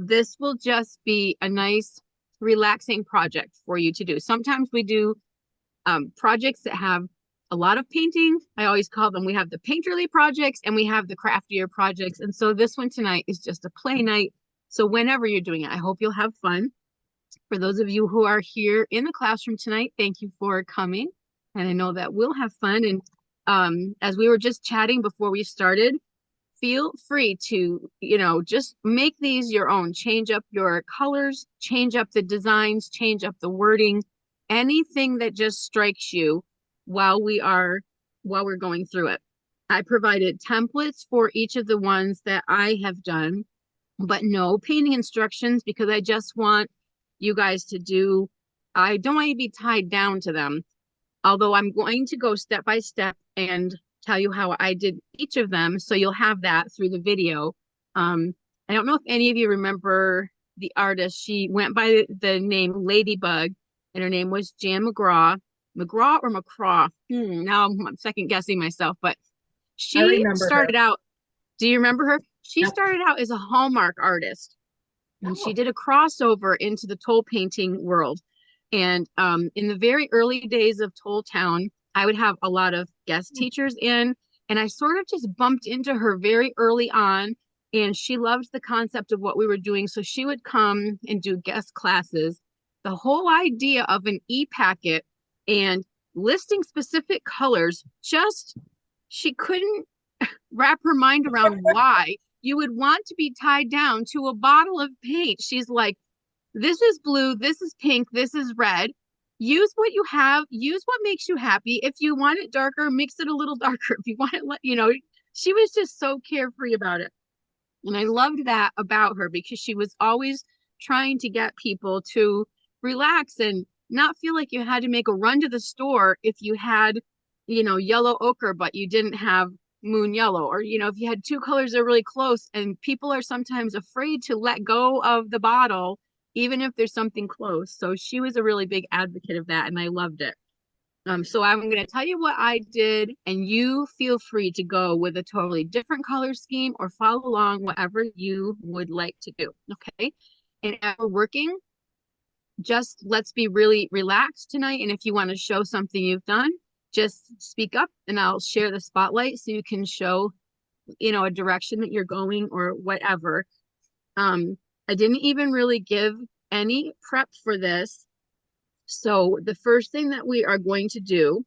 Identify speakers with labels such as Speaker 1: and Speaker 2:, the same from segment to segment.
Speaker 1: this will just be a nice, relaxing project for you to do. Sometimes we do projects that have a lot of painting. I always call them, we have the painterly projects and we have the craftier projects. And so this one tonight is just a play night. So whenever you're doing it, I hope you'll have fun. For those of you who are here in the classroom tonight, thank you for coming. And I know that we'll have fun. And as we were just chatting before we started, feel free to, just make these your own. Change up your colors, change up the designs, change up the wording, anything that just strikes you while we're going through it. I provided templates for each of the ones that I have done, but no painting instructions, because I just want you guys to do, I don't want you to be tied down to them. Although I'm going to go step by step and tell you how I did each of them. So you'll have that through the video. I don't know if any of you remember the artist. She went by the name Ladybug, and her name was Jan McGraw. McGraw or McCraw? Now I'm second guessing myself, but she started out. Do you remember her? She started out as a Hallmark artist, and she did a crossover into the toll painting world. And in the very early days of Toll Town, I would have a lot of guest teachers in, and I sort of just bumped into her very early on, and she loved the concept of what we were doing. So she would come and do guest classes. The whole idea of an e-packet and listing specific colors, she couldn't wrap her mind around why you would want to be tied down to a bottle of paint. She's like, this is blue, this is pink, this is red. Use what you have, use what makes you happy. If you want it darker, mix it a little darker. If you want it, she was just so carefree about it. And I loved that about her, because she was always trying to get people to relax and not feel like you had to make a run to the store if you had, yellow ochre, but you didn't have moon yellow, or, if you had two colors that are really close, and people are sometimes afraid to let go of the bottle even if there's something close. So she was a really big advocate of that, and I loved it. So I'm going to tell you what I did, and you feel free to go with a totally different color scheme or follow along whatever you would like to do. Okay. And as we're working, just let's be really relaxed tonight. And if you want to show something you've done, just speak up and I'll share the spotlight so you can show, a direction that you're going or whatever. I didn't even really give any prep for this. So the first thing that we are going to do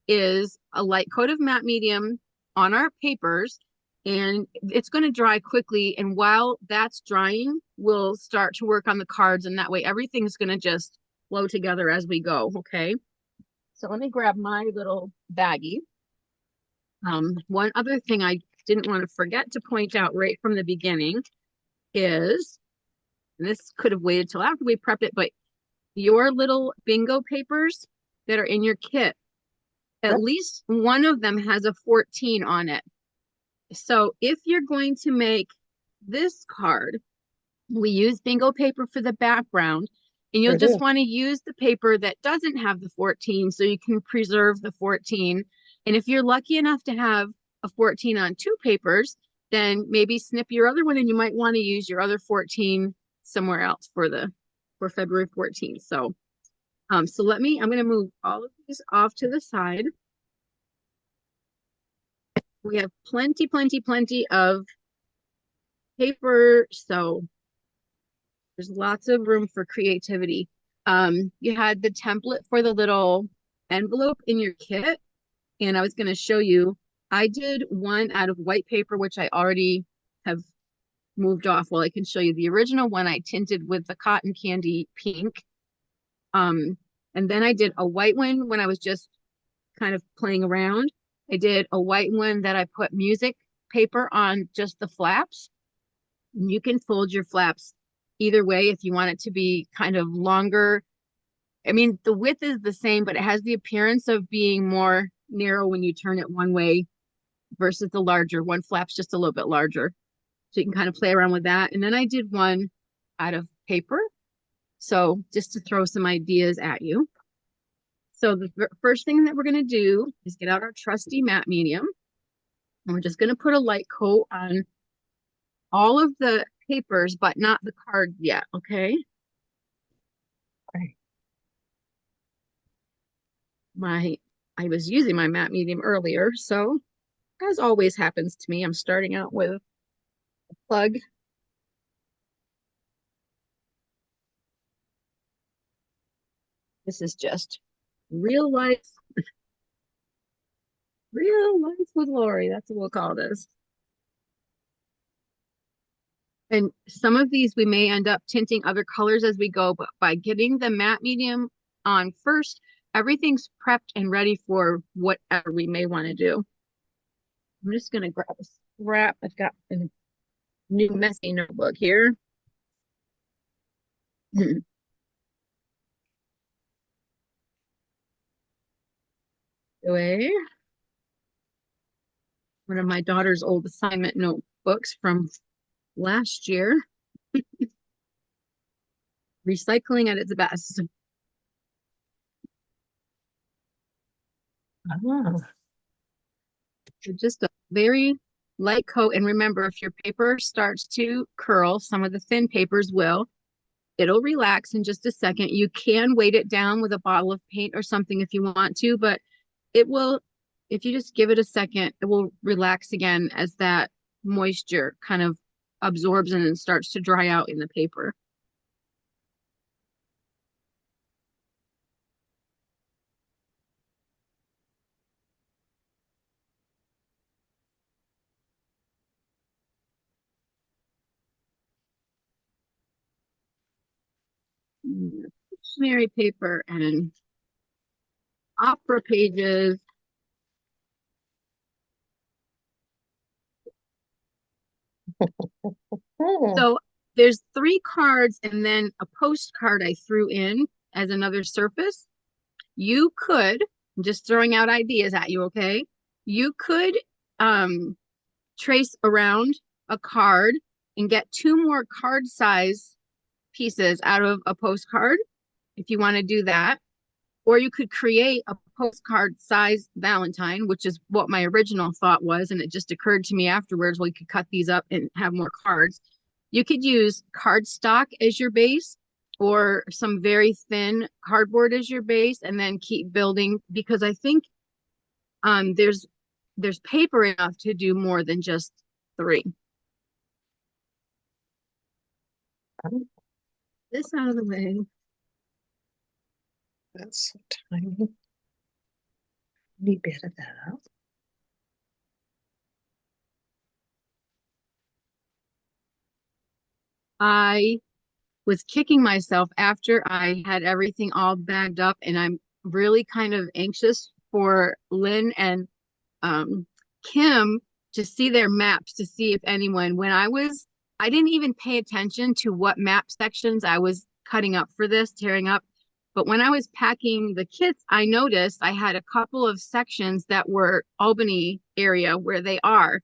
Speaker 1: is a light coat of matte medium on our papers, and it's going to dry quickly. And while that's drying, we'll start to work on the cards, and that way everything's going to just flow together as we go. Okay. So let me grab my little baggie. One other thing I didn't want to forget to point out right from the beginning is, and this could have waited till after we prepped it, but your little bingo papers that are in your kit, at least one of them has a 14 on it. So if you're going to make this card, we use bingo paper for the background, and you'll just want to use the paper that doesn't have the 14 so you can preserve the 14. And if you're lucky enough to have a 14 on two papers, then maybe snip your other one, and you might want to use your other 14 somewhere else for February 14th. So I'm going to move all of these off to the side. We have plenty of paper, so there's lots of room for creativity. You had the template for the little envelope in your kit, and I was going to show you, I did one out of white paper, which I already have moved off. Well, I can show you the original one I tinted with the cotton candy pink. And then I did a white one when I was just kind of playing around. I did a white one that I put music paper on just the flaps. And you can fold your flaps either way if you want it to be kind of longer. I mean, the width is the same, but it has the appearance of being more narrow when you turn it one way versus the larger. One flap's just a little bit larger. So you can kind of play around with that. And then I did one out of paper. So just to throw some ideas at you. So the first thing that we're going to do is get out our trusty matte medium. And we're just going to put a light coat on all of the papers, but not the card yet, okay?
Speaker 2: Okay.
Speaker 1: I was using my matte medium earlier, so as always happens to me, I'm starting out with a plug. This is just real life, real life with Lori. That's what we'll call this. And some of these we may end up tinting other colors as we go, but by getting the matte medium on first, everything's prepped and ready for whatever we may want to do. I'm just going to grab a scrap. I've got a new messy notebook here. Away. One of my daughter's old assignment notebooks from last year. Recycling at its best.
Speaker 2: Oh.
Speaker 1: So just a very light coat. And remember, if your paper starts to curl, some of the thin papers will, it'll relax in just a second. You can weight it down with a bottle of paint or something if you want to, but it will, if you just give it a second, it will relax again as that moisture kind of absorbs and then starts to dry out in the paper. Dictionary paper and opera pages. So there's 3 cards and then a postcard I threw in as another surface. You could, I'm just throwing out ideas at you, okay? You could trace around a card and get 2 more card size pieces out of a postcard if you want to do that. Or you could create a postcard size Valentine, which is what my original thought was. And it just occurred to me afterwards, well, you could cut these up and have more cards. You could use cardstock as your base or some very thin cardboard as your base and then keep building, because I think there's paper enough to do more than just 3. This out of the way.
Speaker 2: That's so tiny. Need bit of that up.
Speaker 1: I was kicking myself after I had everything all bagged up, and I'm really kind of anxious for Lynn and Kim to see their maps, to see if anyone, I didn't even pay attention to what map sections I was cutting up for this, tearing up. But when I was packing the kits, I noticed I had a couple of sections that were Albany area where they are.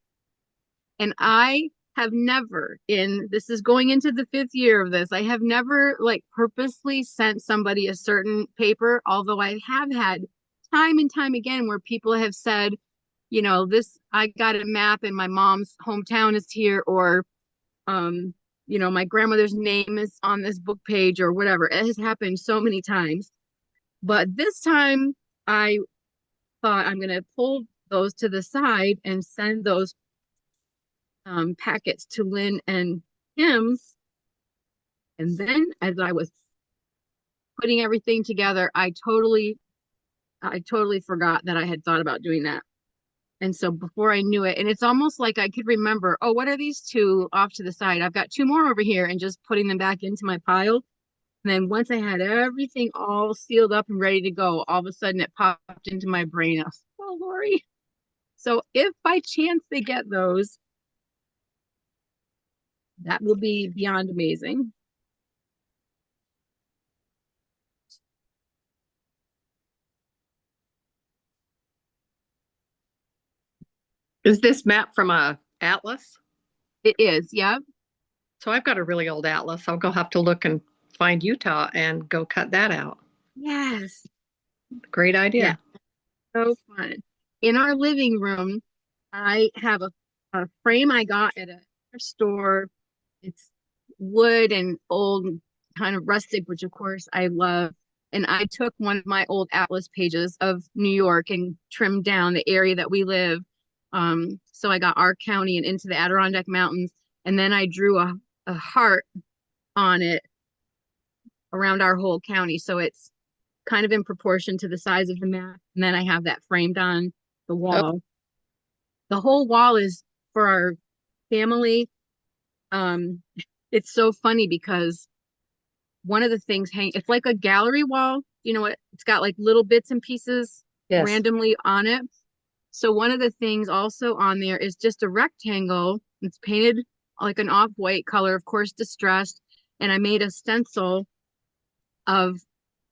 Speaker 1: And I have never, this is going into the 5th year of this, I have never like purposely sent somebody a certain paper, although I have had time and time again where people have said, you know, this, I got a map and my mom's hometown is here, or you know, my grandmother's name is on this book page or whatever. It has happened so many times. But this time I thought I'm going to pull those to the side and send those packets to Lynn and Kim. And then as I was putting everything together, I totally forgot that I had thought about doing that. And so before I knew it, and it's almost like I could remember, oh, what are these 2 off to the side? I've got 2 more over here, and just putting them back into my pile. And then once I had everything all sealed up and ready to go, all of a sudden it popped into my brain. I was, oh, Lori. So if by chance they get those, that will be beyond amazing.
Speaker 2: Is this map from a atlas?
Speaker 1: It is, yeah.
Speaker 2: So I've got a really old atlas. I'll go have to look and find Utah and go cut that out.
Speaker 1: Yes.
Speaker 2: Great idea.
Speaker 1: Yeah. So fun. In our living room, I have a frame I got at a store. It's wood and old kind of rustic, which of course I love. And I took one of my old atlas pages of New York and trimmed down the area that we live. So I got our county and into the Adirondack Mountains, and then I drew a heart on it around our whole county. So it's kind of in proportion to the size of the map. And then I have that framed on the
Speaker 2: Oh,
Speaker 1: wall. The whole wall is for our family. Um, it's so funny because one of the things it's like a gallery wall. You know what? It's got like little bits and pieces
Speaker 2: yes.
Speaker 1: randomly on it. So one of the things also on there is just a rectangle. It's painted like an off-white color, of course, distressed. And I made a stencil of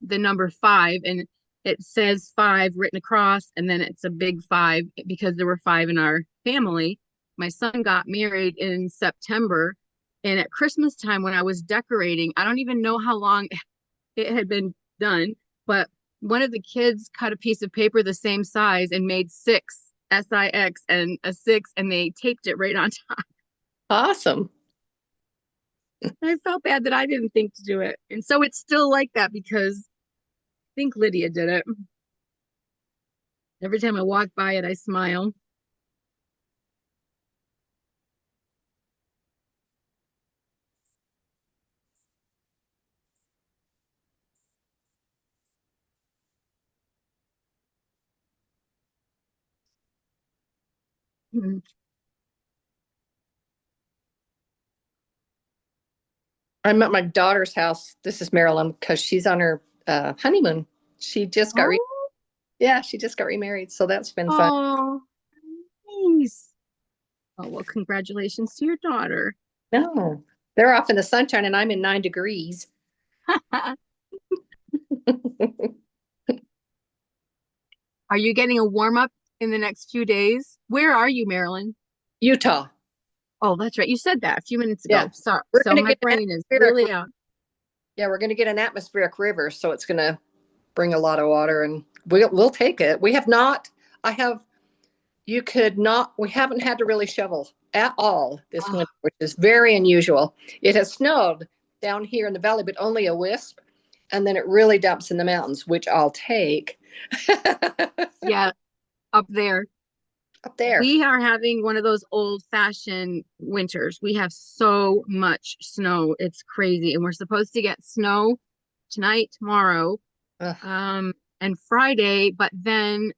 Speaker 1: the number 5, and it says 5 written across, and then it's a big 5 because there were 5 in our family. My son got married in September, and at Christmas time when I was decorating, I don't even know how long it had been done, but one of the kids cut a piece of paper the same size and made 6 SIX and a 6, and they taped it right on top.
Speaker 2: Awesome.
Speaker 1: I felt bad that I didn't think to do it. And so it's still like that because I think Lydia did it. Every time I walk by it, I smile. Mhm.
Speaker 2: I'm at my daughter's house. This is Marilyn because she's on her honeymoon. She just got
Speaker 1: Oh,
Speaker 2: yeah, she just got remarried, so that's been fun.
Speaker 1: oh, nice. Oh, well, congratulations to your daughter.
Speaker 2: No, they're off in the sunshine, and I'm in 9 degrees.
Speaker 1: Are you getting a warm up in the next few days? Where are you, Marilyn?
Speaker 2: Utah.
Speaker 1: Oh, that's right. You said that a few minutes
Speaker 2: Yeah,
Speaker 1: ago. Sorry.
Speaker 2: we're
Speaker 1: So
Speaker 2: gonna
Speaker 1: my
Speaker 2: get an
Speaker 1: brain is
Speaker 2: atmospheric.
Speaker 1: really out.
Speaker 2: Yeah, we're gonna get an atmospheric river, so it's gonna bring a lot of water, and we'll take it. We have not. I have. You could not. We haven't had to really shovel at all this
Speaker 1: Oh,
Speaker 2: winter, which is very unusual. It has snowed down here in the valley, but only a wisp, and then it really dumps in the mountains, which I'll take.
Speaker 1: yeah, up there.
Speaker 2: Up there.
Speaker 1: We are having one of those old fashioned winters. We have so much snow. It's crazy. And we're supposed to get snow tonight, tomorrow,
Speaker 2: Ugh.
Speaker 1: and Friday, but then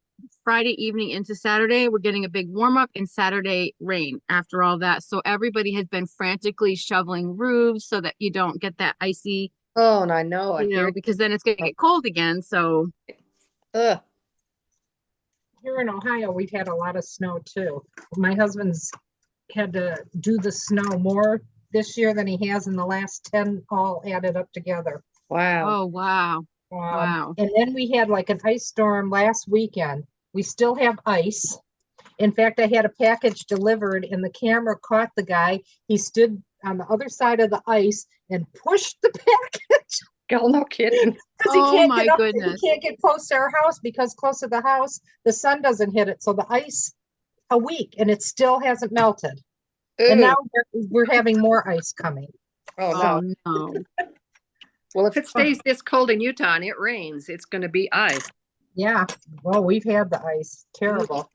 Speaker 1: Friday evening into Saturday, we're getting a big warm up and Saturday rain after all that. So everybody has been frantically shoveling roofs so that you don't get that icy,
Speaker 2: Oh, and I know. I hear.
Speaker 1: because then it's going to get cold again. So,
Speaker 2: Ugh.
Speaker 3: Here in Ohio, we've had a lot of snow too. My husband's had to do the snow more this year than he has in the last 10 all added up together.
Speaker 2: Wow.
Speaker 1: oh, wow. Wow.
Speaker 3: And then we had like an ice storm last weekend. We still have ice. In fact, I had a package delivered and the camera caught the guy. He stood on the other side of the ice and pushed the package
Speaker 2: Girl, no kidding.
Speaker 3: because
Speaker 1: Oh my goodness.
Speaker 3: he can't get close to our house because close to the house, the sun doesn't hit it. So the ice a week and it still hasn't melted. And
Speaker 2: Ooh.
Speaker 3: now we're having more ice coming.
Speaker 2: Oh
Speaker 1: Oh
Speaker 2: no.
Speaker 1: no.
Speaker 2: Well, if it
Speaker 3: Oh,
Speaker 2: stays this cold in Utah and it rains, it's going to be ice.
Speaker 3: yeah. Well, we've had the ice. Terrible.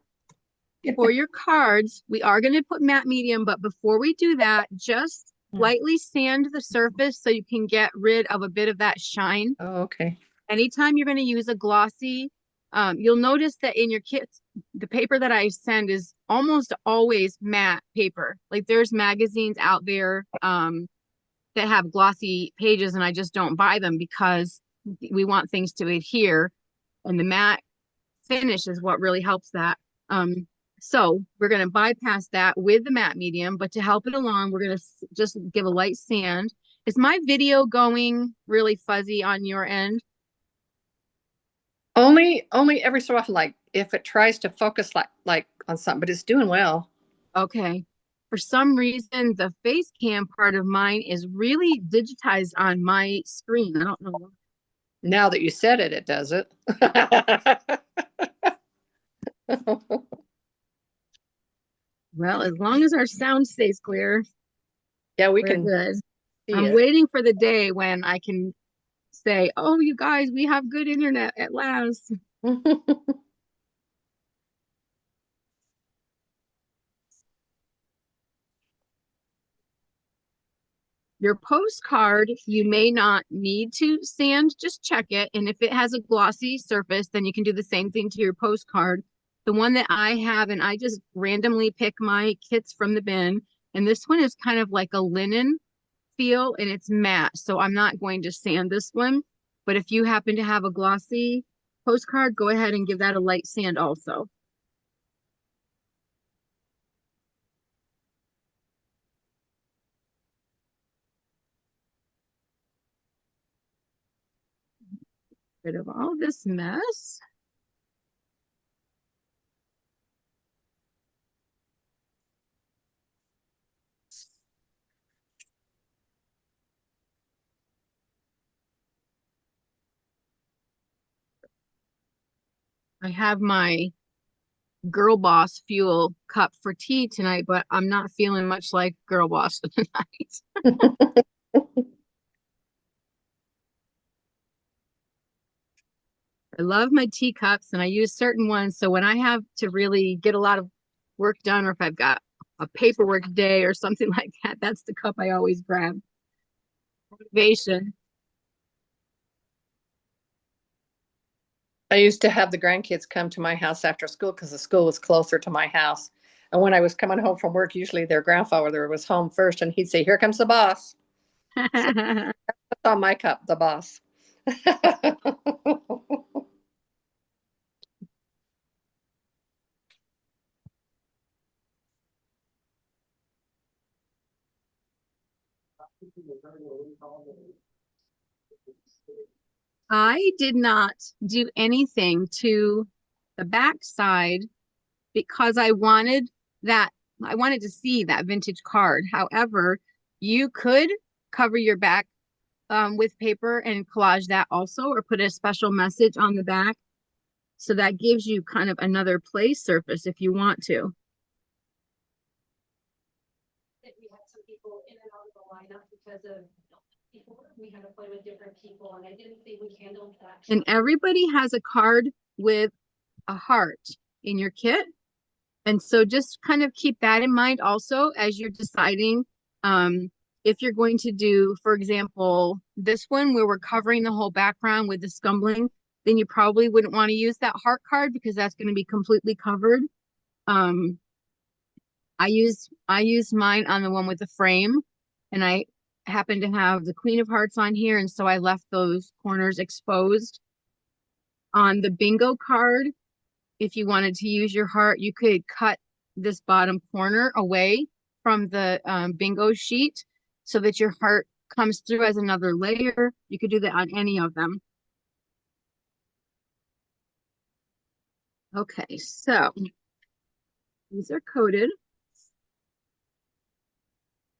Speaker 1: For your cards, we are going to put matte medium, but before we do that, just lightly sand the surface so you can get rid of a bit of that shine.
Speaker 2: Oh, okay.
Speaker 1: Anytime you're going to use a glossy, you'll notice that in your kits, the paper that I send is almost always matte paper. Like there's magazines out there that have glossy pages, and I just don't buy them because we want things to adhere, and the matte finish is what really helps that. So we're going to bypass that with the matte medium, but to help it along, we're going to just give a light sand. Is my video going really fuzzy on your end?
Speaker 2: Only every so often, like if it tries to focus like on something, but it's doing well.
Speaker 1: Okay. For some reason, the face cam part of mine is really digitized on my screen. I don't know why.
Speaker 2: Now that you said it, it does it.
Speaker 1: Well, as long as our sound stays clear,
Speaker 2: Yeah, we
Speaker 1: we're
Speaker 2: can
Speaker 1: good.
Speaker 2: see
Speaker 1: I'm
Speaker 2: it.
Speaker 1: waiting for the day when I can say, oh, you guys, we have good internet at last. Your postcard, you may not need to sand, just check it. And if it has a glossy surface, then you can do the same thing to your postcard. The one that I have, and I just randomly pick my kits from the bin, and this one is kind of like a linen feel and it's matte. So I'm not going to sand this one. But if you happen to have a glossy postcard, go ahead and give that a light sand also. Rid of all this mess. I have my Girl Boss fuel cup for tea tonight, but I'm not feeling much like Girl Boss tonight. I love my teacups and I use certain ones. So when I have to really get a lot of work done, or if I've got a paperwork day or something like that, that's the cup I always grab. Motivation.
Speaker 2: I used to have the grandkids come to my house after school because the school was closer to my house. And when I was coming home from work, usually their grandfather was home first, and he'd say, "Here comes the boss." So that's on my cup, the boss.
Speaker 1: I did not do anything to the back side because I wanted to see that vintage card. However, you could cover your back with paper and collage that also, or put a special message on the back. So that gives you kind of another play surface if you want to.
Speaker 4: We had some people in and out of the lineup because of people. We had to play with different people, and I didn't think we handled that.
Speaker 1: And everybody has a card with a heart in your kit. And so just kind of keep that in mind also as you're deciding if you're going to do, for example, this one where we're covering the whole background with the scumbling, then you probably wouldn't want to use that heart card because that's going to be completely covered. I used mine on the one with the frame, and I happen to have the Queen of Hearts on here, and so I left those corners exposed. On the bingo card, if you wanted to use your heart, you could cut this bottom corner away from the bingo sheet so that your heart comes through as another layer. You could do that on any of them. Okay, so these are coated.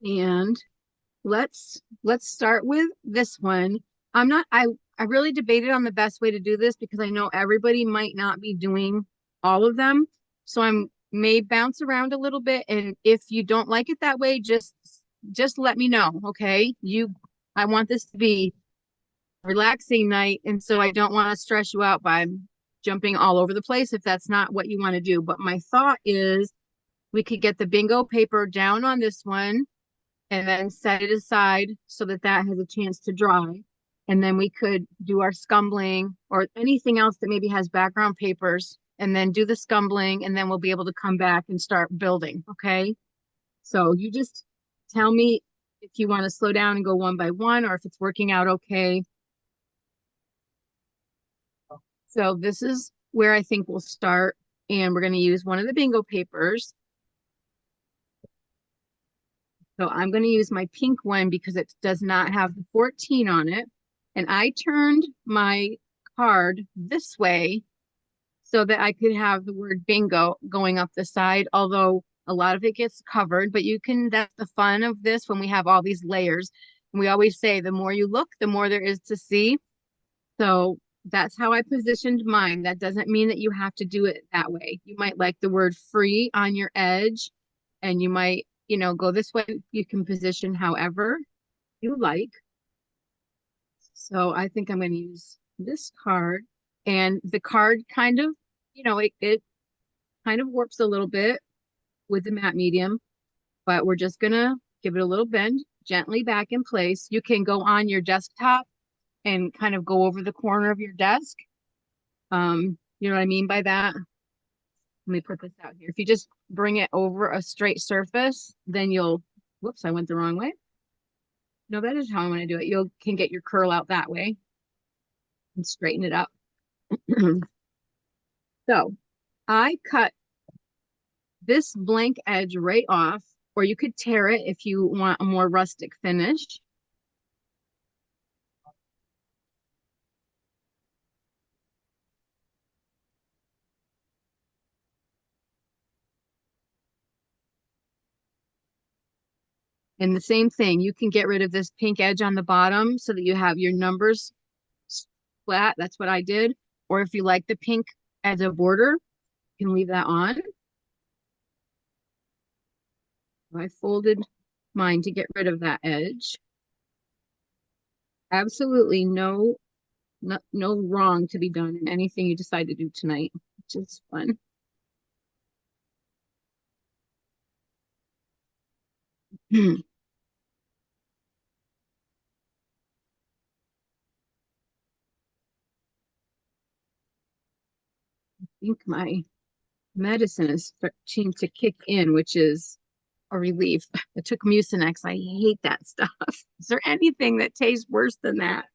Speaker 1: And let's start with this one. I really debated on the best way to do this because I know everybody might not be doing all of them. So I'm may bounce around a little bit, and if you don't like it that way, just let me know, okay? I want this to be a relaxing night, and so I don't want to stress you out by jumping all over the place if that's not what you want to do. But my thought is we could get the bingo paper down on this one and then set it aside so that that has a chance to dry. And then we could do our scumbling or anything else that maybe has background papers, and then do the scumbling, and then we'll be able to come back and start building. Okay. So you just tell me if you want to slow down and go one by one, or if it's working out okay. So this is where I think we'll start. And we're going to use one of the bingo papers. So I'm going to use my pink one because it does not have the 14 on it. And I turned my card this way so that I could have the word bingo going up the side, although a lot of it gets covered, but that's the fun of this when we have all these layers. And we always say the more you look, the more there is to see. So that's how I positioned mine. That doesn't mean that you have to do it that way. You might like the word free on your edge, and you might, go this way. You can position however. you like. So I think I'm going to use this card, and the card kind of, it kind of warps a little bit with the matte medium, but we're just going to give it a little bend gently back in place. You can go on your desktop and kind of go over the corner of your desk. You know what I mean by that? Let me put this out here. If you just bring it over a straight surface, then whoops, I went the wrong way. No, that is how I want to do it. You can get your curl out that way and straighten it up. So I cut this blank edge right off, or you could tear it if you want a more rustic finish. And the same thing, you can get rid of this pink edge on the bottom so that you have your numbers flat. That's what I did. Or if you like the pink as a border, you can leave that on. I folded mine to get rid of that edge. Absolutely no wrong to be done in anything you decide to do tonight, which is fun. I think my medicine is starting to kick in, which is a relief. I took Mucinex. I hate that stuff. Is there anything that tastes worse than that?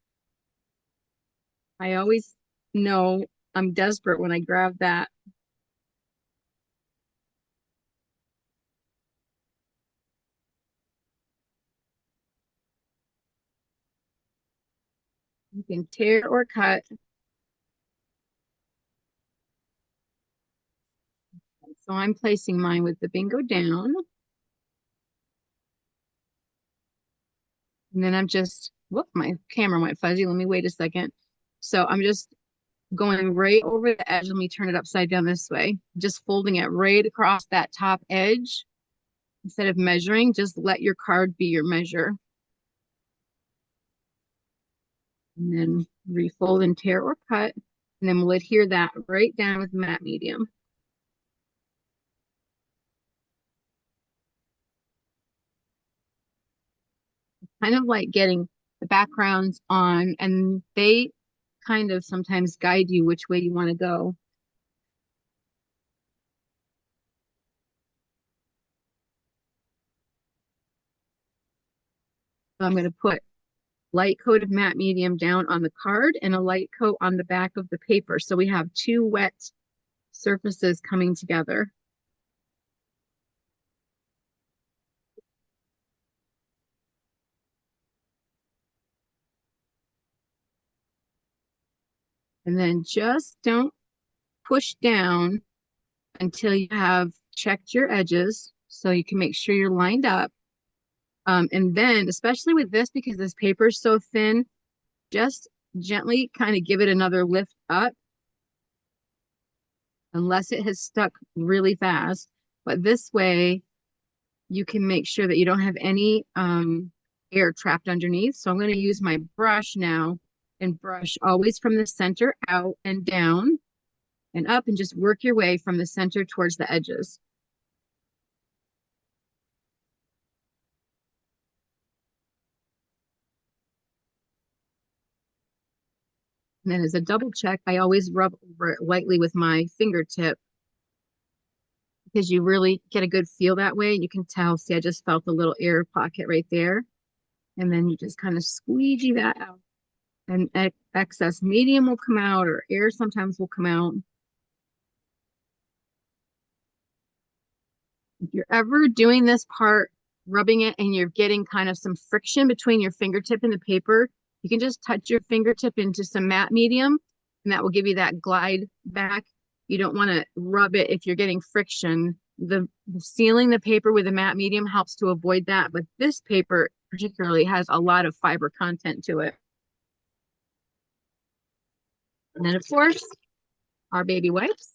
Speaker 1: I always know I'm desperate when I grab that. You can tear or cut. So I'm placing mine with the bingo down. And then I'm just, whoop, my camera went fuzzy. Let me wait a second. So I'm just going right over the edge. Let me turn it upside down this way. Just folding it right across that top edge. Instead of measuring, just let your card be your measure. And then refold and tear or cut. And then we'll adhere that right down with matte medium. Kind of like getting the backgrounds on, and they kind of sometimes guide you which way you want to go. So I'm going to put light coat of matte medium down on the card and a light coat on the back of the paper. So we have two wet surfaces coming together. And then just don't push down until you have checked your edges so you can make sure you're lined up. And then, especially with this, because this paper is so thin, just gently kind of give it another lift up unless it has stuck really fast. But this way, you can make sure that you don't have any air trapped underneath. So I'm going to use my brush now and brush always from the center out and down and up, and just work your way from the center towards the edges. And then as a double check, I always rub over it lightly with my fingertip because you really get a good feel that way. You can tell, see, I just felt the little air pocket right there. And then you just kind of squeegee that out. And excess medium will come out, or air sometimes will come out. If you're ever doing this part, rubbing it, and you're getting kind of some friction between your fingertip and the paper, you can just touch your fingertip into some matte medium, and that will give you that glide back. You don't want to rub it if you're getting friction. The sealing the paper with a matte medium helps to avoid that, but this paper particularly has a lot of fiber content to it. And then, of course, our baby wipes.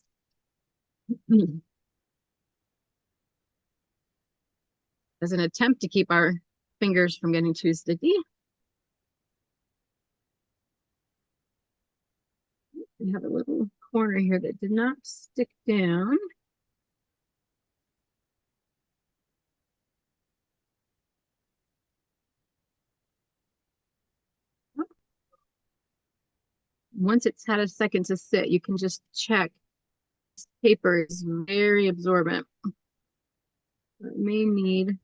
Speaker 1: As an attempt to keep our fingers from getting too sticky. We have a little corner here that did not stick down. Once it's had a second to sit, you can just check. This paper is very absorbent. It may need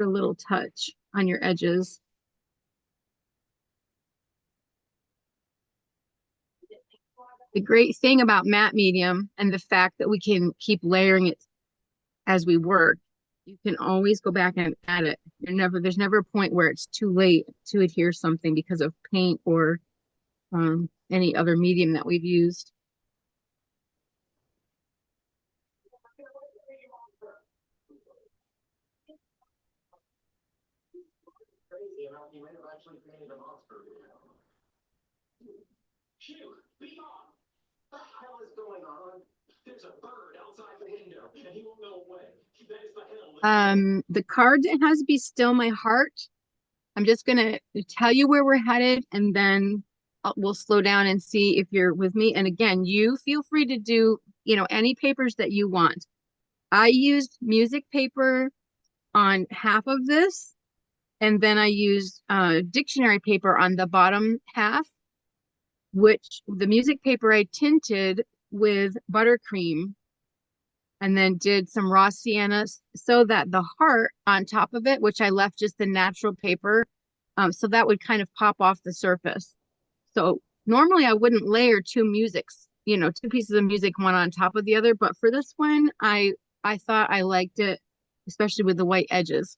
Speaker 1: a little touch on your edges. The great thing about matte medium and the fact that we can keep layering it as we work, you can always go back and add it. There's never a point where it's too late to adhere something because of paint or any other medium that we've used.
Speaker 5: Shoo, be off! What the hell is going on? There's a bird outside the window, and he won't go away. That is the hell.
Speaker 1: The card that has Be Still My Heart. I'm just gonna tell you where we're headed, and then we'll slow down and see if you're with me. And again, you feel free to do, any papers that you want. I used music paper on half of this, and then I used dictionary paper on the bottom half, which the music paper I tinted with buttercream and then did some raw sienna so that the heart on top of it, which I left just the natural paper, so that would kind of pop off the surface. So normally I wouldn't layer two pieces of music, one on top of the other, but for this one, I thought I liked it, especially with the white edges.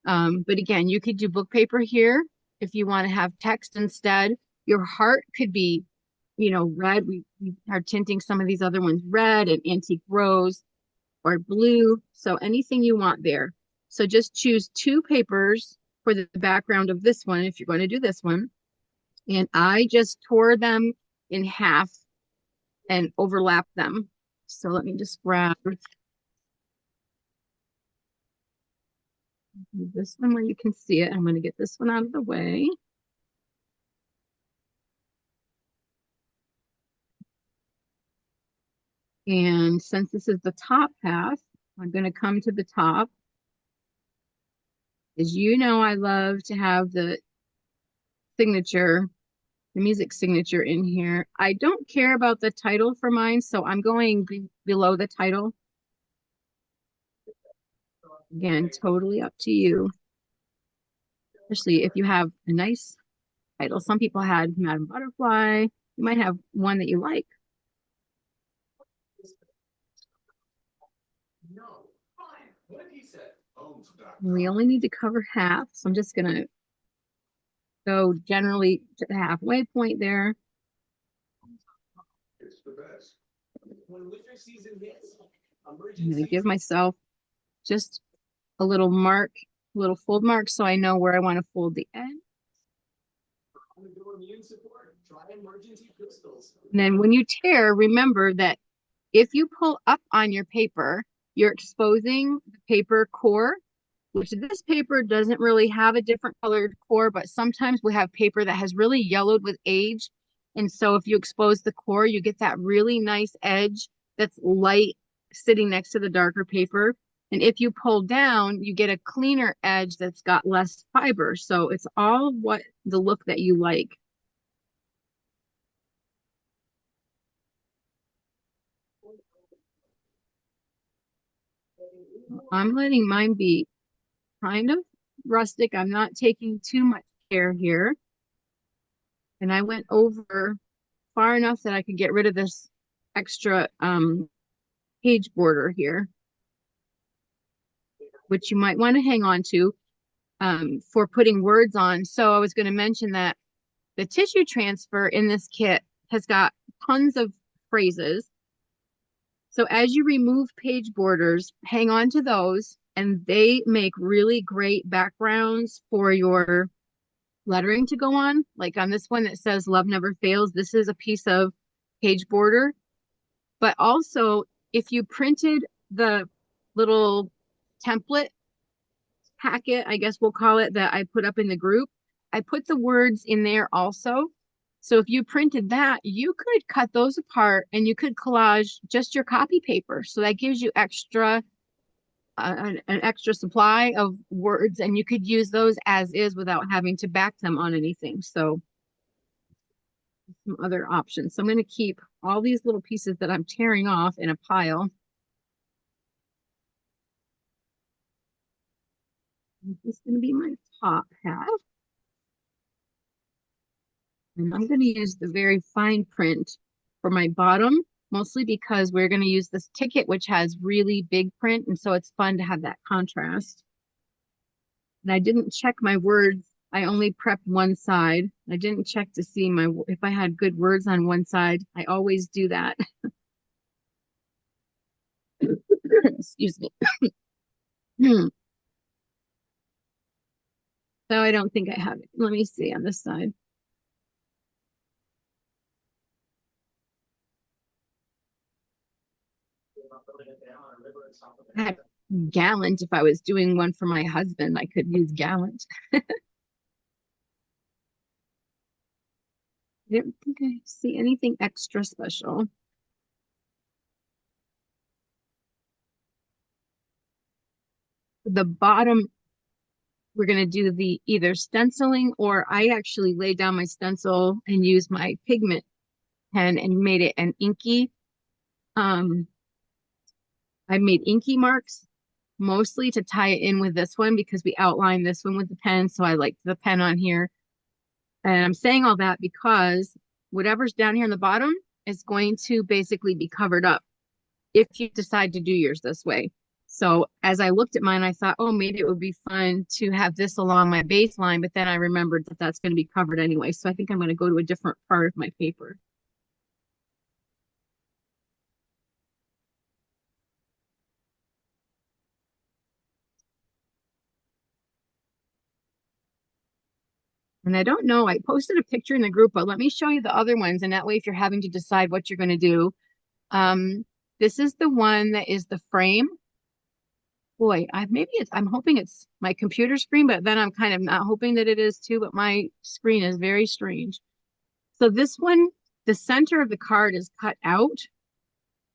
Speaker 1: But again, you could do book paper here if you want to have text instead. Your heart could be, red. We are tinting some of these other ones red and antique rose or blue. So anything you want there. So just choose two papers for the background of this one if you're going to do this one. And I just tore them in half and overlap them. So let me just grab this one where you can see it. I'm going to get this one out of the way. And since this is the top half, I'm going to come to the top. As you know, I love to have the signature, the music signature in here. I don't care about the title for mine, so I'm going below the title. Again, totally up to you. Especially if you have a nice title. Some people had Madam Butterfly. You might have one that you like.
Speaker 5: No, fine. What if he said?
Speaker 1: We only need to cover half, so I'm just gonna go generally to the halfway point there.
Speaker 5: It's the best. When winter season hits,
Speaker 1: I'm gonna give myself just a little mark, a little fold mark, so I know where I want to fold the end.
Speaker 5: immune support, try emergency crystals.
Speaker 1: And then when you tear, remember that if you pull up on your paper, you're exposing the paper core, which this paper doesn't really have a different colored core, but sometimes we have paper that has really yellowed with age. And so if you expose the core, you get that really nice edge that's light sitting next to the darker paper. And if you pull down, you get a cleaner edge that's got less fiber. So it's all what the look that you like. I'm letting mine be kind of rustic. I'm not taking too much care here. And I went over far enough that I could get rid of this extra page border here, which you might want to hang on to for putting words on. So I was going to mention that the tissue transfer in this kit has got tons of phrases. So as you remove page borders, hang on to those, and they make really great backgrounds for your lettering to go on. Like on this one that says Love Never Fails, this is a piece of page border. But also, if you printed the little template packet, I guess we'll call it, that I put up in the group, I put the words in there also. So if you printed that, you could cut those apart and you could collage just your copy paper. So that gives you extra, an extra supply of words, and you could use those as is without having to back them on anything. So some other options. So I'm going to keep all these little pieces that I'm tearing off in a pile. This is going to be my top half. And I'm going to use the very fine print for my bottom, mostly because we're going to use this ticket, which has really big print. And so it's fun to have that contrast. And I didn't check my words. I only prepped one side. I didn't check to see if I had good words on one side. I always do that. Excuse me. So I don't think I have it. Let me see on this side. I had gallant. If I was doing one for my husband, I could use gallant. I didn't think I see anything extra special. The bottom, we're going to do the either stenciling, or I actually laid down my stencil and used my pigment pen and made it an inky. I made inky marks mostly to tie it in with this one because we outlined this one with the pen. So I liked the pen on here. And I'm saying all that because whatever's down here in the bottom is going to basically be covered up if you decide to do yours this way. So as I looked at mine, I thought, oh, maybe it would be fun to have this along my baseline, but then I remembered that that's going to be covered anyway. So I think I'm going to go to a different part of my paper. And I don't know, I posted a picture in the group, but let me show you the other ones. And that way, if you're having to decide what you're going to do, this is the one that is the frame. Boy, I'm hoping it's my computer screen, but then I'm kind of not hoping that it is too, but my screen is very strange. So this one, the center of the card is cut out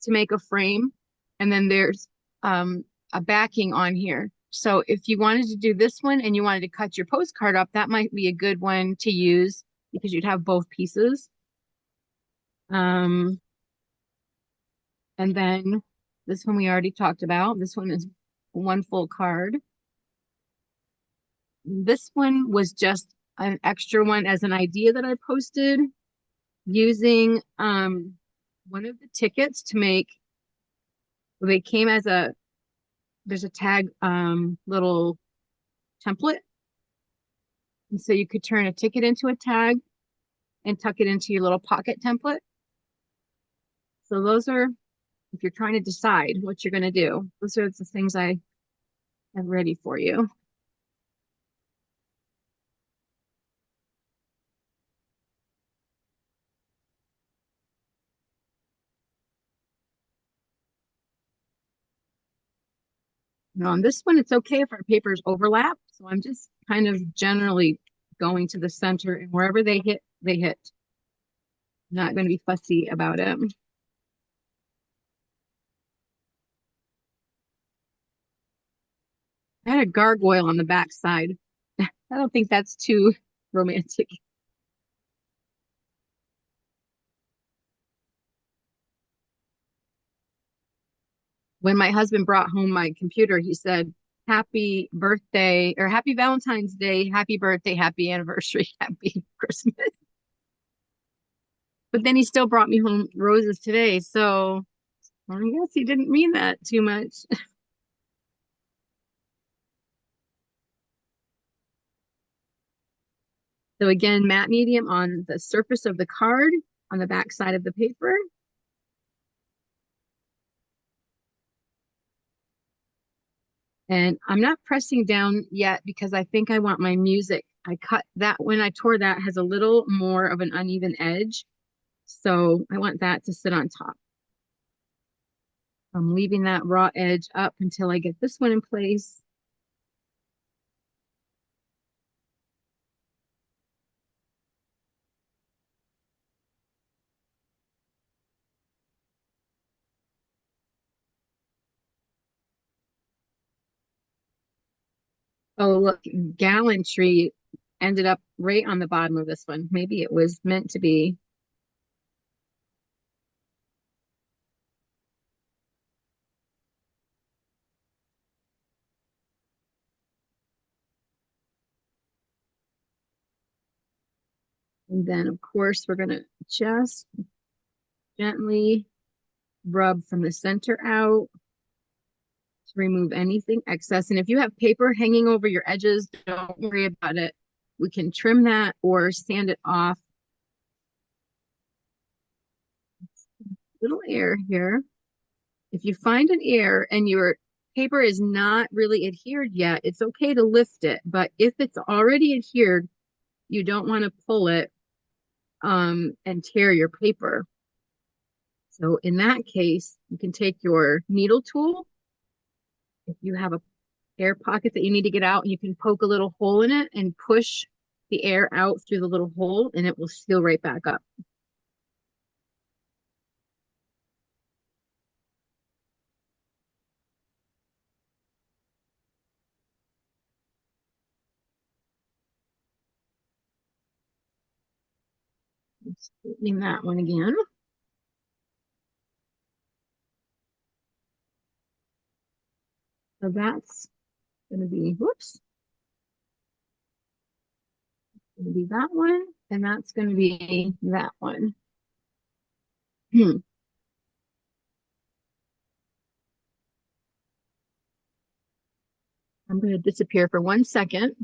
Speaker 1: to make a frame. And then there's a backing on here. So if you wanted to do this one and you wanted to cut your postcard up, that might be a good one to use because you'd have both pieces. And then this one we already talked about. This one is one full card. This one was just an extra one as an idea that I posted using one of the tickets to make. They came as there's a tag little template. And so you could turn a ticket into a tag and tuck it into your little pocket template. So those are, if you're trying to decide what you're going to do, those are the things I have ready for you. Now on this one, it's okay if our papers overlap. So I'm just kind of generally going to the center, and wherever they hit, they hit. Not going to be fussy about it. I had a gargoyle on the back side. I don't think that's too romantic. When my husband brought home my computer, he said, happy birthday, or happy Valentine's Day, happy birthday, happy anniversary, happy Christmas. But then he still brought me home roses today. So I guess he didn't mean that too much. So again, matte medium on the surface of the card on the back side of the paper. And I'm not pressing down yet because I think I want my music. I cut that when I tore that has a little more of an uneven edge. So I want that to sit on top. I'm leaving that raw edge up until I get this one in place. Oh, look, gallantry ended up right on the bottom of this one. Maybe it was meant to be. And then, of course, we're going to just gently rub from the center out to remove anything excess. And if you have paper hanging over your edges, don't worry about it. We can trim that or sand it off. Little air here. If you find an air and your paper is not really adhered yet, it's okay to lift it. But if it's already adhered, you don't want to pull it and tear your paper. So in that case, you can take your needle tool. If you have a air pocket that you need to get out, and you can poke a little hole in it and push the air out through the little hole, and it will seal right back up. Name that one again. So that's going to be, whoops, going to be that one, and that's going to be that one. I'm going to disappear for 1 second.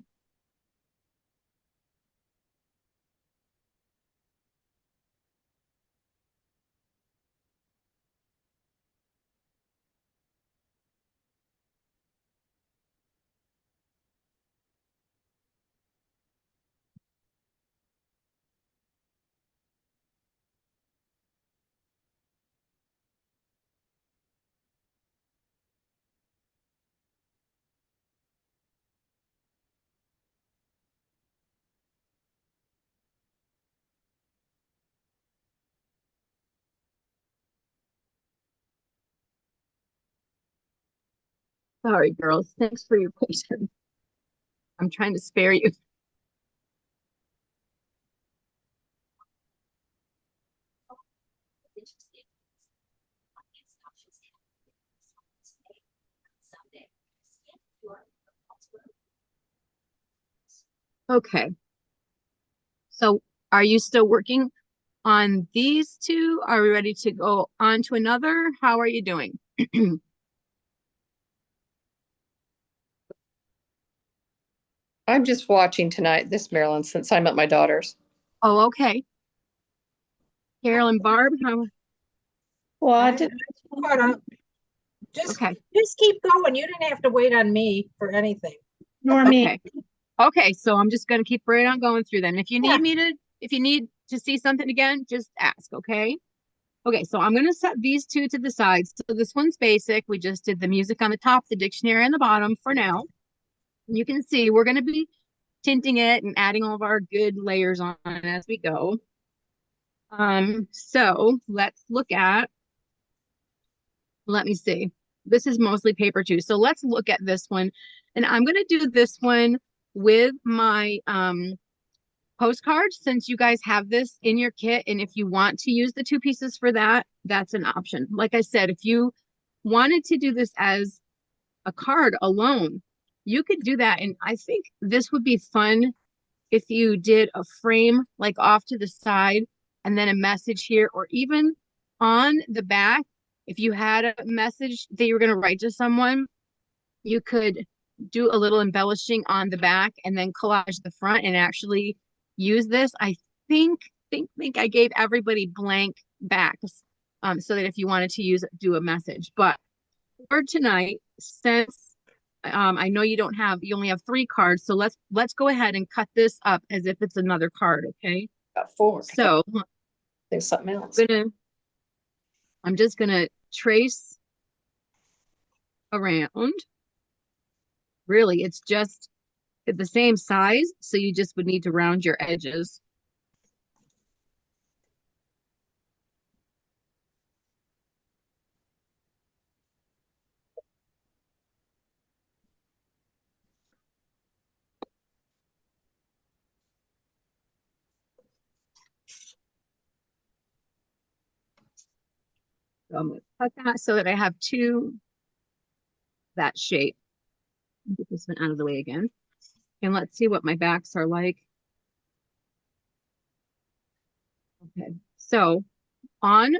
Speaker 1: Sorry, girls. Thanks for your patience. I'm trying to spare you. Okay. So are you still working on these two? Are we ready to go on to another? How are you doing?
Speaker 2: I'm just watching tonight, this Marilyn, since I'm at my daughter's.
Speaker 1: Oh, okay. Carol and Barb, how?
Speaker 2: Well, I
Speaker 3: I'm
Speaker 2: didn't.
Speaker 3: caught up. Just,
Speaker 1: Okay.
Speaker 3: just keep going. You didn't have to wait on me for anything.
Speaker 2: Nor me.
Speaker 1: Okay. Okay, so I'm just gonna keep right on going through them. If you need if you need to see something again, just ask, okay? Okay, so I'm gonna set these two to the sides. So this one's basic. We just did the music on the top, the dictionary on the bottom for now. You can see we're gonna be tinting it and adding all of our good layers on as we go. So let's look at, let me see. This is mostly paper too. So let's look at this one. And I'm gonna do this one with my postcards, since you guys have this in your kit. And if you want to use the two pieces for that, that's an option. Like I said, if you wanted to do this as a card alone, you could do that. And I think this would be fun if you did a frame like off to the side and then a message here, or even on the back. If you had a message that you were going to write to someone, you could do a little embellishing on the back and then collage the front and actually use this. I think I gave everybody blank backs, so that if you wanted to use it, do a message. But for tonight, since I know you only have 3 cards, so let's go ahead and cut this up as if it's another card, okay?
Speaker 2: Got 4.
Speaker 1: So
Speaker 2: There's something else.
Speaker 1: I'm just gonna trace around. Really, it's just the same size, so you just would need to round your edges. So I'm gonna cut that so that I have two that shape. Get this one out of the way again. And let's see what my backs are like. Okay, so on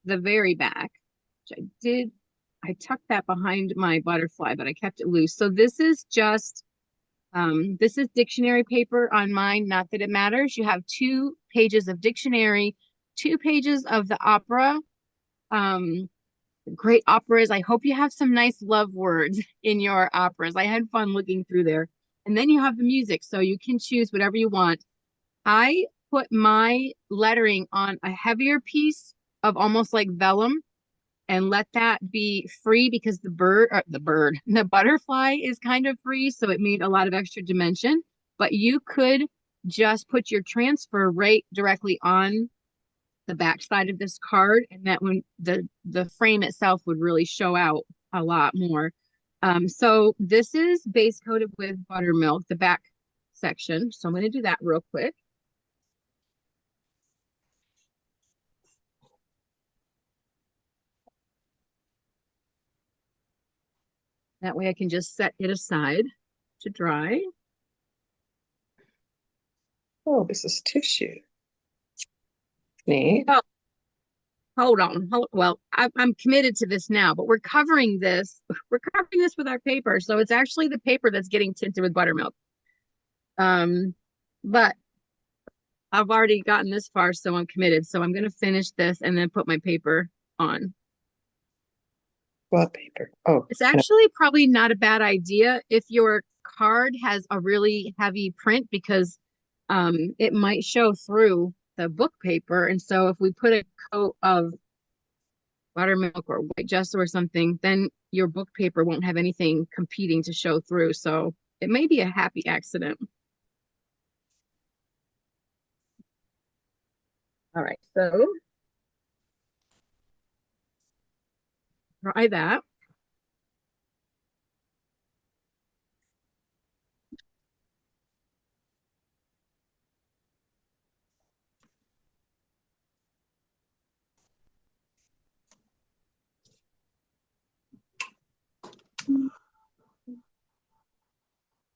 Speaker 1: the very back, which I tucked that behind my butterfly, but I kept it loose. So this is just, this is dictionary paper on mine, not that it matters. You have 2 pages of dictionary, 2 pages of the opera. Great operas. I hope you have some nice love words in your operas. I had fun looking through there. And then you have the music, so you can choose whatever you want. I put my lettering on a heavier piece of almost like vellum and let that be free because the butterfly is kind of free. So it made a lot of extra dimension, but you could just put your transfer right directly on the back side of this card, and that when the frame itself would really show out a lot more. So this is base coated with buttermilk, the back section. So I'm going to do that real quick. That way I can just set it aside to dry.
Speaker 2: Oh, this is tissue. Neat.
Speaker 1: Oh, hold on. Well, I'm committed to this now, but we're covering this. We're covering this with our paper. So it's actually the paper that's getting tinted with buttermilk. But I've already gotten this far, so I'm committed. So I'm going to finish this and then put my paper on.
Speaker 2: What paper? Oh,
Speaker 1: It's actually probably not a bad idea if your card has a really heavy print because it might show through the book paper. And so if we put a coat of buttermilk or white gesso or something, then your book paper won't have anything competing to show through. So it may be a happy accident. All right, so try that.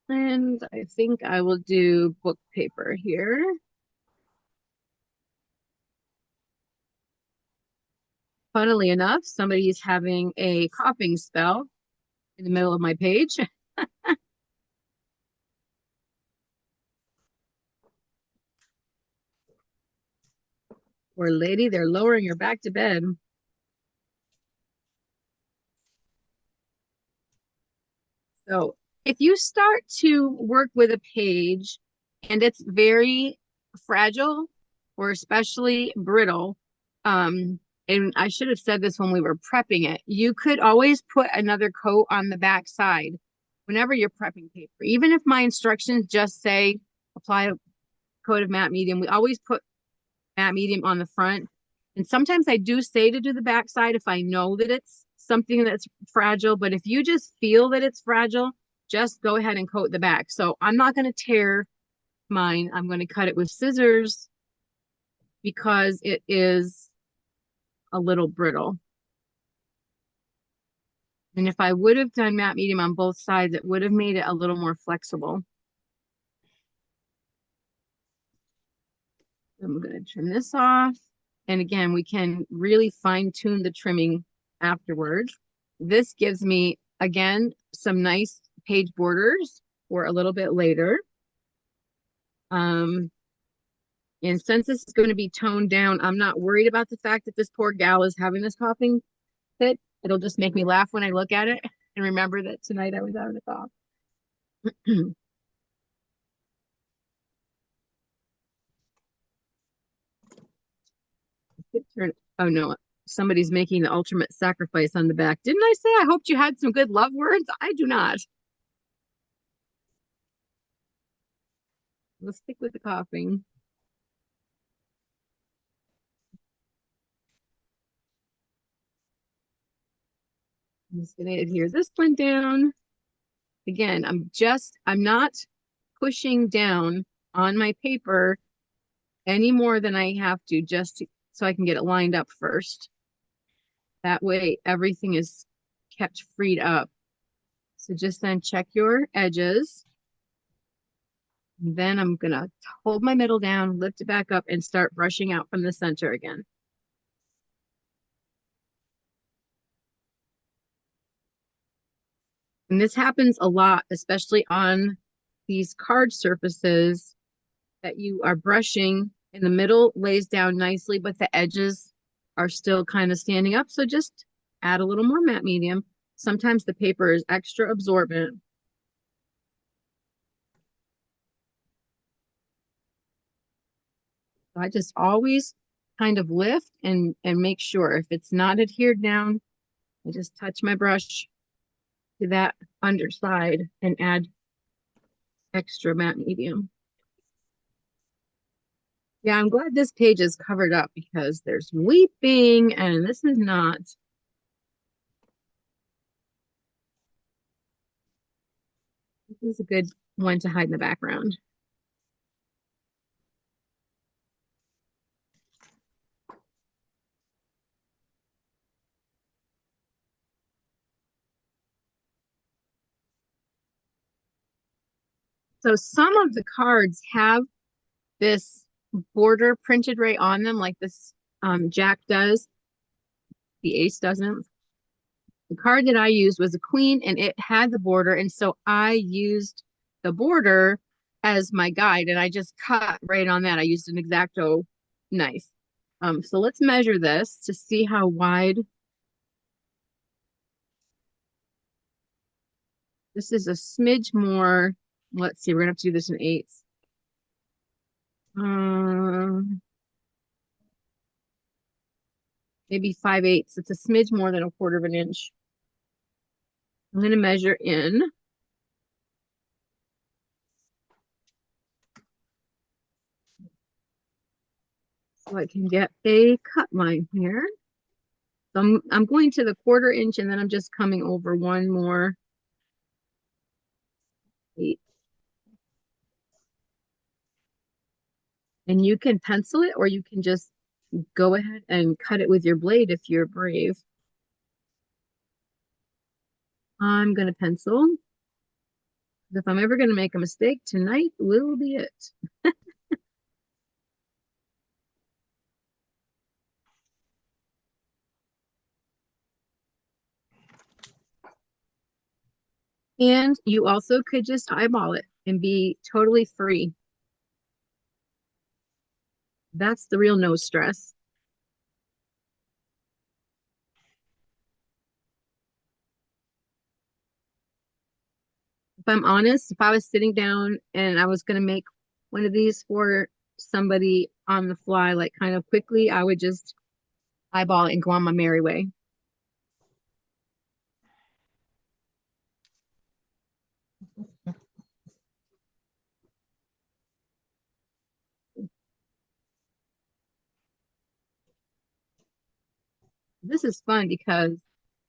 Speaker 1: And I think I will do book paper here. Funnily enough, somebody's having a coughing spell in the middle of my page. Poor lady, they're lowering her back to bed. So if you start to work with a page and it's very fragile or especially brittle, and I should have said this when we were prepping it, you could always put another coat on the back side whenever you're prepping paper. Even if my instructions just say apply a coat of matte medium, we always put matte medium on the front. And sometimes I do say to do the back side if I know that it's something that's fragile, but if you just feel that it's fragile, just go ahead and coat the back. So I'm not going to tear mine. I'm going to cut it with scissors because it is a little brittle. And if I would have done matte medium on both sides, it would have made it a little more flexible. I'm going to trim this off. And again, we can really fine tune the trimming afterwards. This gives me, again, some nice page borders for a little bit later. And since this is going to be toned down, I'm not worried about the fact that this poor gal is having this coughing fit. It'll just make me laugh when I look at it and remember that tonight I was having a cough. Oh no, somebody's making the ultimate sacrifice on the back. Didn't I say I hoped you had some good love words? I do not. Let's stick with the coughing. I'm just gonna adhere this one down. Again, I'm not pushing down on my paper any more than I have to so I can get it lined up first. That way everything is kept freed up. So just then check your edges. Then I'm gonna hold my middle down, lift it back up, and start brushing out from the center again. And this happens a lot, especially on these card surfaces that you are brushing, and the middle lays down nicely, but the edges are still kind of standing up. So just add a little more matte medium. Sometimes the paper is extra absorbent. So I just always kind of lift and make sure if it's not adhered down, I just touch my brush to that underside and add extra matte medium. Yeah, I'm glad this page is covered up because there's weeping and this is not. This is a good one to hide in the background. So some of the cards have this border printed right on them, like this Jack does. The ace doesn't. The card that I used was a queen and it had the border. And so I used the border as my guide and I just cut right on that. I used an X-Acto knife. So let's measure this to see how wide. This is a smidge more. Let's see, we're gonna have to do this in eighths. Maybe 5/8. It's a smidge more than a quarter of an inch. I'm gonna measure in. So I can get a cut line here. So I'm going to the quarter inch and then I'm just coming over one more. And you can pencil it or you can just go ahead and cut it with your blade if you're brave. I'm gonna pencil. If I'm ever gonna make a mistake, tonight will be it. And you also could just eyeball it and be totally free. That's the real no stress. If I'm honest, if I was sitting down and I was going to make one of these for somebody on the fly, like kind of quickly, I would just eyeball it and go on my merry way. This is fun because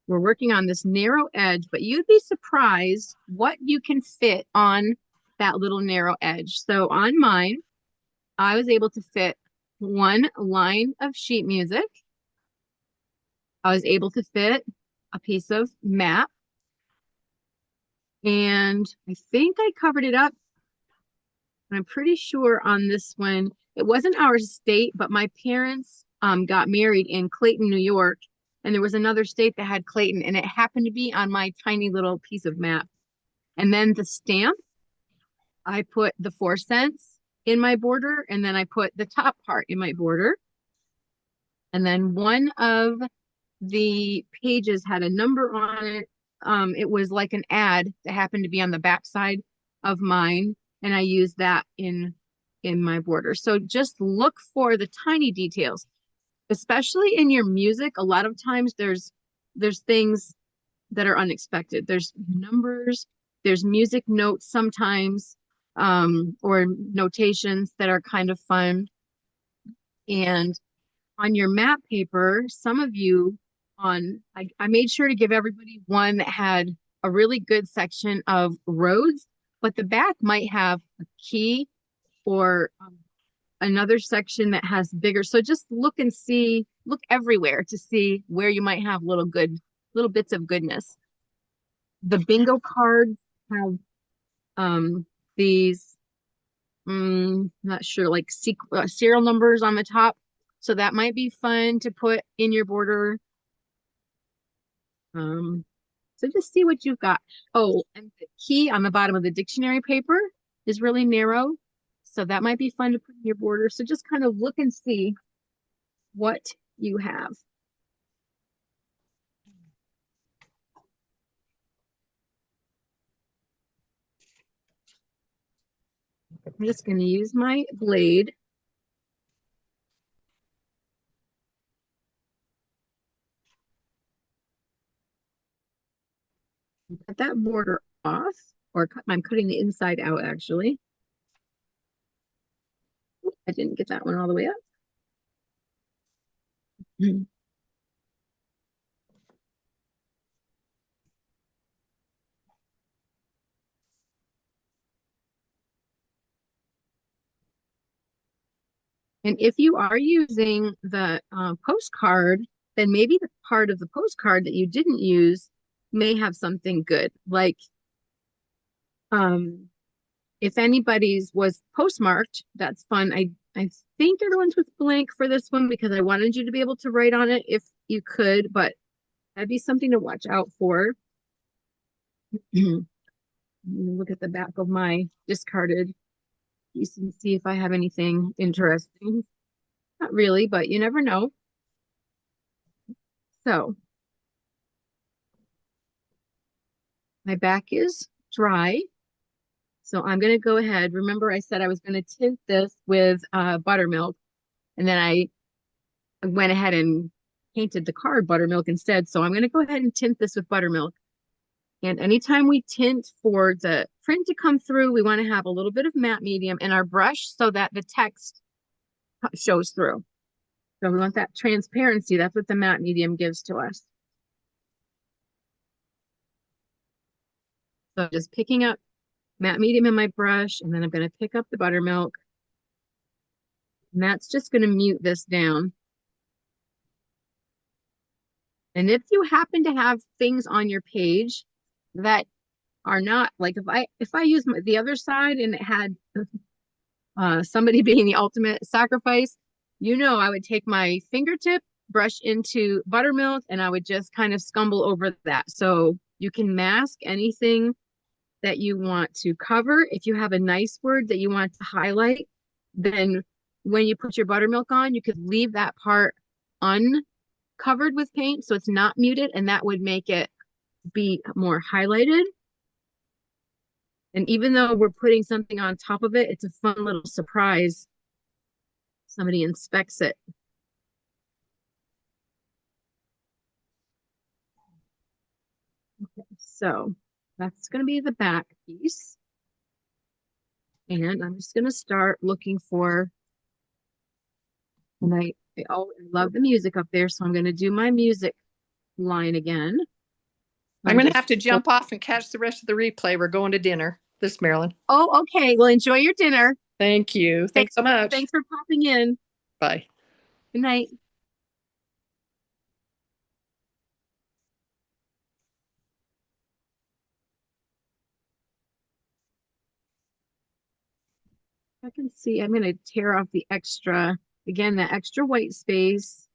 Speaker 1: we're working on this narrow edge, but you'd be surprised what you can fit on that little narrow edge. So on mine, I was able to fit one line of sheet music. I was able to fit a piece of map. And I think I covered it up. I'm pretty sure on this one, it wasn't our state, but my parents got married in Clayton, New York. And there was another state that had Clayton, and it happened to be on my tiny little piece of map. And then the stamp, I put the 4 cents in my border, and then I put the top part in my border. And then one of the pages had a number on it. It was like an ad that happened to be on the back side of mine, and I used that in my border. So just look for the tiny details, especially in your music. A lot of times there's things that are unexpected. There's numbers, there's music notes sometimes, or notations that are kind of fun. And on your map paper, some of you I made sure to give everybody one that had a really good section of roads, but the back might have a key or another section that has bigger. So just look and see, look everywhere to see where you might have little bits of goodness. The bingo cards have these not sure, like serial numbers on the top. So that might be fun to put in your border. So just see what you've got. Oh, and the key on the bottom of the dictionary paper is really narrow. So that might be fun to put in your border. So just kind of look and see what you have. I'm just going to use my blade. Cut that border off, or I'm cutting the inside out actually. I didn't get that one all the way up. And if you are using the postcard, then maybe the part of the postcard that you didn't use may have something good. Like if anybody's was postmarked, that's fun. I think everyone's was blank for this one because I wanted you to be able to write on it if you could, but that'd be something to watch out for. Look at the back of my discarded piece and see if I have anything interesting. Not really, but you never know. So my back is dry. So I'm going to go ahead. Remember, I said I was going to tint this with buttermilk, and then I went ahead and painted the card buttermilk instead. So I'm going to go ahead and tint this with buttermilk. And anytime we tint for the print to come through, we want to have a little bit of matte medium in our brush so that the text shows through. So we want that transparency. That's what the matte medium gives to us. So just picking up matte medium in my brush, and then I'm going to pick up the buttermilk. And that's just going to mute this down. And if you happen to have things on your page that are not, like if I use the other side and it had somebody being the ultimate sacrifice, I would take my fingertip, brush into buttermilk, and I would just kind of scumble over that. So you can mask anything that you want to cover. If you have a nice word that you want to highlight, then when you put your buttermilk on, you could leave that part uncovered with paint so it's not muted, and that would make it be more highlighted. And even though we're putting something on top of it, it's a fun little surprise. Somebody inspects it. Okay, so that's going to be the back piece. And I'm just going to start looking for, and I love the music up there, so I'm going to do my music line again.
Speaker 2: I'm going to have to jump off and catch the rest of the replay. We're going to dinner. This is Marilyn.
Speaker 1: Oh, okay. Well, enjoy your dinner.
Speaker 2: Thank you. Thanks so much.
Speaker 1: Thanks for popping in.
Speaker 2: Bye.
Speaker 1: Good night. I can see, I'm going to tear off the extra, again, the extra white space.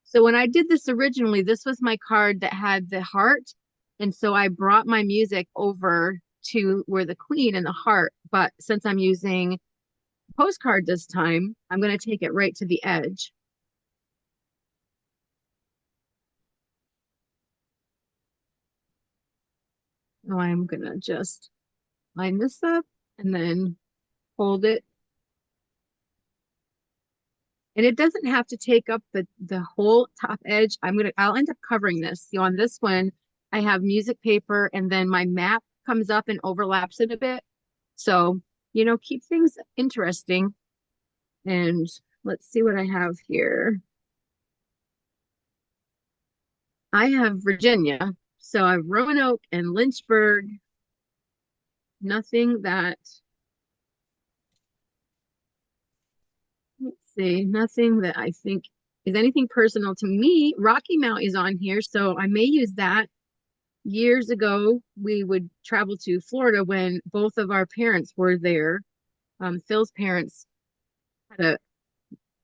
Speaker 1: So when I did this originally, this was my card that had the heart. And so I brought my music over to where the queen and the heart. But since I'm using postcard this time, I'm going to take it right to the edge. So I'm going to just line this up and then hold it. And it doesn't have to take up the whole top edge. I'll end up covering this. So on this one, I have music paper, and then my map comes up and overlaps it a bit. So, keep things interesting. And let's see what I have here. I have Virginia. So I have Roanoke and Lynchburg. Nothing that Let's see, nothing that I think is anything personal to me. Rocky Mount is on here, so I may use that. Years ago, we would travel to Florida when both of our parents were there. Phil's parents had a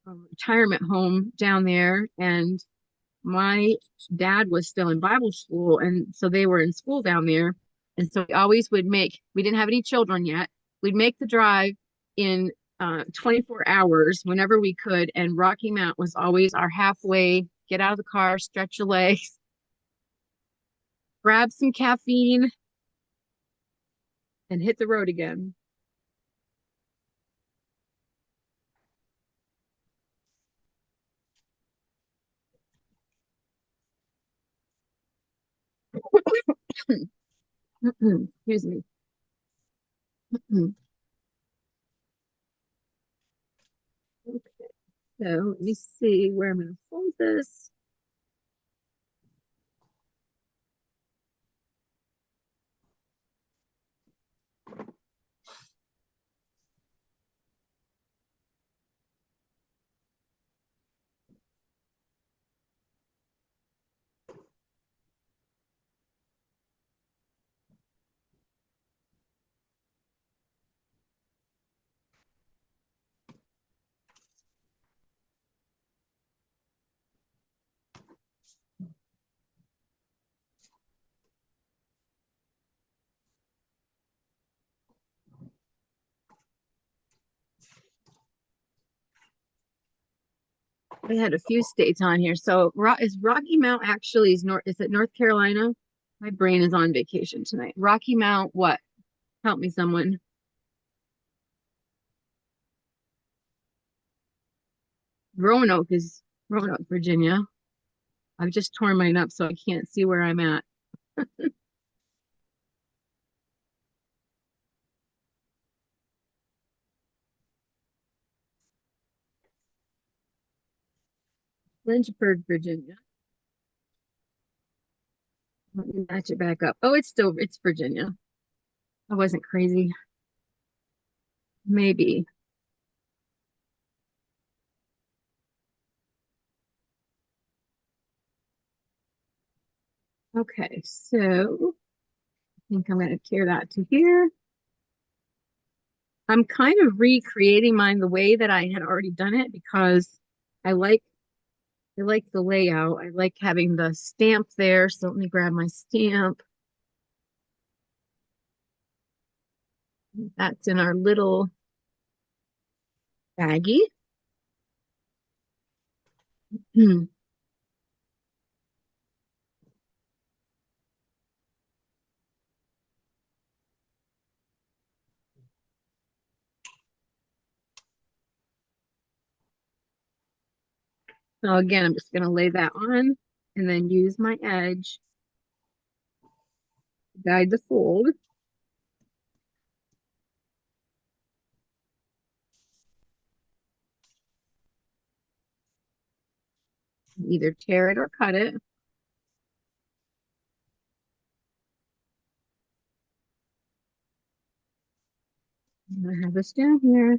Speaker 1: retirement home down there, and my dad was still in Bible school, and so they were in school down there. And so we always would make, we didn't have any children yet. We'd make the drive in 24 hours whenever we could. And Rocky Mount was always our halfway, get out of the car, stretch your legs, grab some caffeine, and hit the road again. Excuse me. Okay, so let me see where I'm going to fold this. I had a few states on here. So is Rocky Mount actually is it North Carolina? My brain is on vacation tonight. Rocky Mount, what? Help me, someone. Roanoke, Virginia. I've just torn mine up so I can't see where I'm at. Lynchburg, Virginia. Let me match it back up. Oh, it's Virginia. I wasn't crazy. Maybe. Okay, so I think I'm going to carry that to here. I'm kind of recreating mine the way that I had already done it because I like the layout. I like having the stamp there. So let me grab my stamp. That's in our little baggie. So again, I'm just going to lay that on and then use my edge to guide the fold. Either tear it or cut it. I have this down here,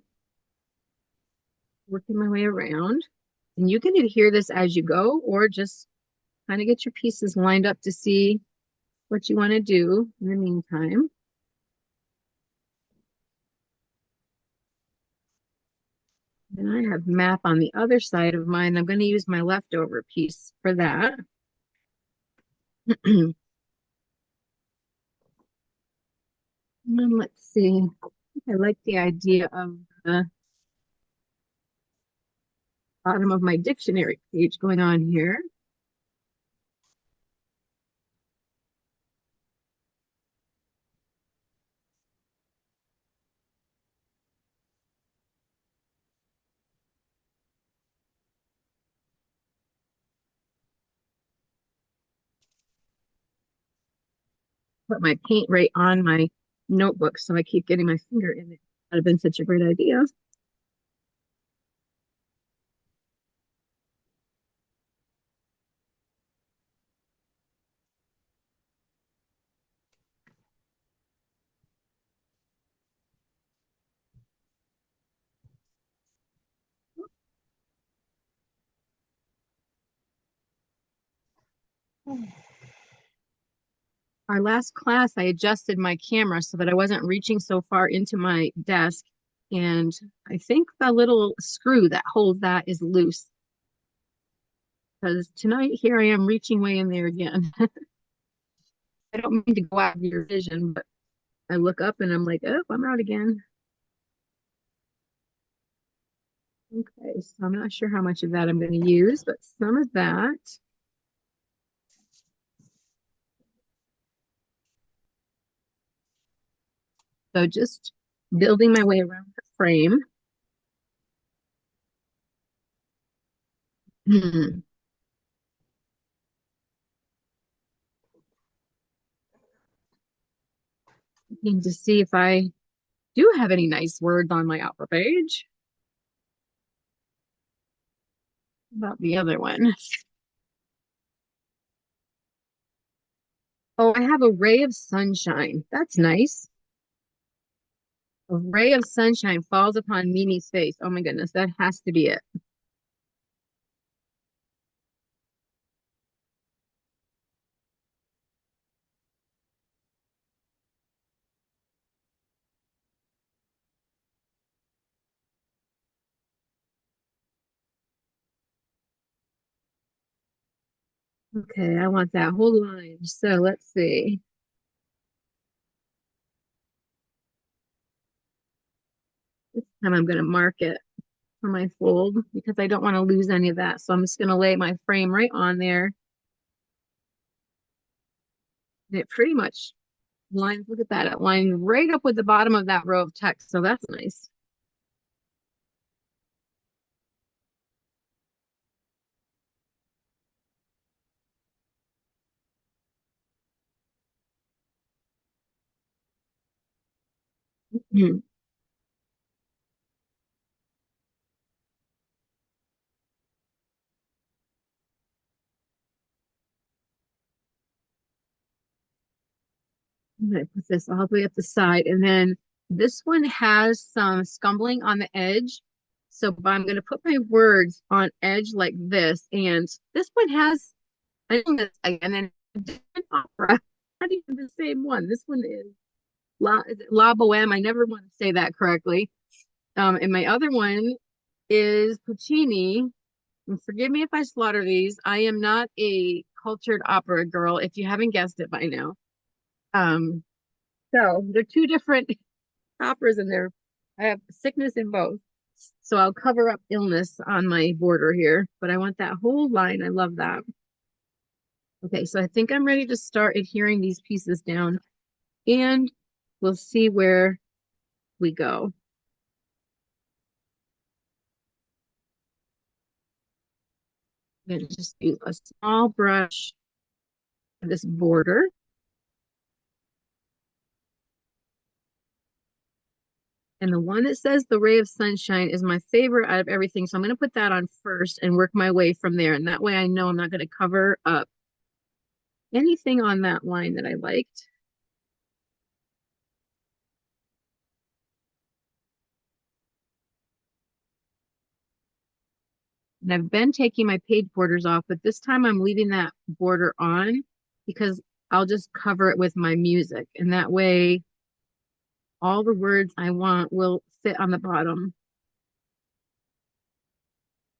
Speaker 1: working my way around. And you can adhere this as you go, or just kind of get your pieces lined up to see what you want to do in the meantime. And I have map on the other side of mine. I'm going to use my leftover piece for that. And let's see. I like the idea of the bottom of my dictionary page going on here. Put my paint right on my notebook so I keep getting my finger in it. That would have been such a great idea. Our last class, I adjusted my camera so that I wasn't reaching so far into my desk. And I think the little screw that holds that is loose. Because tonight, here I am reaching way in there again. I don't mean to go out of your vision, but I look up and I'm like, oh, I'm out again. Okay, so I'm not sure how much of that I'm going to use, but some of that. So just building my way around the frame. Looking to see if I do have any nice words on my opera page. About the other one. Oh, I have a ray of sunshine. That's nice. A ray of sunshine falls upon Mimi's face. Oh my goodness, that has to be it. Okay, I want that whole line. So let's see. This time I'm going to mark it for my fold because I don't want to lose any of that. So I'm just going to lay my frame right on there. And it pretty much lines, look at that, it lines right up with the bottom of that row of text. So that's nice. Hmm. I'm going to put this all the way up the side. And then this one has some scumbling on the edge. So I'm going to put my words on edge like this. And this one has, I think that's, and then different opera. Not even the same one. This one is La Boheme. I never want to say that correctly. And my other one is Puccini. And forgive me if I slaughter these. I am not a cultured opera girl, if you haven't guessed it by now. Um, so they're two different operas in there. I have sickness in both. So I'll cover up illness on my border here, but I want that whole line. I love that. Okay, so I think I'm ready to start adhering these pieces down and we'll see where we go. I'm going to just use a small brush for this border. And the one that says the ray of sunshine is my favorite out of everything. So I'm going to put that on first and work my way from there. And that way I know I'm not going to cover up anything on that line that I liked. And I've been taking my page borders off, but this time I'm leaving that border on because I'll just cover it with my music. And that way all the words I want will fit on the bottom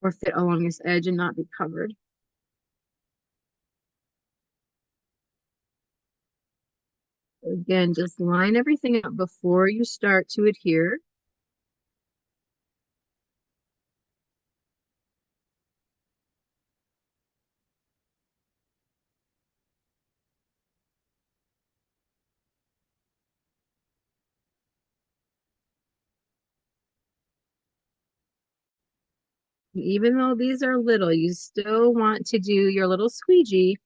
Speaker 1: or fit along this edge and not be covered. So again, just line everything up before you start to adhere. Even though these are little, you still want to do your little squeegee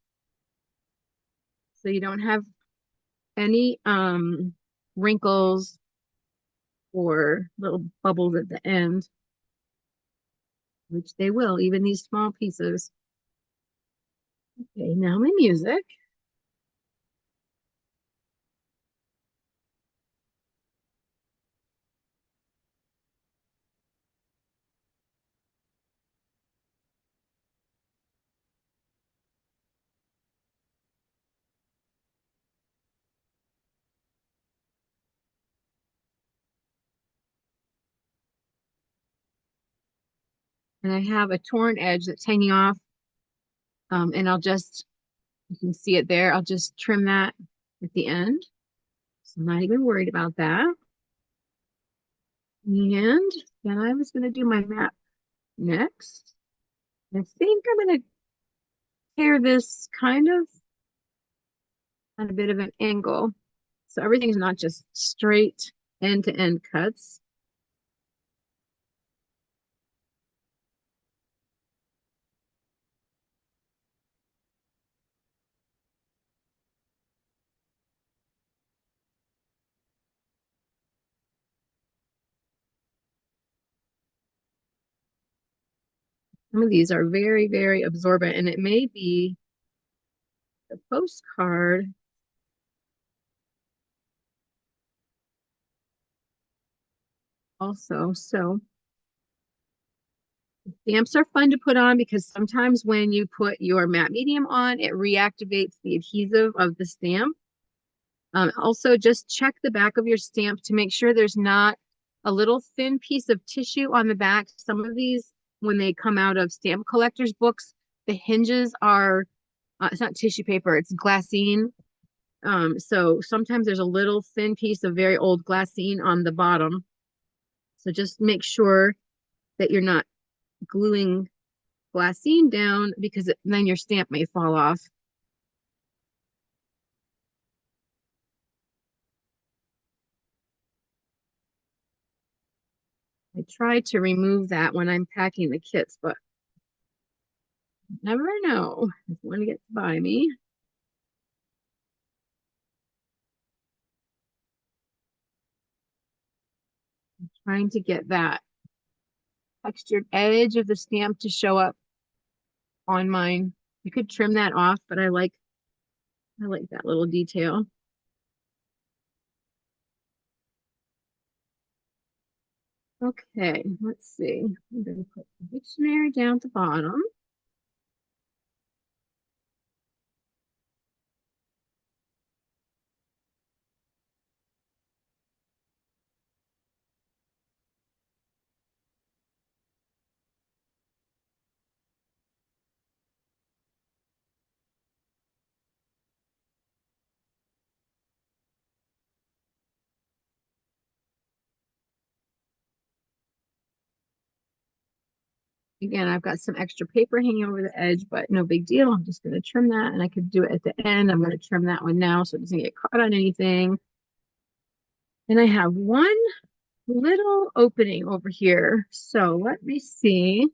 Speaker 1: so you don't have any wrinkles or little bubbles at the end, which they will, even these small pieces. Okay, now my music. And I have a torn edge that's hanging off. And I'll just, you can see it there. I'll just trim that at the end. So I'm not even worried about that. And then I was going to do my map next. I think I'm going to tear this kind of at a bit of an angle. So everything's not just straight end-to-end cuts. Some of these are very, very absorbent, and it may be the postcard also. So stamps are fun to put on because sometimes when you put your matte medium on, it reactivates the adhesive of the stamp. Also, just check the back of your stamp to make sure there's not a little thin piece of tissue on the back. Some of these, when they come out of stamp collectors books, the hinges are, it's not tissue paper, it's glassine. So sometimes there's a little thin piece of very old glassine on the bottom. So just make sure that you're not gluing glassine down because then your stamp may fall off. I try to remove that when I'm packing the kits, but never know if one gets by me. I'm trying to get that textured edge of the stamp to show up on mine. You could trim that off, but I like that little detail. Okay, let's see. I'm going to put the dictionary down at the bottom. Again, I've got some extra paper hanging over the edge, but no big deal. I'm just going to trim that, and I could do it at the end. I'm going to trim that one now so it doesn't get caught on anything. And I have one little opening over here. So let me see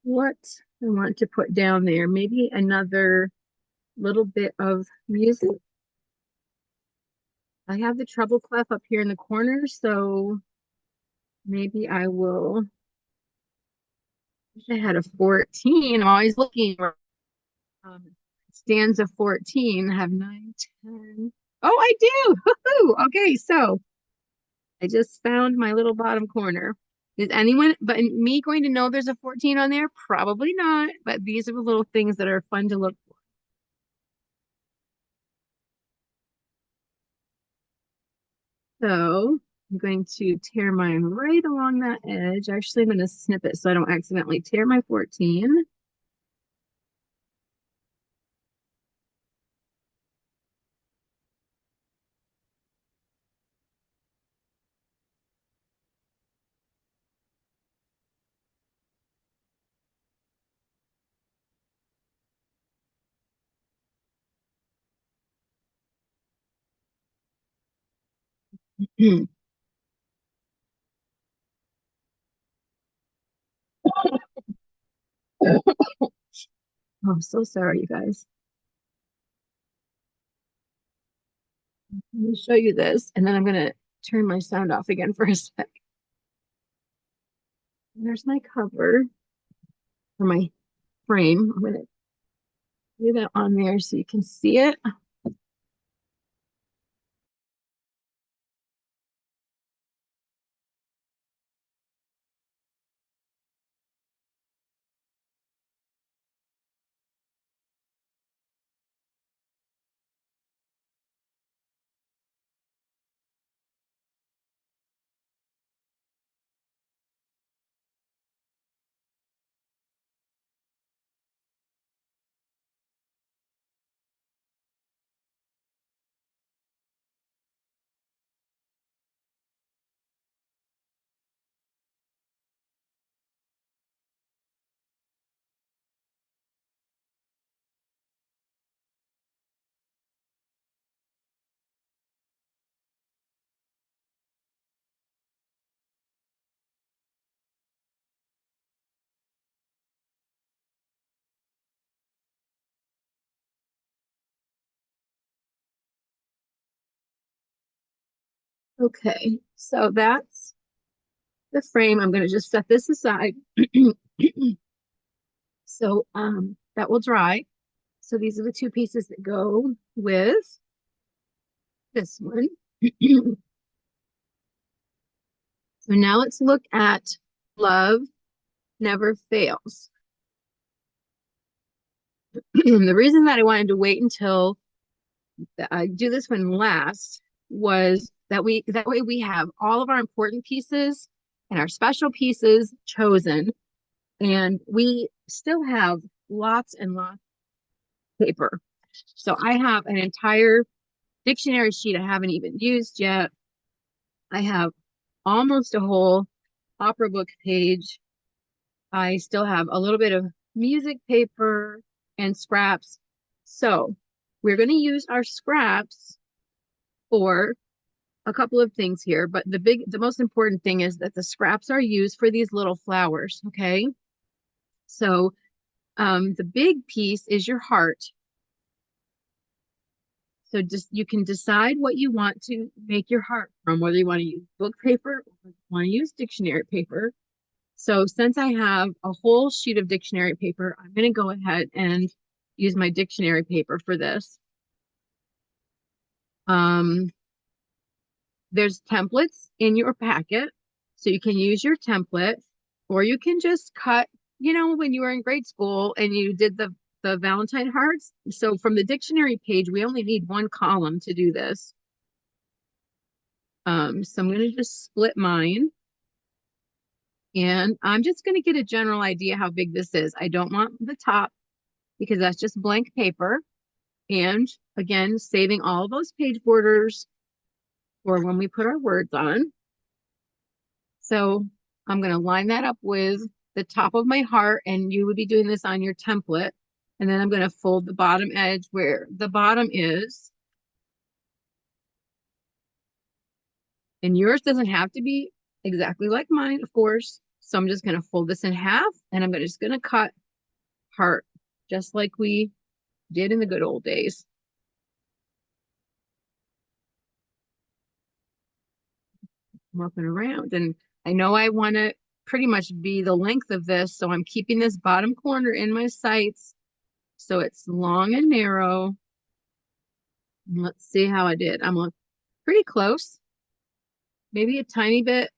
Speaker 1: what I want to put down there. Maybe another little bit of music. I have the treble clef up here in the corner, so maybe I will. I had a 14. I'm always looking for stanza 14. I have 9, 10. Oh, I do. Okay, so I just found my little bottom corner. Is anyone but me going to know there's a 14 on there? Probably not, but these are the little things that are fun to look for. So I'm going to tear mine right along that edge. Actually, I'm going to snip it so I don't accidentally tear my 14. Oh, I'm so sorry, you guys. Let me show you this, and then I'm going to turn my sound off again for a sec. There's my cover for my frame. I'm going to do that on there so you can see it. Okay, so that's the frame. I'm going to just set this aside. So that will dry. So these are the two pieces that go with this one. So now let's look at Love Never Fails. The reason that I wanted to wait until I do this one last was that way we have all of our important pieces and our special pieces chosen, and we still have lots and lots of paper. So I have an entire dictionary sheet I haven't even used yet. I have almost a whole opera book page. I still have a little bit of music paper and scraps. So we're going to use our scraps for a couple of things here, but the most important thing is that the scraps are used for these little flowers, okay? So the big piece is your heart. So just you can decide what you want to make your heart from, whether you want to use book paper or you want to use dictionary paper. So since I have a whole sheet of dictionary paper, I'm going to go ahead and use my dictionary paper for this. There's templates in your packet, so you can use your template, or you can just cut, you know, when you were in grade school and you did the Valentine hearts. So from the dictionary page, we only need one column to do this. So I'm going to just split mine. And I'm just going to get a general idea how big this is. I don't want the top because that's just blank paper. And again, saving all those page borders for when we put our words on. So I'm going to line that up with the top of my heart, and you would be doing this on your template. And then I'm going to fold the bottom edge where the bottom is. And yours doesn't have to be exactly like mine, of course. So I'm just going to fold this in half, and I'm just going to cut heart just like we did in the good old days. I'm working around, and I know I want to pretty much be the length of this, so I'm keeping this bottom corner in my sights so it's long and narrow. And let's see how I did. I'm pretty close, maybe a tiny bit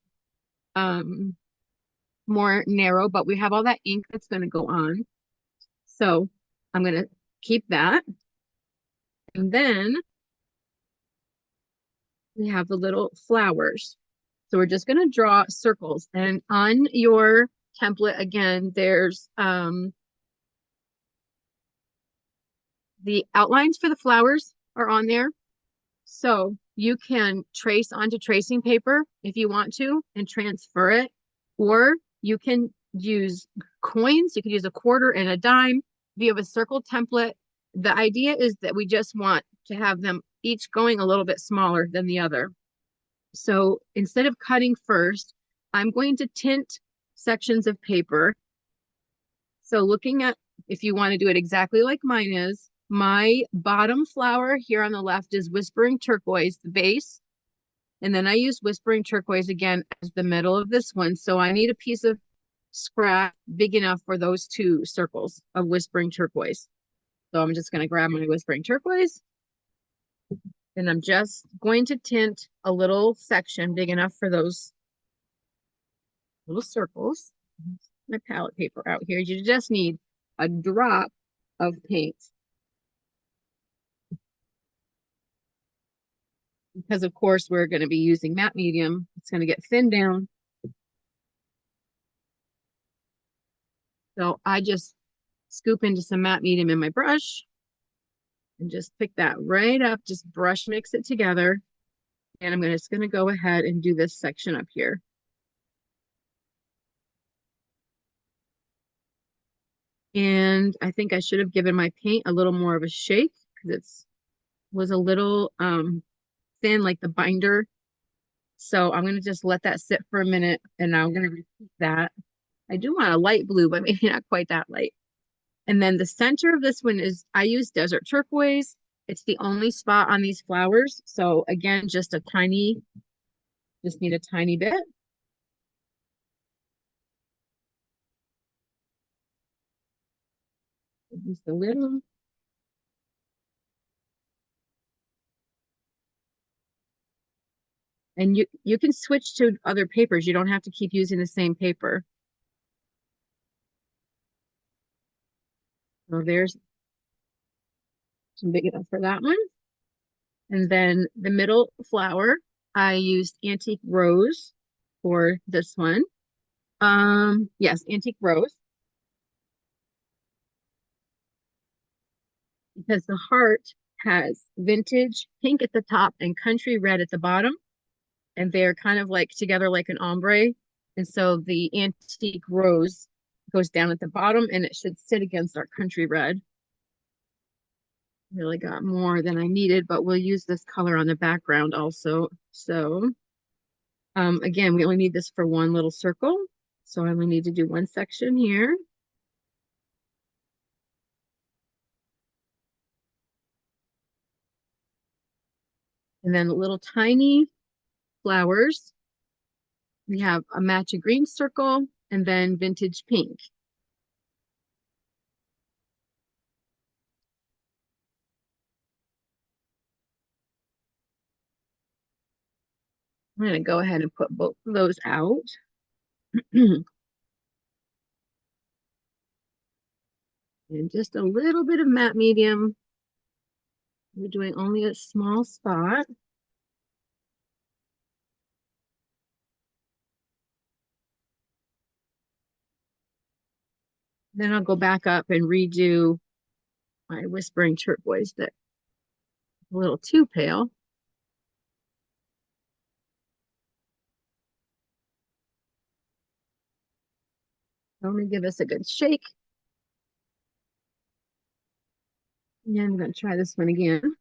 Speaker 1: more narrow, but we have all that ink that's going to go on. So I'm going to keep that. And then we have the little flowers. So we're just going to draw circles. And on your template, again, there's the outlines for the flowers are on there. So you can trace onto tracing paper if you want to and transfer it, or you can use coins. You can use a quarter and a dime. If you have a circle template, the idea is that we just want to have them each going a little bit smaller than the other. So instead of cutting first, I'm going to tint sections of paper. So looking at, if you want to do it exactly like mine is, my bottom flower here on the left is Whispering Turquoise, the base. And then I use Whispering Turquoise again as the middle of this one. So I need a piece of scrap big enough for those two circles of Whispering Turquoise. So I'm just going to grab my Whispering Turquoise. And I'm just going to tint a little section big enough for those little circles. My palette paper out here. You just need a drop of paint. Because of course we're going to be using matte medium. It's going to get thinned down. So I just scoop into some matte medium in my brush and just pick that right up, just brush mix it together. And I'm just going to go ahead and do this section up here. And I think I should have given my paint a little more of a shake because it was a little thin, like the binder. So I'm going to just let that sit for a minute, and I'm going to repeat that. I do want a light blue, but maybe not quite that light. And then the center of this one is, I use Desert Turquoise. It's the only spot on these flowers. So again, just a tiny Just need a tiny bit. Just a little. And you can switch to other papers. You don't have to keep using the same paper. So there's some big enough for that one. And then the middle flower, I used Antique Rose for this one. Yes, Antique Rose. Because the heart has vintage pink at the top and country red at the bottom. And they're kind of like together like an ombre. And so the Antique Rose goes down at the bottom and it should sit against our country red. Really got more than I needed, but we'll use this color on the background also. So again, we only need this for one little circle. So I only need to do one section here. And then little tiny flowers. We have a matcha green circle and then vintage pink. I'm going to go ahead and put both of those out. And just a little bit of matte medium. We're doing only a small spot. Then I'll go back up and redo my whispering turquoise that's a little too pale. I'm going to give this a good shake. And I'm going to try this one again.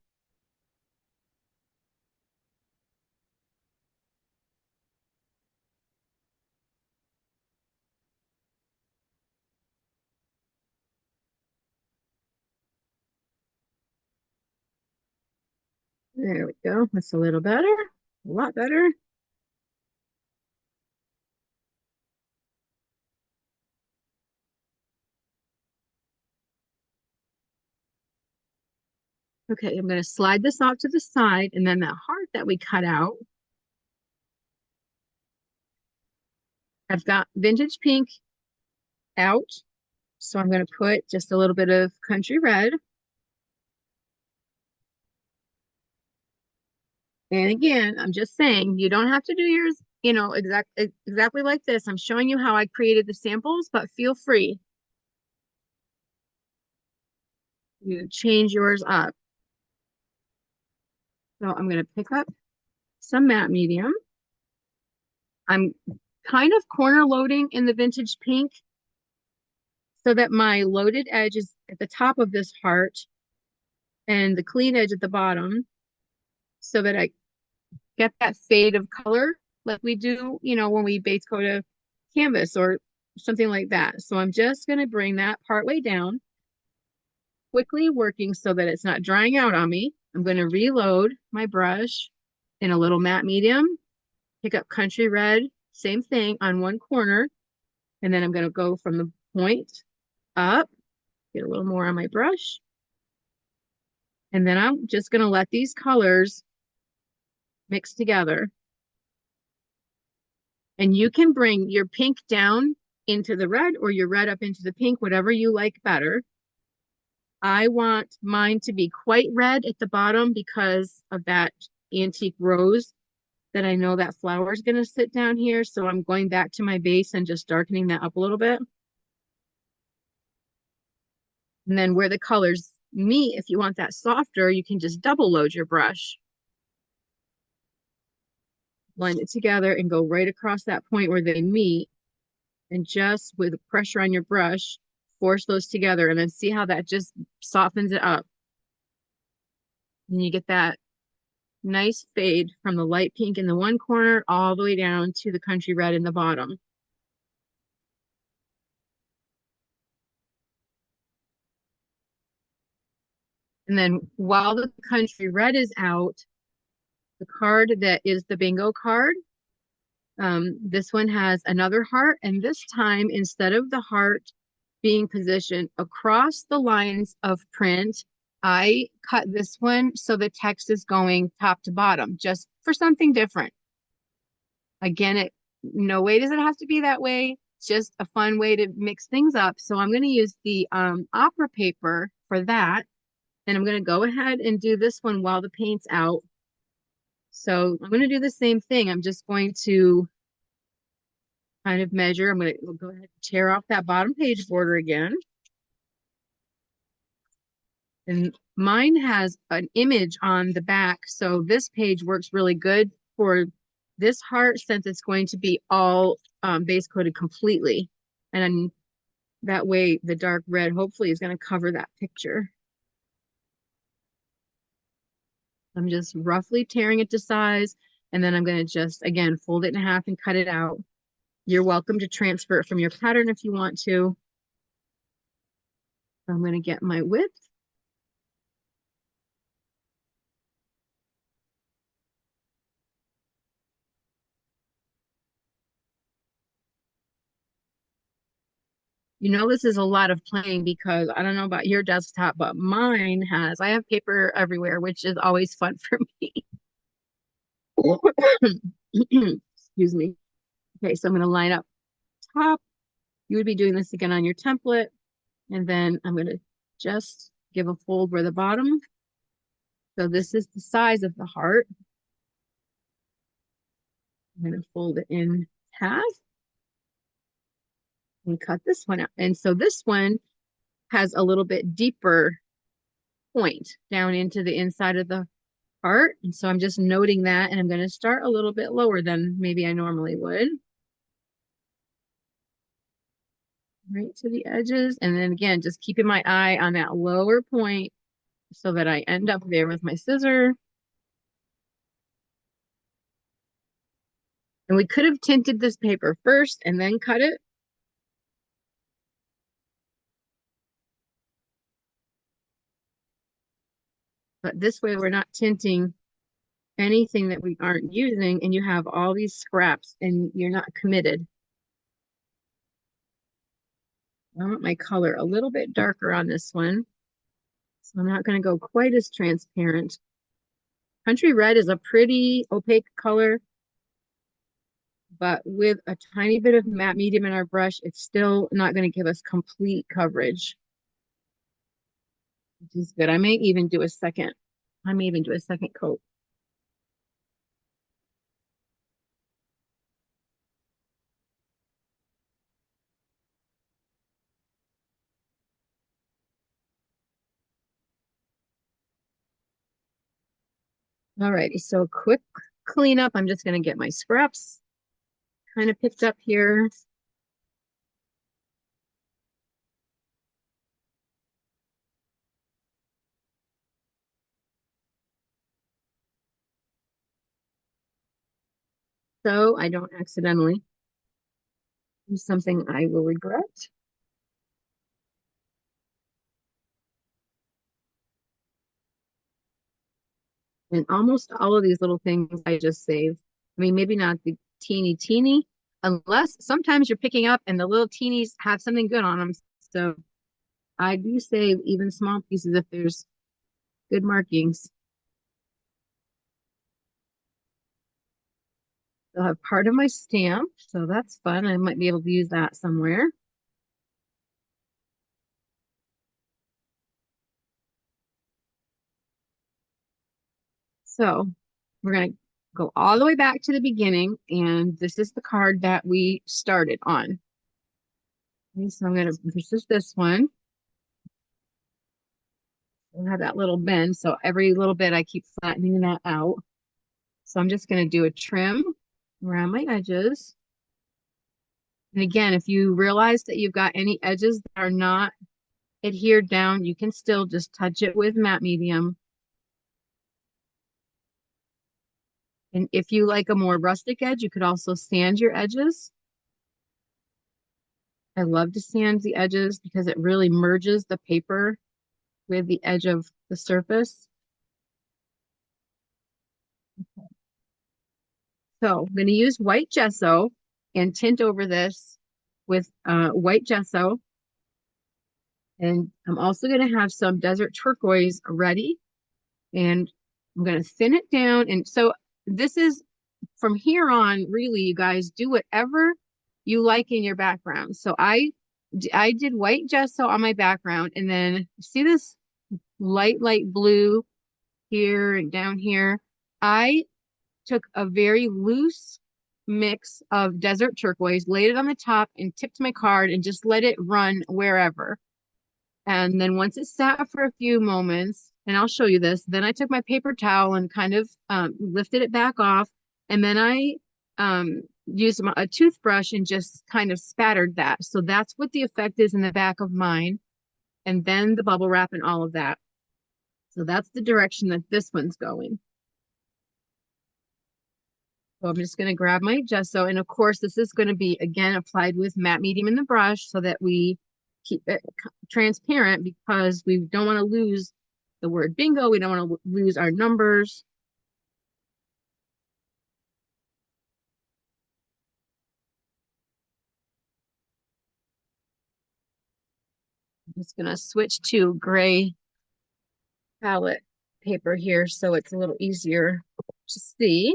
Speaker 1: There we go. That's a little better. A lot better. Okay, I'm going to slide this off to the side, and then that heart that we cut out, I've got vintage pink out, so I'm going to put just a little bit of country red. And again, I'm just saying, you don't have to do yours, you know, exactly like this. I'm showing you how I created the samples, but feel free. You change yours up. So I'm going to pick up some matte medium. I'm kind of corner loading in the vintage pink so that my loaded edge is at the top of this heart and the clean edge at the bottom so that I get that fade of color like we do, you know, when we base coat a canvas or something like that. So I'm just going to bring that part way down, quickly working so that it's not drying out on me. I'm going to reload my brush in a little matte medium, pick up country red, same thing on one corner, and then I'm going to go from the point up, get a little more on my brush, and then I'm just going to let these colors mix together. And you can bring your pink down into the red or your red up into the pink, whatever you like better. I want mine to be quite red at the bottom because of that antique rose that I know that flower is going to sit down here. So I'm going back to my base and just darkening that up a little bit. And then where the colors meet, if you want that softer, you can just double load your brush. Line it together and go right across that point where they meet. And just with pressure on your brush, force those together and then see how that just softens it up. And you get that nice fade from the light pink in the one corner all the way down to the country red in the bottom. And then while the country red is out, the card that is the bingo card, This one has another heart, and this time, instead of the heart being positioned across the lines of print, I cut this one so the text is going top to bottom, just for something different. Again, no way does it have to be that way. It's just a fun way to mix things up. So I'm going to use the opera paper for that. And I'm going to go ahead and do this one while the paint's out. So I'm going to do the same thing. I'm just going to kind of measure. I'm going to go ahead and tear off that bottom page border again. And mine has an image on the back, so this page works really good for this heart since it's going to be all base coated completely. And that way the dark red hopefully is going to cover that picture. I'm just roughly tearing it to size, and then I'm going to just, again, fold it in half and cut it out. You're welcome to transfer it from your pattern if you want to. I'm going to get my width. You know, this is a lot of playing because I don't know about your desktop, but mine has, I have paper everywhere, which is always fun for me. Excuse me. Okay, so I'm going to line up top. You would be doing this again on your template. And then I'm going to just give a fold where the bottom. So this is the size of the heart. I'm going to fold it in half and cut this one out. And so this one has a little bit deeper point down into the inside of the heart. And so I'm just noting that, and I'm going to start a little bit lower than maybe I normally would. Right to the edges. And then again, just keeping my eye on that lower point so that I end up there with my scissor. And we could have tinted this paper first and then cut it. But this way we're not tinting anything that we aren't using, and you have all these scraps and you're not committed. I want my color a little bit darker on this one. So I'm not going to go quite as transparent. Country red is a pretty opaque color, but with a tiny bit of matte medium in our brush, it's still not going to give us complete coverage, which is good. I may even do a second coat. Alrighty, so quick cleanup. I'm just going to get my scraps kind of picked up here. So I don't accidentally do something I will regret. And almost all of these little things I just save. I mean, maybe not the teeny, unless sometimes you're picking up and the little teenies have something good on them. So I do save even small pieces if there's good markings. They'll have part of my stamp, so that's fun. I might be able to use that somewhere. So we're going to go all the way back to the beginning, and this is the card that we started on. Okay, so I'm going to, this one. We'll have that little bend, so every little bit I keep flattening that out. So I'm just going to do a trim around my edges. And again, if you realize that you've got any edges that are not adhered down, you can still just touch it with matte medium. And if you like a more rustic edge, you could also sand your edges. I love to sand the edges because it really merges the paper with the edge of the surface. Okay. So I'm going to use white gesso and tint over this with white gesso. And I'm also going to have some desert turquoise ready. And I'm going to thin it down. And so this is from here on, really, you guys do whatever you like in your background. So I did white gesso on my background, and then see this light blue here and down here. I took a very loose mix of desert turquoise, laid it on the top, and tipped my card and just let it run wherever. And then once it sat for a few moments, and I'll show you this, then I took my paper towel and kind of lifted it back off. And then I used a toothbrush and just kind of spattered that. So that's what the effect is in the back of mine. And then the bubble wrap and all of that. So that's the direction that this one's going. So I'm just going to grab my gesso. And of course, this is going to be, again, applied with matte medium in the brush so that we keep it transparent, because we don't want to lose the word bingo. We don't want to lose our numbers. I'm just going to switch to gray palette paper here so it's a little easier to see.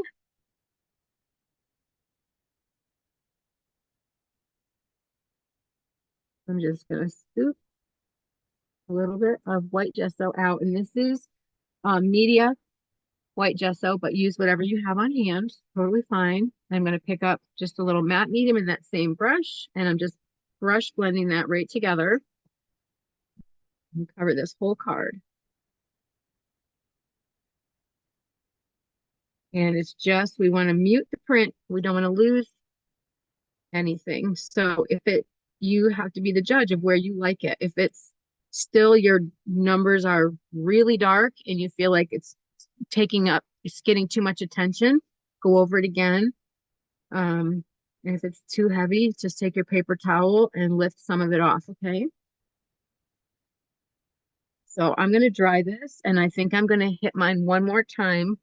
Speaker 1: I'm just going to scoop a little bit of white gesso out, and this is media white gesso, but use whatever you have on hand, totally fine. I'm going to pick up just a little matte medium in that same brush, and I'm just brush blending that right together and cover this whole card. And it's just, we want to mute the print. We don't want to lose anything. So you have to be the judge of where you like it. If it's still, your numbers are really dark and you feel like it's getting too much attention, go over it again. And if it's too heavy, just take your paper towel and lift some of it off, okay? So I'm going to dry this, and I think I'm going to hit mine one more time.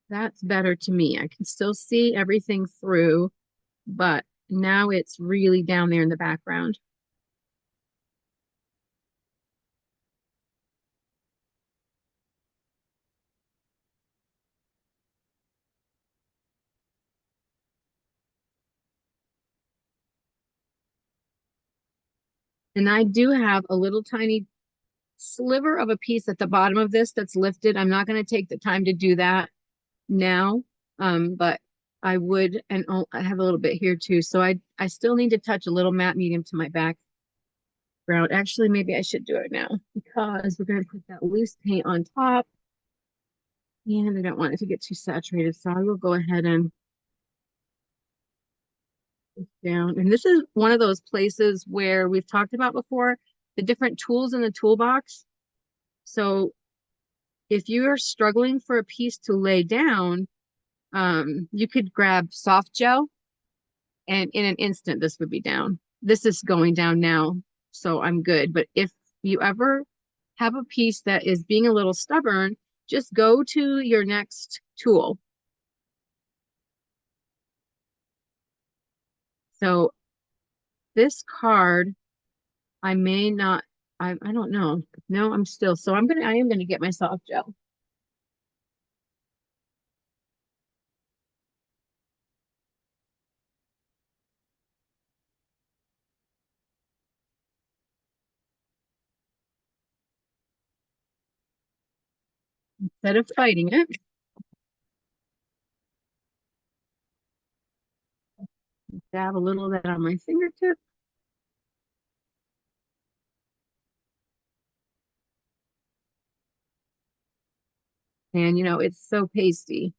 Speaker 1: That's better to me. I can still see everything through, but now it's really down there in the background. And I do have a little tiny sliver of a piece at the bottom of this that's lifted. I'm not going to take the time to do that now, but I would, and I have a little bit here too. So I still need to touch a little matte medium to my background. Actually, maybe I should do it now, because we're going to put that loose paint on top, and I don't want it to get too saturated. So I will go ahead and down. And this is one of those places where we've talked about before, the different tools in the toolbox. So if you are struggling for a piece to lay down, you could grab soft gel, and in an instant, this would be down. This is going down now, so I'm good. But if you ever have a piece that is being a little stubborn, just go to your next tool. So this card, I may not, I don't know. No, I'm still, so I am gonna get my soft gel. Instead of fighting it, dab a little of that on my fingertip. And you know, it's so pasty.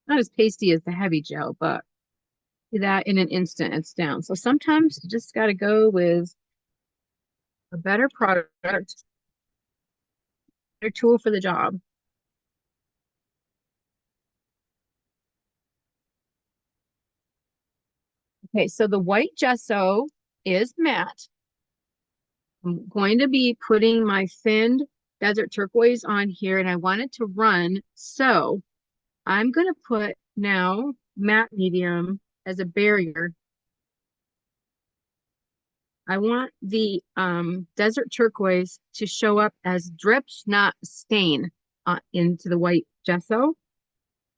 Speaker 1: not as pasty as the heavy gel, but that in an instant it's down. So sometimes you just got to go with a better product, better tool for the job. Okay, so the white gesso is matte. I'm going to be putting my thinned desert turquoise on here, and I want it to run. So I'm going to put now matte medium as a barrier. I want the desert turquoise to show up as drips, not stain into the white gesso.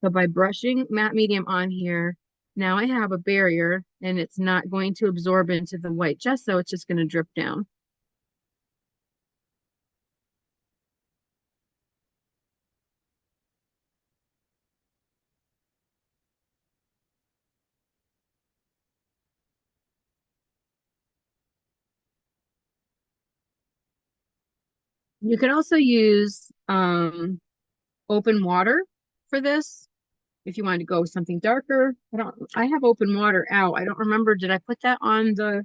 Speaker 1: So by brushing matte medium on here, now I have a barrier and it's not going to absorb into the white gesso. It's just going to drip down. You can also use open water for this if you want to go with something darker. I have open water out. I don't remember, did I put that on the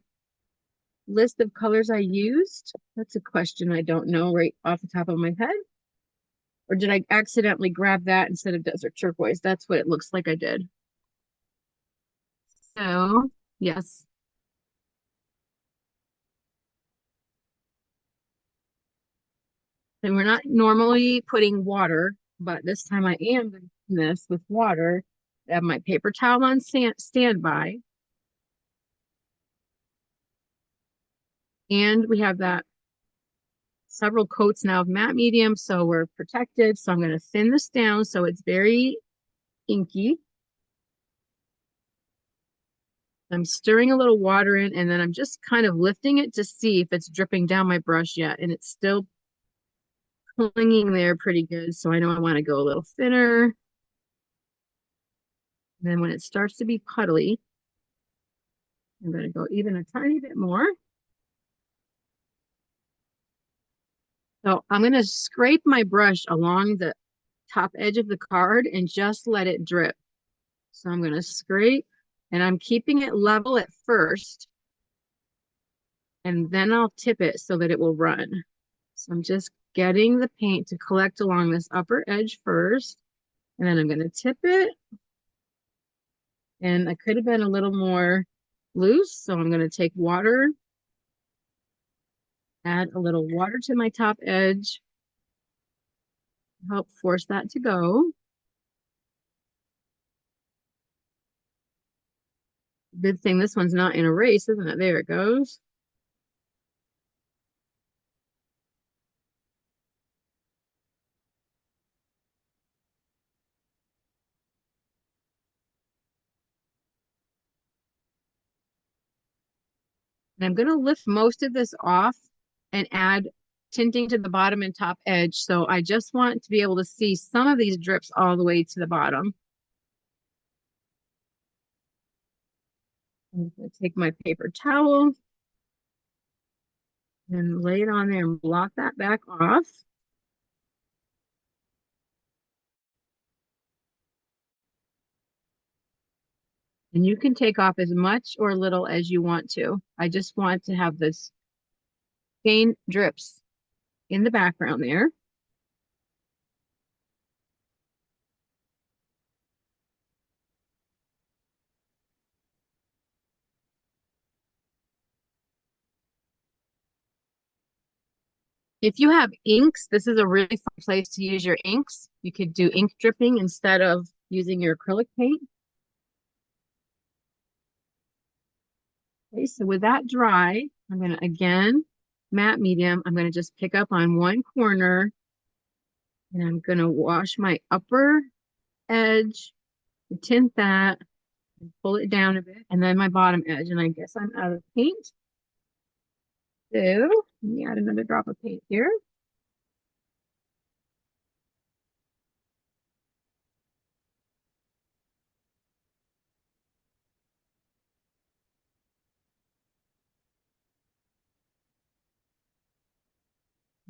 Speaker 1: list of colors I used? That's a question I don't know right off the top of my head. Or did I accidentally grab that instead of desert turquoise? That's what it looks like I did. So, yes. And we're not normally putting water, but this time I am doing this with water. I have my paper towel on standby. And we have that several coats now of matte medium, so we're protected. So I'm going to thin this down so it's very inky. I'm stirring a little water in, and then I'm just kind of lifting it to see if it's dripping down my brush yet. And it's still clinging there pretty good. So I know I want to go a little thinner. And then when it starts to be puddly, I'm going to go even a tiny bit more. So I'm going to scrape my brush along the top edge of the card and just let it drip. So I'm going to scrape, and I'm keeping it level at first, and then I'll tip it so that it will run. So I'm just getting the paint to collect along this upper edge first, and then I'm going to tip it. And I could have been a little more loose, so I'm going to take water, add a little water to my top edge, help force that to go. Good thing this one's not in a race, isn't it? There it goes. And I'm going to lift most of this off and add tinting to the bottom and top edge. So I just want to be able to see some of these drips all the way to the bottom. I'm going to take my paper towel and lay it on there and block that back off. And you can take off as much or little as you want to. I just want to have this paint drips in the background there. If you have inks, this is a really fun place to use your inks. You could do ink dripping instead of using your acrylic paint. Okay, so with that dry, I'm going to, again, matte medium, I'm going to just pick up on one corner, and I'm going to wash my upper edge, tint that, and pull it down a bit, and then my bottom edge, and I guess I'm out of paint. So let me add another drop of paint here.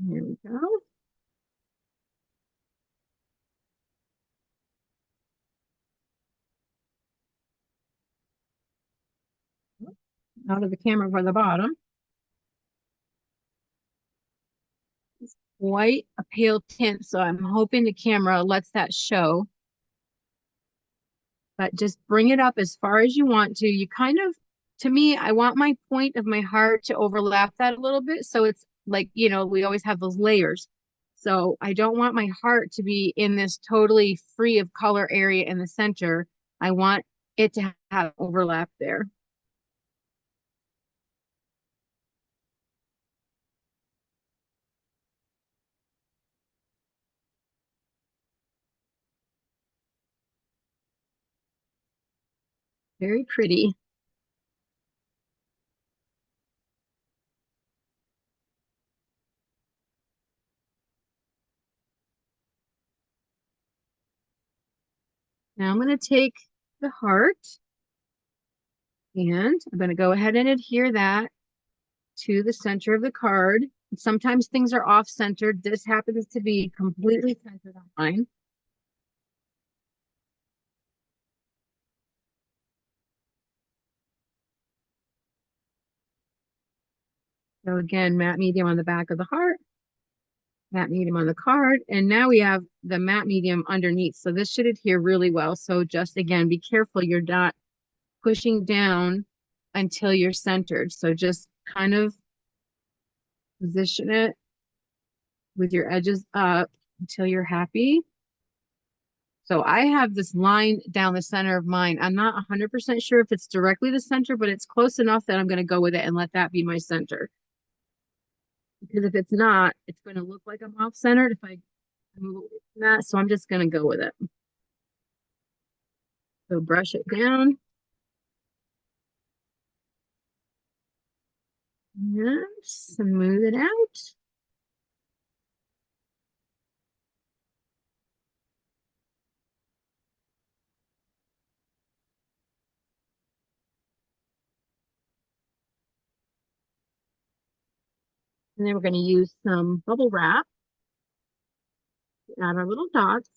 Speaker 1: Here we go. out of the camera for the bottom. It's quite a pale tint, so I'm hoping the camera lets that show. But just bring it up as far as you want to. You kind of, to me, I want my point of my heart to overlap that a little bit. So it's like, you know, we always have those layers. So I don't want my heart to be in this totally free of color area in the center. I want it to have overlap there. Very pretty. Now I'm going to take the heart and I'm going to go ahead and adhere that to the center of the card. Sometimes things are off centered. This happens to be completely centered on mine. So again, matte medium on the back of the heart, matte medium on the card, and now we have the matte medium underneath. So this should adhere really well. So just again, be careful you're not pushing down until you're centered. So just kind of position it with your edges up until you're happy. So I have this line down the center of mine. I'm not 100% sure if it's directly the center, but it's close enough that I'm going to go with it and let that be my center. Because if it's not, it's going to look like I'm off-centered if I move away from that. So I'm just going to go with it. So brush it down. And smooth it out. And then we're going to use some bubble wrap to add our little dots.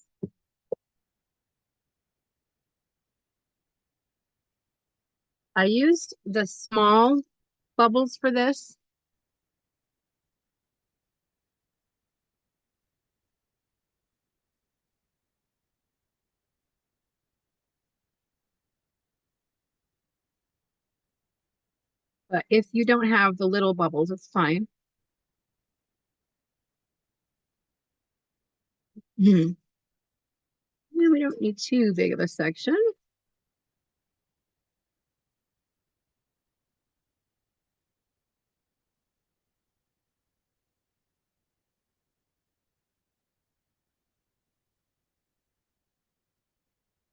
Speaker 1: I used the small bubbles for this. But if you don't have the little bubbles, it's fine. And we don't need too big of a section.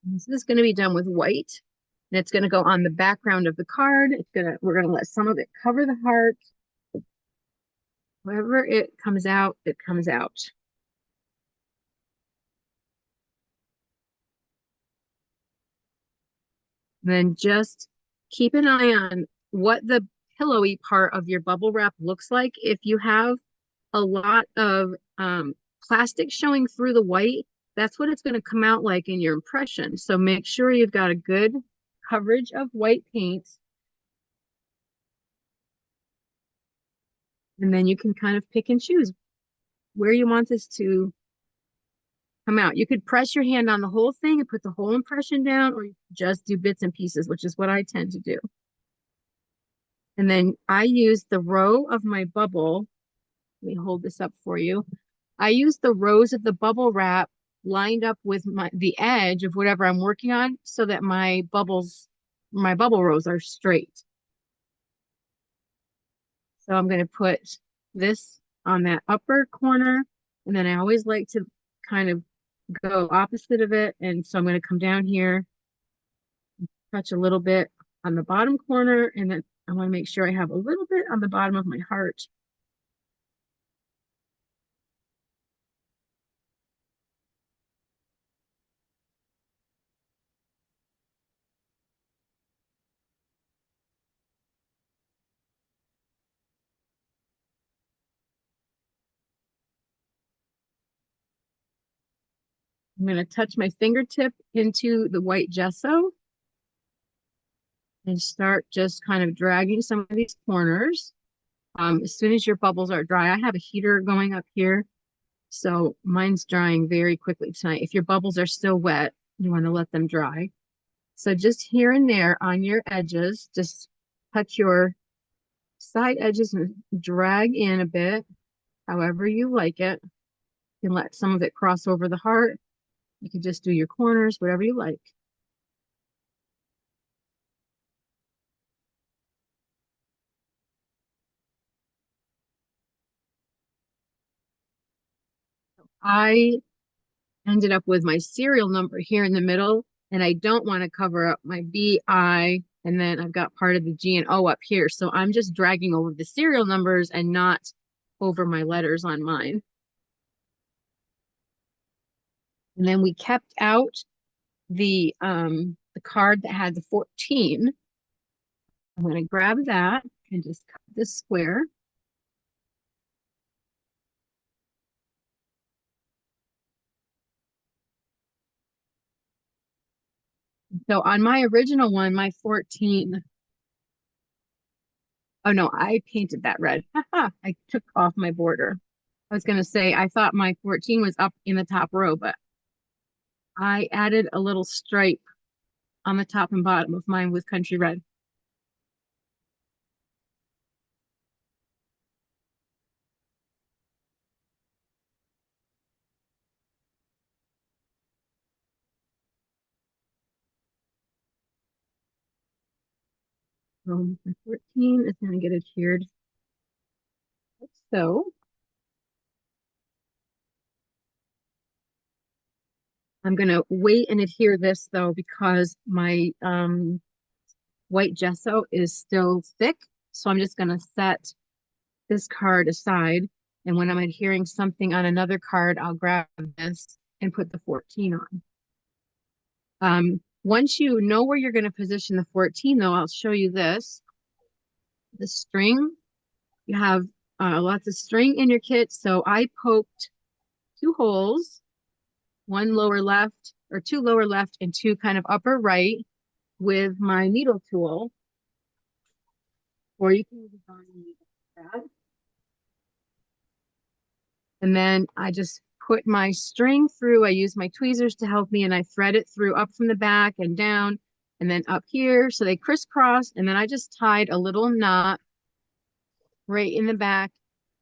Speaker 1: This is going to be done with white. And it's going to go on the background of the card. We're going to let some of it cover the heart. Wherever it comes out, it comes out. Then just keep an eye on what the pillowy part of your bubble wrap looks like. If you have a lot of plastic showing through the white, that's what it's going to come out like in your impression. So make sure you've got a good coverage of white paint. And then you can kind of pick and choose where you want this to come out. You could press your hand on the whole thing and put the whole impression down, or you just do bits and pieces, which is what I tend to do. And then I use the row of my bubble. Let me hold this up for you. I use the rows of the bubble wrap lined up with the edge of whatever I'm working on so that my bubble rows are straight. So I'm going to put this on that upper corner, and then I always like to kind of go opposite of it. And so I'm going to come down here, touch a little bit on the bottom corner, and then I want to make sure I have a little bit on the bottom of my heart. I'm going to touch my fingertip into the white gesso. and start just kind of dragging some of these corners. As soon as your bubbles are dry, I have a heater going up here, so mine's drying very quickly tonight. If your bubbles are still wet, you want to let them dry. So just here and there on your edges, just touch your side edges and drag in a bit, however you like it. You can let some of it cross over the heart. You can just do your corners, whatever you like. I ended up with my serial number here in the middle, and I don't want to cover up my BI, and then I've got part of the G and O up here. So I'm just dragging over the serial numbers and not over my letters on mine. And then we kept out the card that had the 14. I'm going to grab that and just cut this square. So on my original one, my 14, oh no, I painted that red. I took off my border. I was going to say, I thought my 14 was up in the top row, but I added a little stripe on the top and bottom of mine with country red. So my 14 is going to get adhered like so. I'm going to wait and adhere this though, because my white gesso is still thick. So I'm just going to set this card aside. And when I'm adhering something on another card, I'll grab this and put the 14 on. Once you know where you're going to position the 14 though, I'll show you this. The string, you have lots of string in your kit. So I poked 2 holes, one lower left or 2 lower left and 2 kind of upper right with my needle tool. Or you can use a darning needle like that. And then I just put my string through. I use my tweezers to help me, and I thread it through up from the back and down and then up here. So they crisscross, and then I just tied a little knot right in the back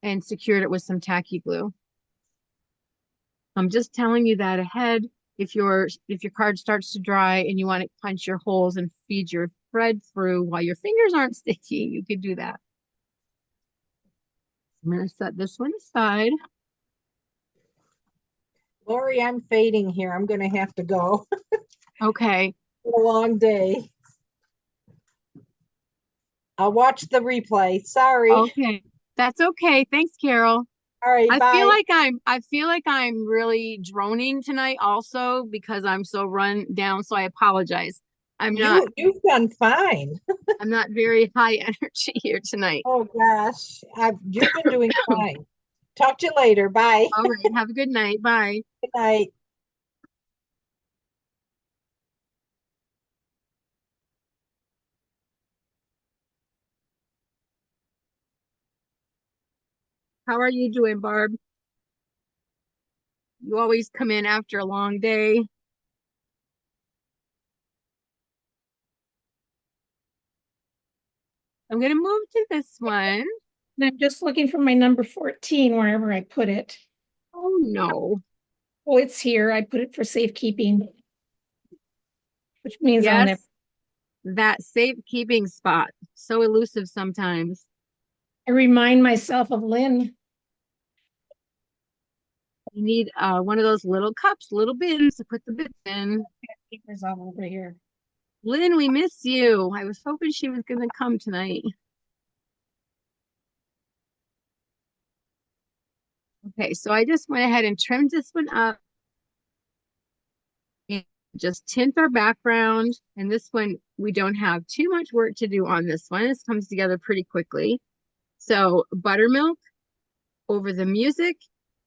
Speaker 1: and secured it with some tacky glue. I'm just telling you that ahead. If your card starts to dry and you want to punch your holes and feed your thread through while your fingers aren't sticky, you could do that. I'm going to set this one aside.
Speaker 3: Lori, I'm fading here. I'm going to have to go.
Speaker 1: Okay.
Speaker 3: It's a long day. I'll watch the replay. Sorry.
Speaker 1: Okay. That's okay. Thanks, Carol.
Speaker 3: All right,
Speaker 1: I
Speaker 3: bye.
Speaker 1: feel like I'm really droning tonight also because I'm so run down, so I apologize.
Speaker 3: You've done fine.
Speaker 1: I'm not very high energy here tonight.
Speaker 3: Oh gosh, you've been doing fine. Talk to you later. Bye.
Speaker 1: All right, have a good night. Bye.
Speaker 3: Good night.
Speaker 1: How are you doing, Barb? You always come in after a long day. I'm gonna move to this one.
Speaker 6: And I'm just looking for my number 14 wherever I put it.
Speaker 1: Oh no.
Speaker 6: Oh, it's here. I put it for safekeeping, which means I'll never.
Speaker 1: Yes, that safekeeping spot. So elusive sometimes.
Speaker 6: I remind myself of Lynn.
Speaker 1: You need one of those little cups, little bins to put the bits in.
Speaker 6: Papers all over here.
Speaker 1: Lynn, we miss you. I was hoping she was gonna come tonight. Okay, so I just went ahead and trimmed this one up. And just tint our background. And this one, we don't have too much work to do on this one. This comes together pretty quickly. So buttermilk over the music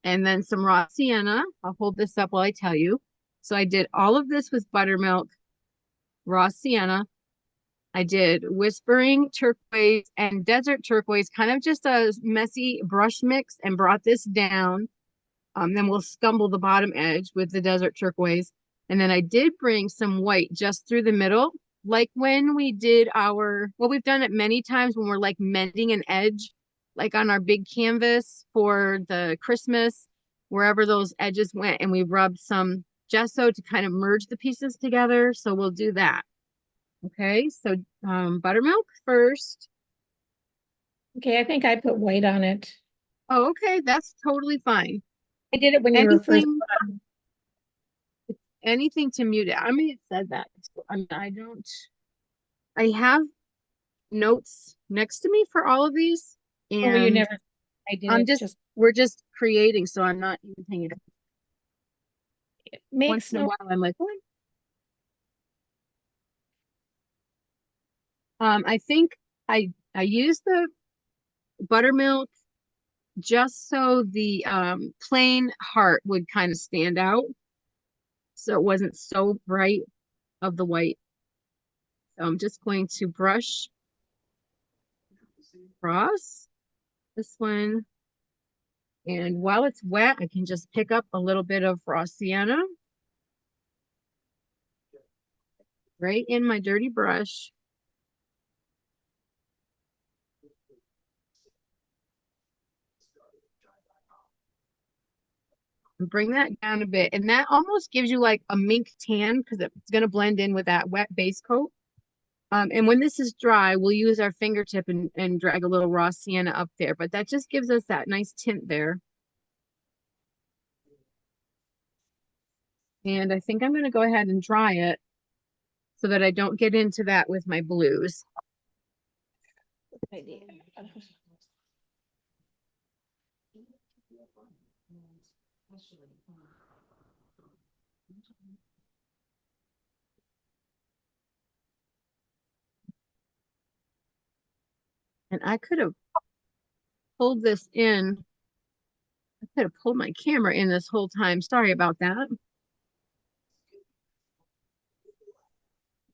Speaker 1: and then some raw sienna. I'll hold this up while I tell you. So I did all of this with buttermilk, raw sienna, I did whispering turquoise and desert turquoise, kind of just a messy brush mix, and brought this down. Then we'll scumble the bottom edge with the desert turquoise. And then I did bring some white just through the middle, like when we did well, we've done it many times when we're like mending an edge, like on our big canvas for the Christmas, wherever those edges went, and we rubbed some gesso to kind of merge the pieces together. So we'll do that. Okay, so buttermilk first.
Speaker 6: Okay, I think I put white on it.
Speaker 1: Oh, okay, that's totally fine.
Speaker 6: I did it when you were first.
Speaker 1: Anything, anything to mute it. I may have said that. I have notes next to me for all of these,
Speaker 6: Oh, you
Speaker 1: and
Speaker 6: never, I did it just,
Speaker 1: we're just creating, so I'm not even paying it.
Speaker 6: it
Speaker 1: Once
Speaker 6: makes
Speaker 1: in a
Speaker 6: no,
Speaker 1: while, I'm like, what? I think I used the buttermilk just so the plain heart would kind of stand out, so it wasn't so bright of the white. So I'm just going to brush across this one, and while it's wet, I can just pick up a little bit of raw sienna right in my dirty brush. And bring that down a bit, and that almost gives you like a mink tan because it's going to blend in with that wet base coat. And when this is dry, we'll use our fingertip and drag a little raw sienna up there, but that just gives us that nice tint there. And I think I'm going to go ahead and dry it so that I don't get into that with my blues.
Speaker 6: idea.
Speaker 1: And I could have pulled this in. I could have pulled my camera in this whole time. Sorry about that.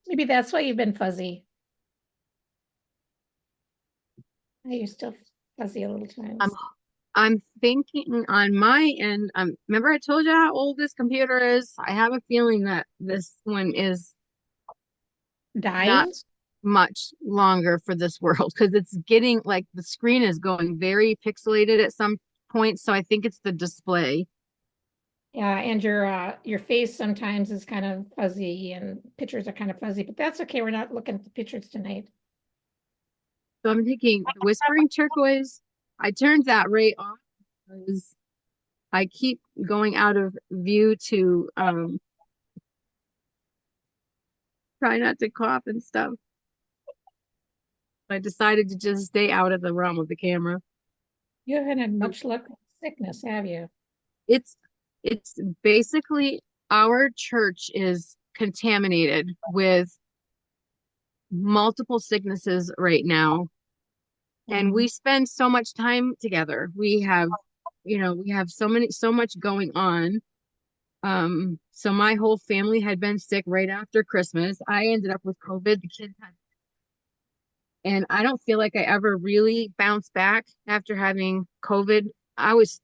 Speaker 6: Maybe that's why you've been fuzzy. You're still fuzzy a little times.
Speaker 1: I'm thinking on my end, remember I told you how old this computer is? I have a feeling that this one is
Speaker 6: Dying?
Speaker 1: not much longer for this world, because it's getting like the screen is going very pixelated at some point. So I think it's the display.
Speaker 6: Yeah, and your face sometimes is kind of fuzzy and pictures are kind of fuzzy, but that's okay. We're not looking at the pictures tonight.
Speaker 1: So I'm taking the whispering turquoise. I turned that right off because I keep going out of view to try not to cough and stuff. I decided to just stay out of the realm of the camera.
Speaker 6: You haven't had much luck with sickness, have you?
Speaker 1: It's basically, our church is contaminated with multiple sicknesses right now. And we spend so much time together. We have so much going on. So my whole family had been sick right after Christmas. I ended up with COVID. The kids had, and I don't feel like I ever really bounced back after having COVID. I was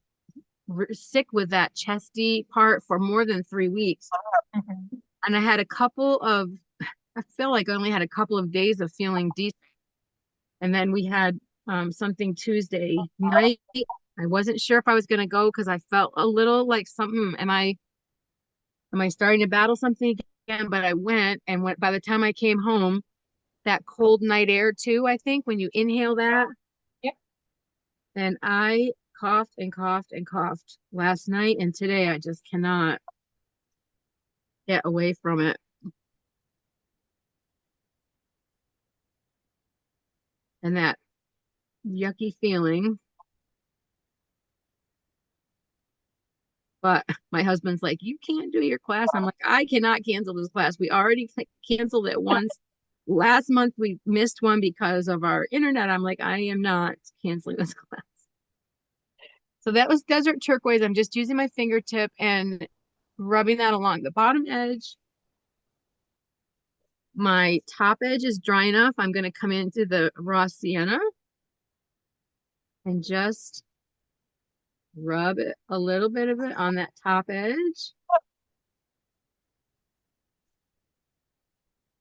Speaker 1: sick with that chesty part for more than 3 weeks. And I had I feel like I only had a couple of days of feeling decent. And then we had something Tuesday night. I wasn't sure if I was going to go because I felt a little like something. Am I starting to battle something again? But I went, and by the time I came home, that cold night air too, I think when you inhale that.
Speaker 6: Yep.
Speaker 1: And I coughed and coughed and coughed last night, and today I just cannot get away from it. And that yucky feeling. But my husband's like, you can't do your class. I'm like, I cannot cancel this class. We already canceled it once. Last month we missed one because of our internet. I'm like, I am not canceling this class. So that was desert turquoise. I'm just using my fingertip and rubbing that along the bottom edge. my top edge is dry enough, I'm going to come into the raw sienna and just rub it, a little bit of it on that top edge.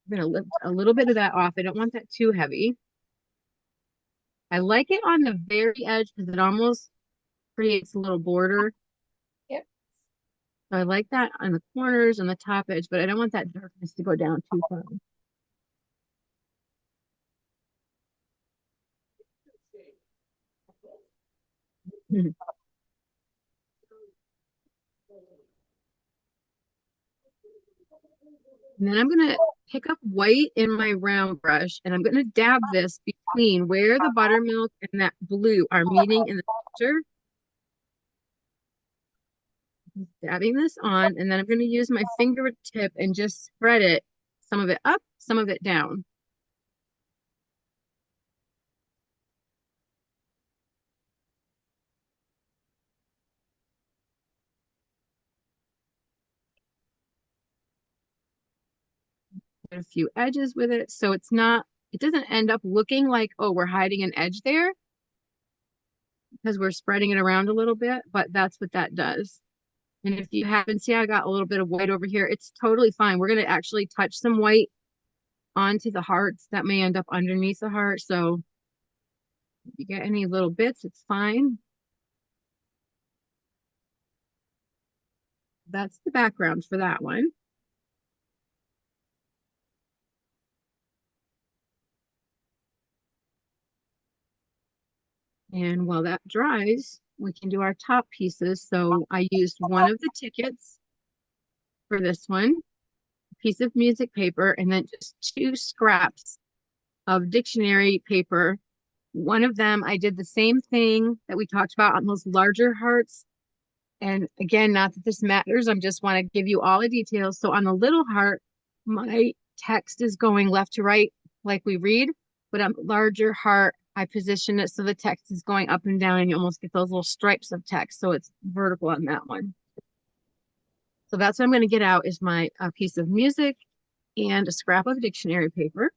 Speaker 1: I'm going to lift a little bit of that off. I don't want that too heavy. I like it on the very edge because it almost creates a little border.
Speaker 6: Yep.
Speaker 1: So I like that on the corners and the top edge, but I don't want that darkness to go down too far. And then I'm going to pick up white in my round brush and I'm going to dab this between where the buttermilk and that blue are meeting in the picture. Dabbing this on, and then I'm going to use my fingertip and just spread it, some of it up, some of it down. Get a few edges with it so it's not, it doesn't end up looking like, oh, we're hiding an edge there because we're spreading it around a little bit, but that's what that does. And if you happen, see, I got a little bit of white over here. It's totally fine. We're going to actually touch some white onto the hearts that may end up underneath the heart. So if you get any little bits, it's fine. That's the background for that one. And while that dries, we can do our top pieces. So I used one of the tickets for this one, a piece of music paper, and then just 2 scraps of dictionary paper. One of them, I did the same thing that we talked about on those larger hearts. And again, not that this matters, I just want to give you all the details. So on the little heart, my text is going left to right like we read, but on the larger heart, I position it so the text is going up and down and you almost get those little stripes of text. So it's vertical on that one. So that's what I'm going to get out is my piece of music and a scrap of dictionary paper.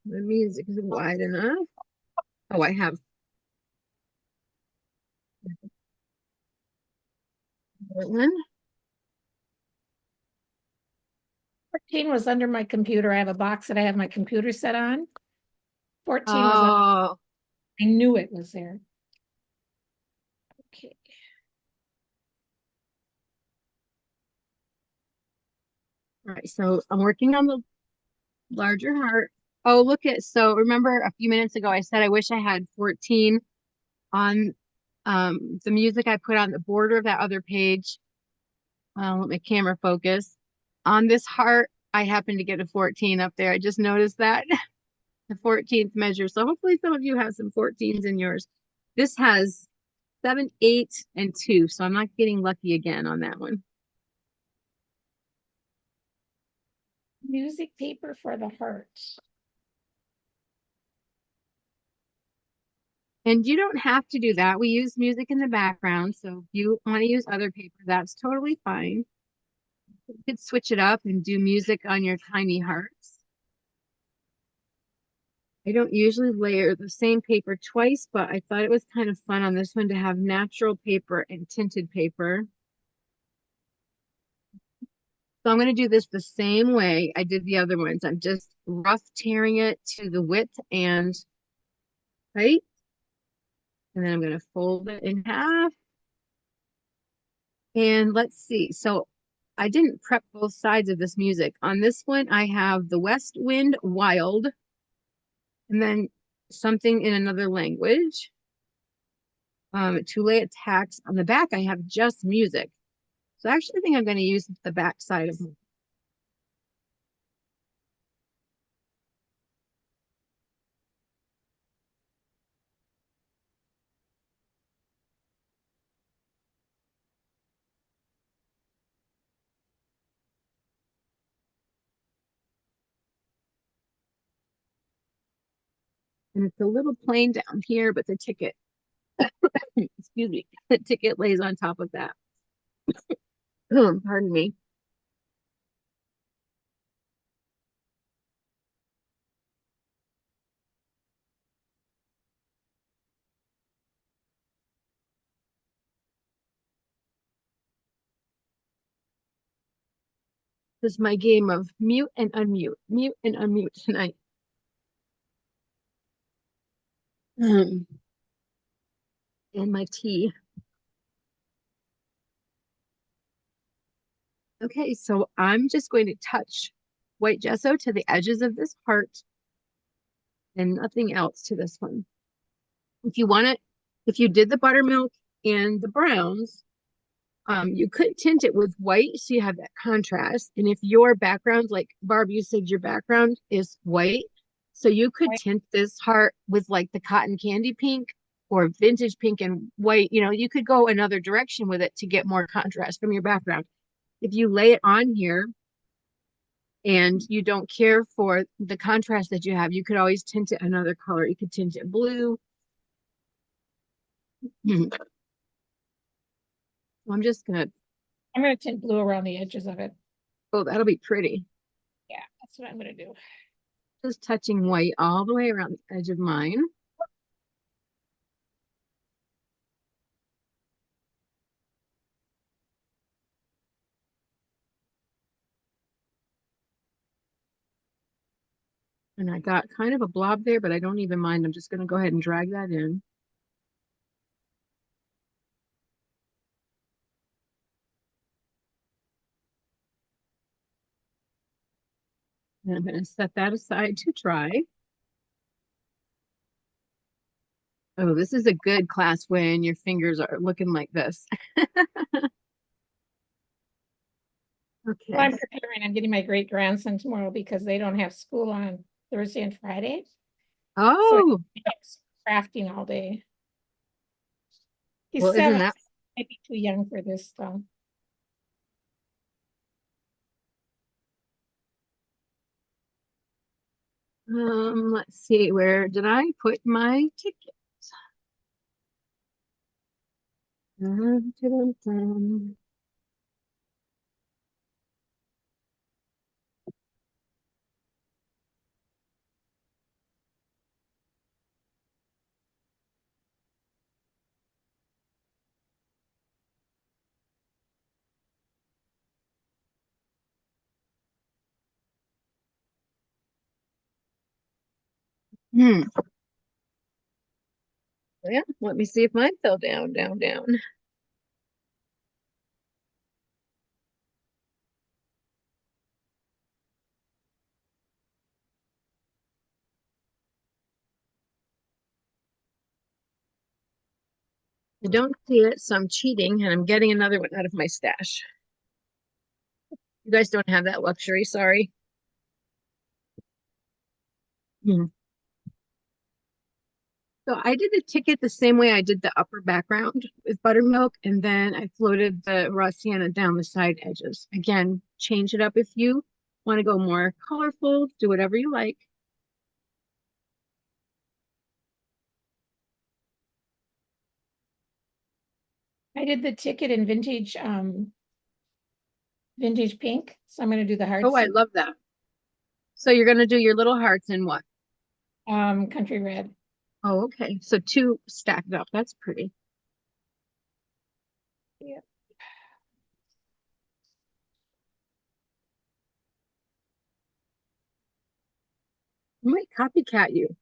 Speaker 1: The music is wide enough. Oh, I have one.
Speaker 6: 14 was under my computer. I have a box that I have my computer set on. 14 was on,
Speaker 1: Oh,
Speaker 6: I knew it was there. Okay.
Speaker 1: all right. So I'm working on the larger heart. Oh, look at, so remember a few minutes ago, I said I wish I had 14 on the music I put on the border of that other page. Let my camera focus. On this heart, I happen to get a 14 up there. I just noticed that. The 14th measure. So hopefully some of you have some 14s in yours. This has 7, 8, and 2. So I'm not getting lucky again on that one.
Speaker 6: Music paper for the heart.
Speaker 1: And you don't have to do that. We use music in the background. So if you want to use other paper, that's totally fine. You could switch it up and do music on your tiny hearts. I don't usually layer the same paper twice, but I thought it was kind of fun on this one to have natural paper and tinted paper. So I'm going to do this the same way I did the other ones. I'm just rough tearing it to the width and height. And then I'm going to fold it in half. And let's see. So I didn't prep both sides of this music. On this one, I have the West Wind Wild, and then something in another language. Tule attacks. On the back, I have just music. So I actually think I'm going to use the back side of it. And it's a little plain down here, but the ticket excuse me, the ticket lays on top of that. Pardon me. This is my game of mute and unmute tonight. And my tea. Okay, so I'm just going to touch white gesso to the edges of this heart and nothing else to this one. If you want it, if you did the buttermilk and the browns, you could tint it with white so you have that contrast. And if your background, like Barb, you said your background is white, so you could tint this heart with like the cotton candy pink or vintage pink and white. You know, you could go another direction with it to get more contrast from your background. If you lay it on here and you don't care for the contrast that you have, you could always tint it another color. You could tint it blue. I'm just gonna,
Speaker 6: I'm gonna tint blue around the edges of it.
Speaker 1: oh, that'll be pretty.
Speaker 6: Yeah, that's what I'm gonna do.
Speaker 1: Just touching white all the way around the edge of mine. And I got kind of a blob there, but I don't even mind. I'm just going to go ahead and drag that in. And I'm going to set that aside to dry. Oh, this is a good class when your fingers are looking like this.
Speaker 6: Well,
Speaker 1: Okay.
Speaker 6: I'm preparing, I'm getting my great grandson tomorrow because they don't have school on Thursday and Friday.
Speaker 1: Oh,
Speaker 6: He's crafting all day. He's
Speaker 1: well, isn't
Speaker 6: 7,
Speaker 1: that,
Speaker 6: might be too young for this though.
Speaker 1: let's see, where did I put my ticket? Dun, dun, dun. Hmm. Yeah, let me see if mine fell down, down, down. I don't see it, so I'm cheating and I'm getting another one out of my stash. You guys don't have that luxury, sorry. Hmm. So I did the ticket the same way I did the upper background with buttermilk, and then I floated the raw sienna down the side edges. Again, change it up if you want to go more colorful, do whatever you like.
Speaker 6: I did the ticket in vintage pink, so I'm gonna do the hearts.
Speaker 1: Oh, I love that. So you're going to do your little hearts in what?
Speaker 6: Country red.
Speaker 1: Oh, okay. So two stacked up. That's pretty.
Speaker 6: Yeah.
Speaker 1: I might copycat you.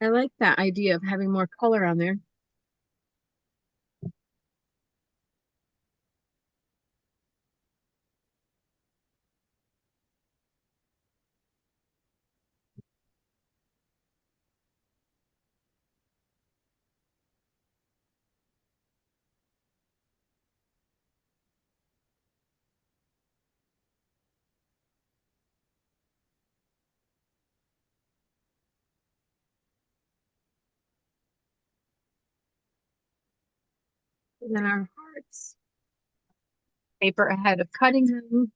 Speaker 1: I like that idea of having more color on there. And then our hearts. Paper ahead of cutting them.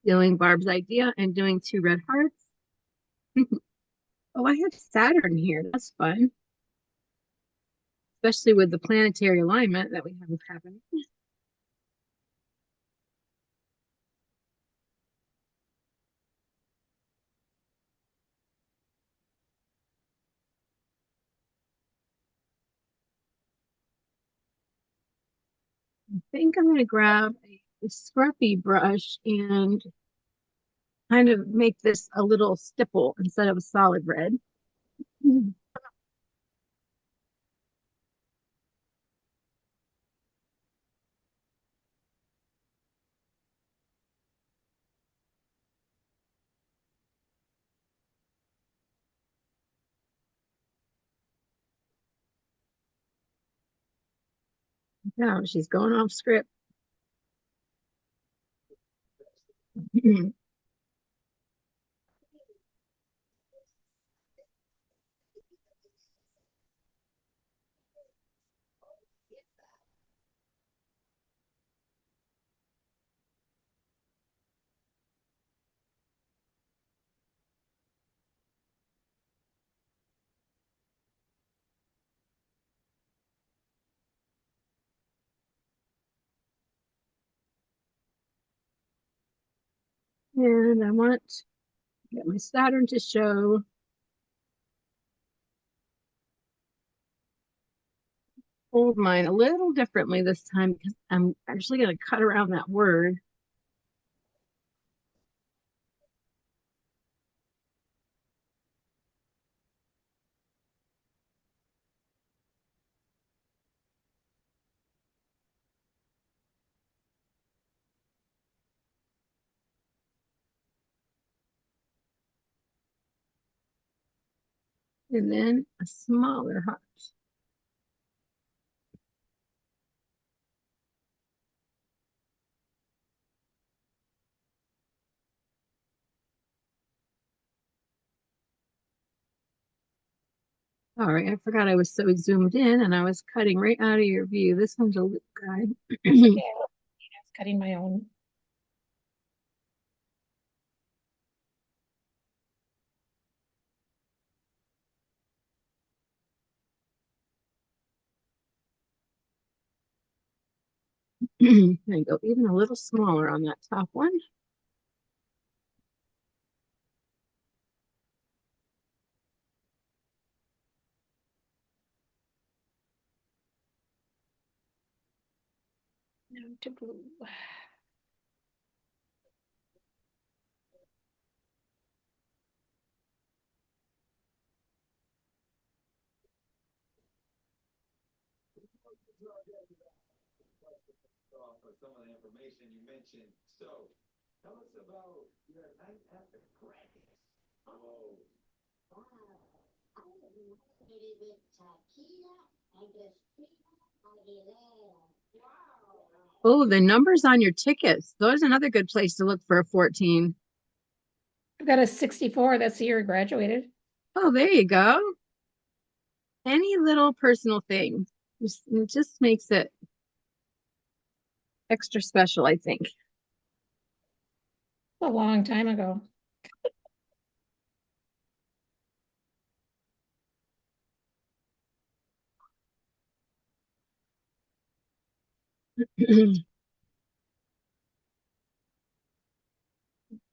Speaker 1: Stealing Barb's idea and doing 2 red hearts. Oh, I have Saturn here. That's fun. Especially with the planetary alignment that we have happening. I think I'm going to grab a scruffy brush and kind of make this a little stipple instead of a solid red. Now she's going off script. And I want to get my Saturn to show. Hold mine a little differently this time because I'm actually going to cut around that word. And then a smaller heart. All right, I forgot I was so zoomed in and I was cutting right out of your view. This one's a loop guide.
Speaker 6: It's okay. I was cutting my own.
Speaker 1: There you go, even a little smaller on that top one.
Speaker 6: Now to blue.
Speaker 5: For some of the information you mentioned. So, tell us about your night after practice. Oh.
Speaker 1: Oh, the numbers on your tickets. There's another good place to look for a 14.
Speaker 6: I've got a 64. That's the year I graduated.
Speaker 1: Oh, there you go. Any little personal thing it just makes it extra special, I think.
Speaker 6: A long time ago.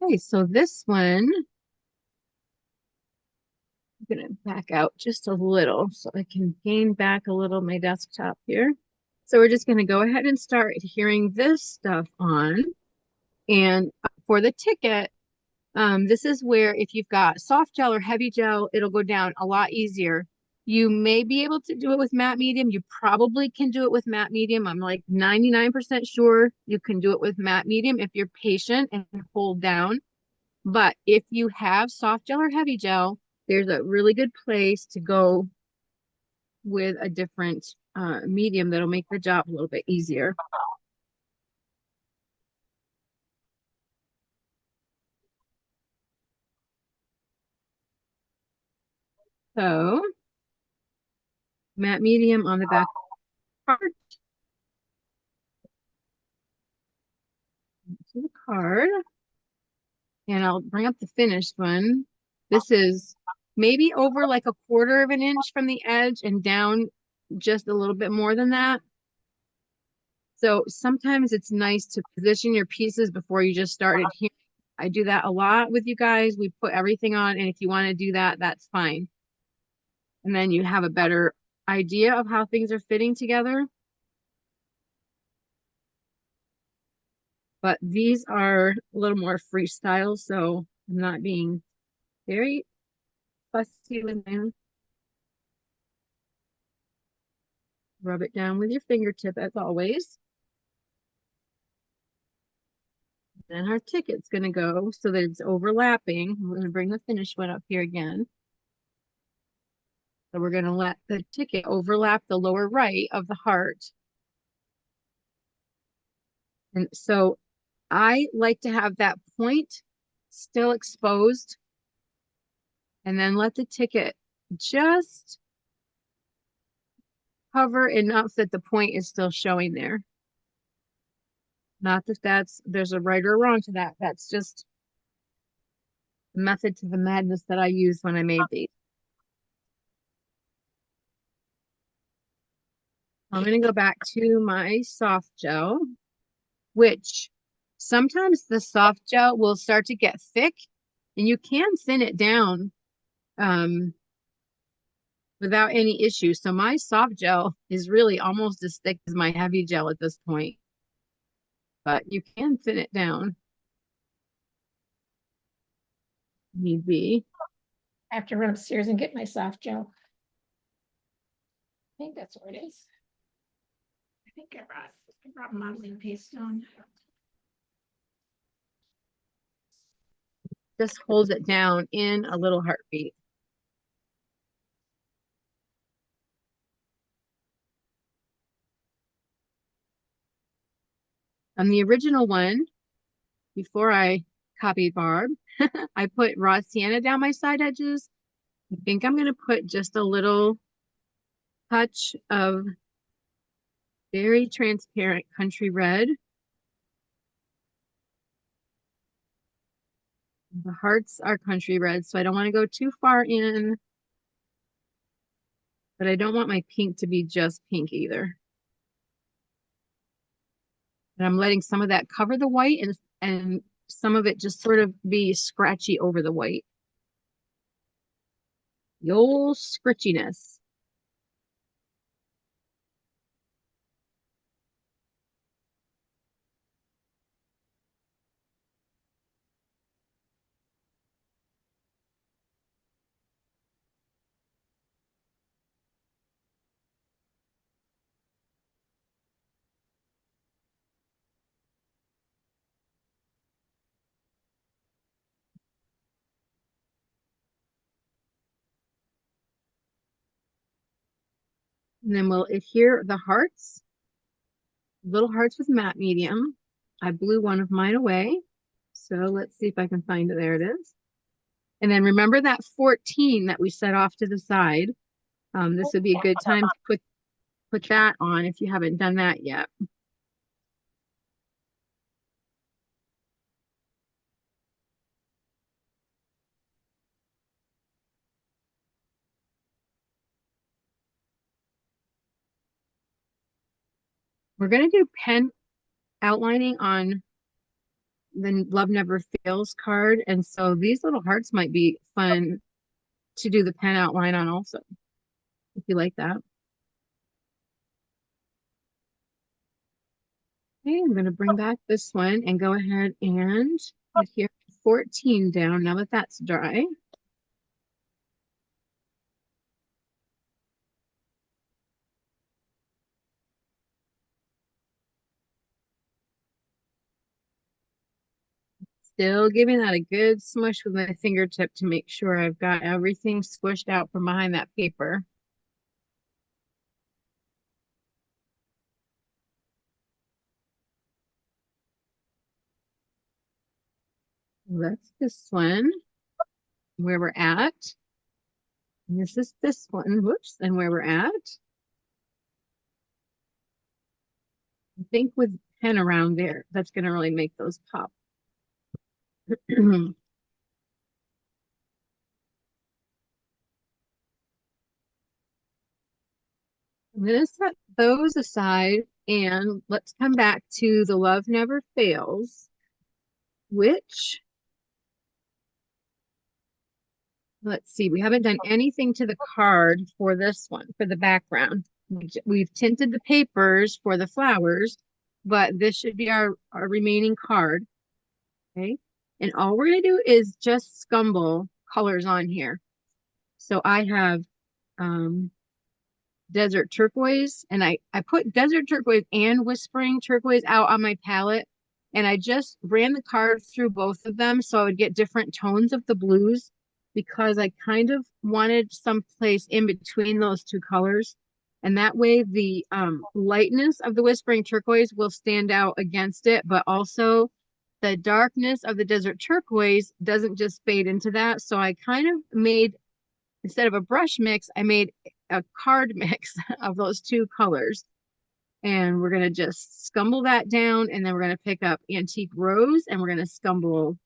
Speaker 1: Okay, so this one, I'm gonna back out just a little so I can gain back a little my desktop here. So we're just gonna go ahead and start adhering this stuff on. And for the ticket, this is where if you've got soft gel or heavy gel, it'll go down a lot easier. You may be able to do it with matte medium. You probably can do it with matte medium. I'm like 99% sure you can do it with matte medium if you're patient and hold down. But if you have soft gel or heavy gel, there's a really good place to go with a different medium that'll make the job a little bit easier. So, matte medium on the back part. To the card. And I'll bring up the finished one. This is maybe over like a quarter of an inch from the edge and down just a little bit more than that. So sometimes it's nice to position your pieces before you just start adhering. I do that a lot with you guys. We put everything on, and if you want to do that, that's fine. And then you have a better idea of how things are fitting together. But these are a little more freestyle, so I'm not being very fussy with them. Rub it down with your fingertip as always. Then our ticket's going to go so that it's overlapping. We're going to bring the finished one up here again. So we're going to let the ticket overlap the lower right of the heart. And so I like to have that point still exposed and then let the ticket just cover enough that the point is still showing there. Not that there's a right or wrong to that. That's just the method to the madness that I used when I made these. I'm going to go back to my soft gel, which sometimes the soft gel will start to get thick and you can thin it down without any issue. So my soft gel is really almost as thick as my heavy gel at this point, but you can thin it down. Need be.
Speaker 6: I have to run upstairs and get my soft gel. I think that's where it is. I think I brought modeling paste on.
Speaker 1: Just hold it down in a little heartbeat. On the original one, before I copied Barb, I put raw sienna down my side edges. I think I'm going to put just a little touch of very transparent country red. The hearts are country red, so I don't want to go too far in, but I don't want my pink to be just pink either. And I'm letting some of that cover the white and some of it just sort of be scratchy over the white. The old scritchiness. And then we'll adhere the hearts, little hearts with matte medium. I blew one of mine away. So let's see if I can find it. There it is. And then remember that 14 that we set off to the side. This would be a good time to put that on if you haven't done that yet. We're going to do pen outlining on the Love Never Fails card. And so these little hearts might be fun to do the pen outline on also, if you like that. Okay, I'm going to bring back this one and go ahead and adhere 14 down now that that's dry. Still giving that a good smush with my fingertip to make sure I've got everything squished out from behind that paper. That's this one, where we're at. And this is this one, whoops, and where we're at. I think with pen around there, that's going to really make those pop. I'm gonna set those aside and let's come back to the Love Never Fails, which, let's see, we haven't done anything to the card for this one, for the background. We've tinted the papers for the flowers, but this should be our remaining card. Okay. And all we're gonna do is just scumble colors on here. So I have desert turquoise, and I put desert turquoise and whispering turquoise out on my palette, and I just ran the card through both of them so I would get different tones of the blues, because I kind of wanted some place in between those two colors, and that way the lightness of the whispering turquoise will stand out against it, but also the darkness of the desert turquoise doesn't just fade into that. So I kind of made, instead of a brush mix, I made a card mix of those two colors. And we're going to just scumble that down, and then we're going to pick up antique rose, and we're going to scumble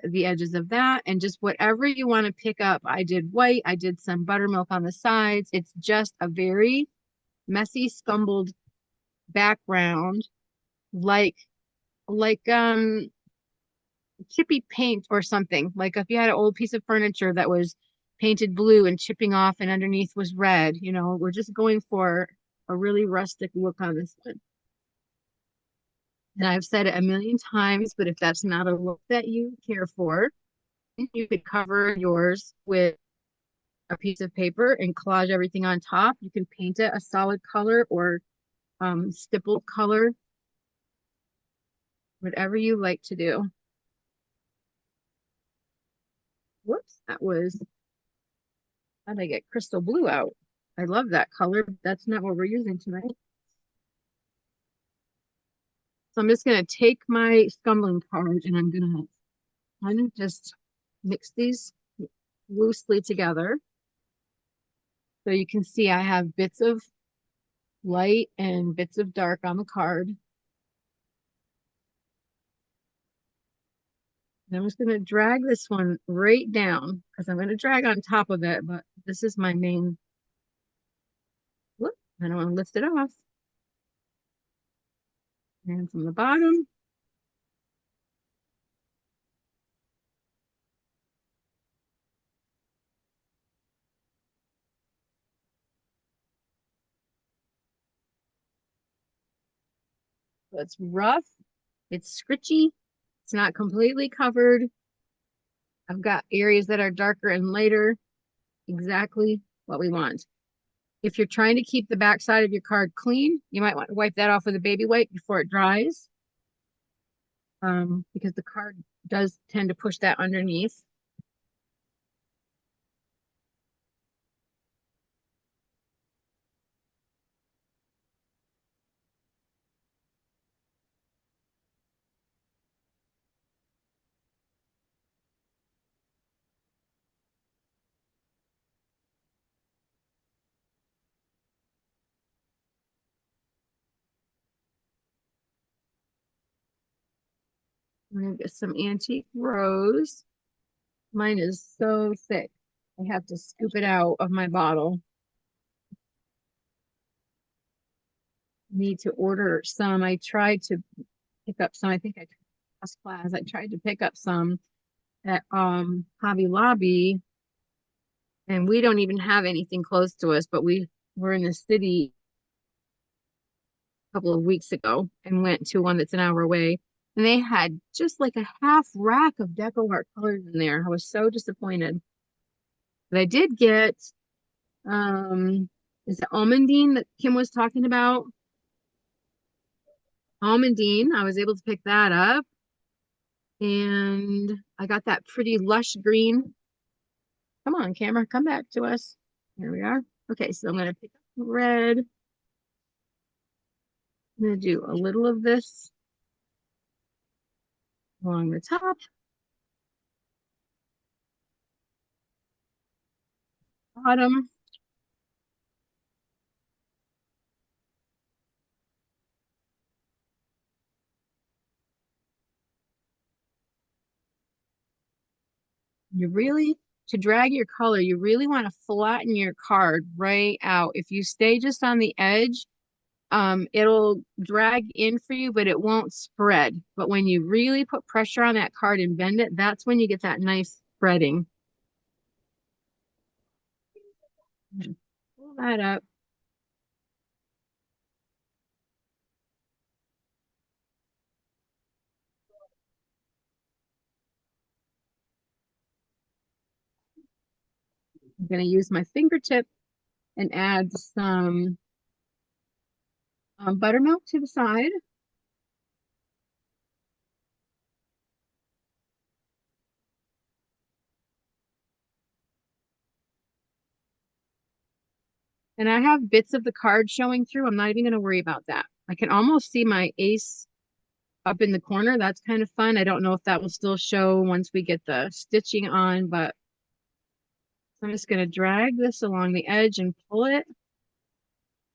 Speaker 1: the edges of that, and just whatever you want to pick up. I did white, I did some buttermilk on the sides. It's just a very messy scumbled background, like chippy paint or something. Like if you had an old piece of furniture that was painted blue and chipping off and underneath was red, you know, we're just going for a really rustic look on this one. And I've said it a million times, but if that's not a look that you care for, you could cover yours with a piece of paper and collage everything on top. You can paint it a solid color or stippled color, whatever you like to do. Whoops, that was, how did I get crystal blue out? I love that color. That's not what we're using tonight. So I'm just going to take my scumbling card and I'm going to kind of just mix these loosely together. So you can see I have bits of light and bits of dark on the card. And I'm just going to drag this one right down, because I'm going to drag on top of it, but this is my main. Whoop, I don't want to lift it off. And from the bottom. So it's rough, it's scritchy, it's not completely covered. I've got areas that are darker and lighter, exactly what we want. If you're trying to keep the back side of your card clean, you might want to wipe that off with a baby wipe before it dries, because the card does tend to push that underneath. I'm gonna get some antique rose. Mine is so thick. I have to scoop it out of my bottle. Need to order some. I tried to pick up some. I think I last class. I tried to pick up some at Hobby Lobby, and we don't even have anything close to us, but we were in the city a couple of weeks ago and went to one that's an hour away, and they had just like a half rack of deco art colors in there. I was so disappointed. But I did get is it almondine that Kim was talking about? Almondine. I was able to pick that up. And I got that pretty lush green. Come on, camera, come back to us. Here we are. Okay, so I'm going to pick up red. I'm going to do a little of this along the top. Bottom. to drag your color, you really want to flatten your card right out. If you stay just on the edge, it'll drag in for you, but it won't spread. But when you really put pressure on that card and bend it, that's when you get that nice spreading. Pull that up. I'm going to use my fingertip and add some buttermilk to the side. And I have bits of the card showing through. I'm not even going to worry about that. I can almost see my ace up in the corner. That's kind of fun. I don't know if that will still show once we get the stitching on, but I'm just going to drag this along the edge and pull it.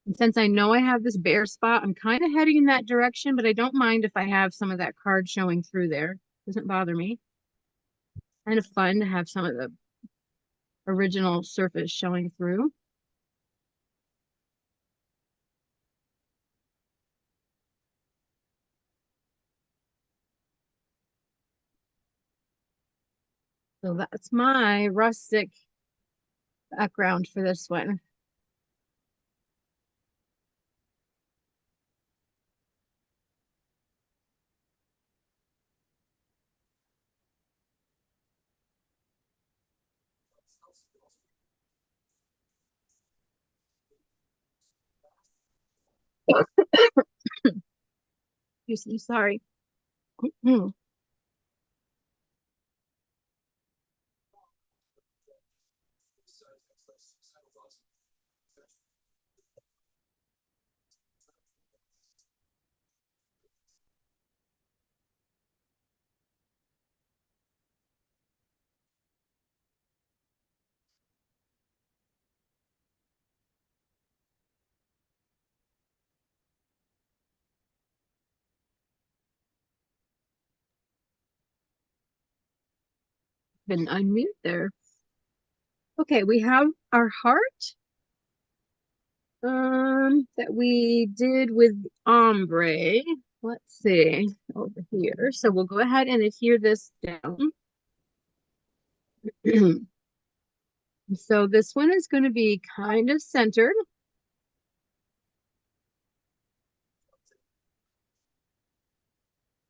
Speaker 1: And since I know I have this bare spot, I'm kind of heading in that direction, but I don't mind if I have some of that card showing through there. Doesn't bother me. Kind of fun to have some of the original surface showing through. So that's my rustic background for this one. Excuse me, sorry. Been unmute there. Okay, we have our heart that we did with ombre. Let's see over here. So we'll go ahead and adhere this down. So this one is going to be kind of centered.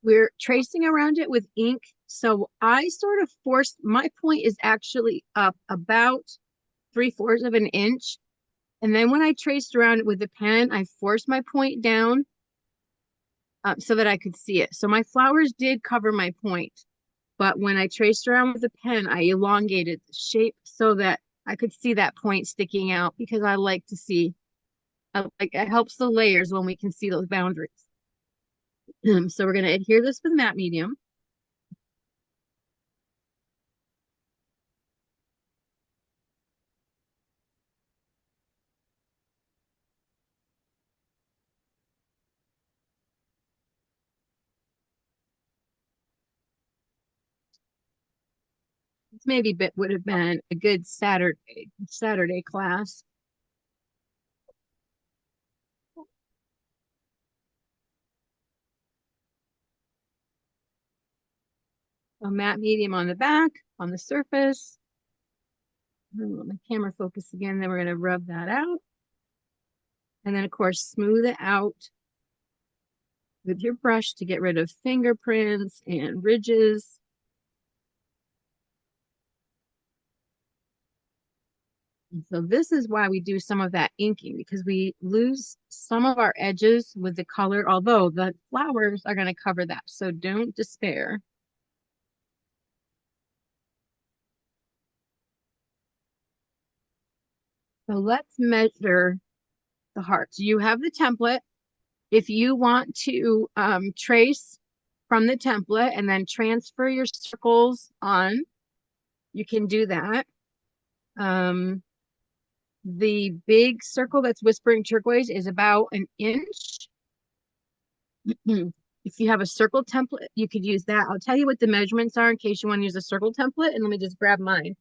Speaker 1: We're tracing around it with ink. So I sort of forced, my point is actually up about 3/4 of an inch. And then when I traced around it with the pen, I forced my point down so that I could see it. So my flowers did cover my point. But when I traced around with the pen, I elongated the shape so that I could see that point sticking out because I like to see, like it helps the layers when we can see those boundaries. So we're going to adhere this with matte medium. This maybe would have been a good Saturday class. A matte medium on the back, on the surface. Let my camera focus again. Then we're going to rub that out. And then, of course, smooth it out with your brush to get rid of fingerprints and ridges. And so this is why we do some of that inking, because we lose some of our edges with the color, although the flowers are going to cover that. So don't despair. So let's measure the hearts. You have the template. If you want to trace from the template and then transfer your circles on, you can do that. The big circle that's whispering turquoise is about an inch. If you have a circle template, you could use that. I'll tell you what the measurements are in case you want to use a circle template, and let me just grab mine.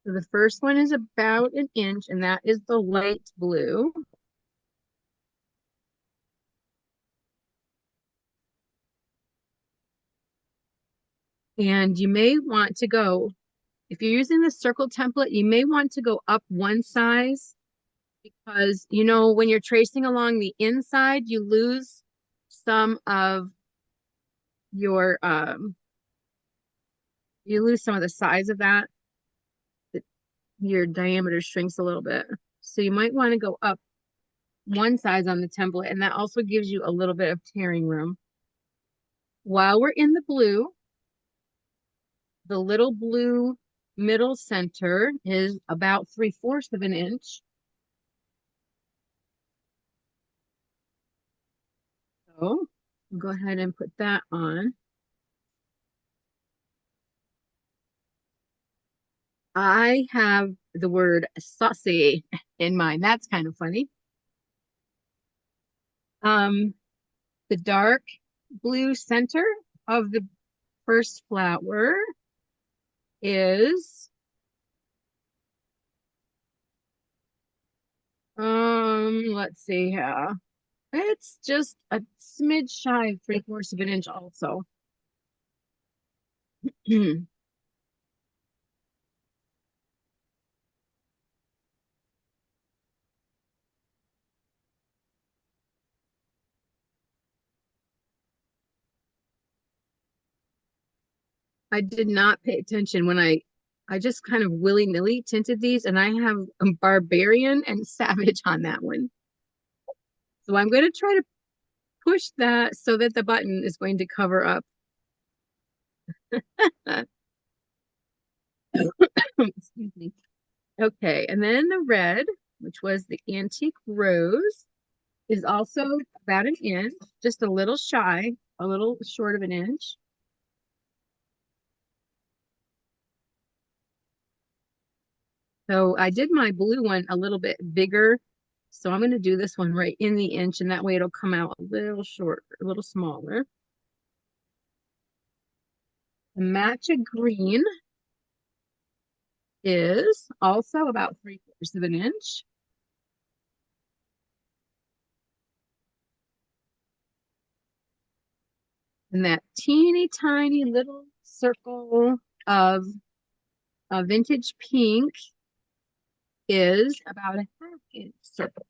Speaker 1: So the first one is about an inch, and that is the light blue. And you may want to go, if you're using the circle template, you may want to go up one size because, you know, when you're tracing along the inside, you lose some of your, you lose some of the size of that. Your diameter shrinks a little bit. So you might want to go up one size on the template, and that also gives you a little bit of tearing room. While we're in the blue, the little blue middle center is about 3/4 of an inch. So go ahead and put that on. I have the word saucy in mind. That's kind of funny. The dark blue center of the first flower is let's see here. It's just a smidge shy of 3/4 of an inch also. I did not pay attention when I just kind of willy-nilly tinted these, and I have a barbarian and savage on that one. So I'm going to try to push that so that the button is going to cover up. Excuse me. Okay, and then the red, which was the antique rose, is also about an inch, just a little shy, a little short of an inch. So I did my blue one a little bit bigger. So I'm going to do this one right in the inch, and that way it'll come out a little shorter, a little smaller. The matcha green is also about 3/4 of an inch. And that teeny tiny little circle of a vintage pink is about a 1/2 inch circle.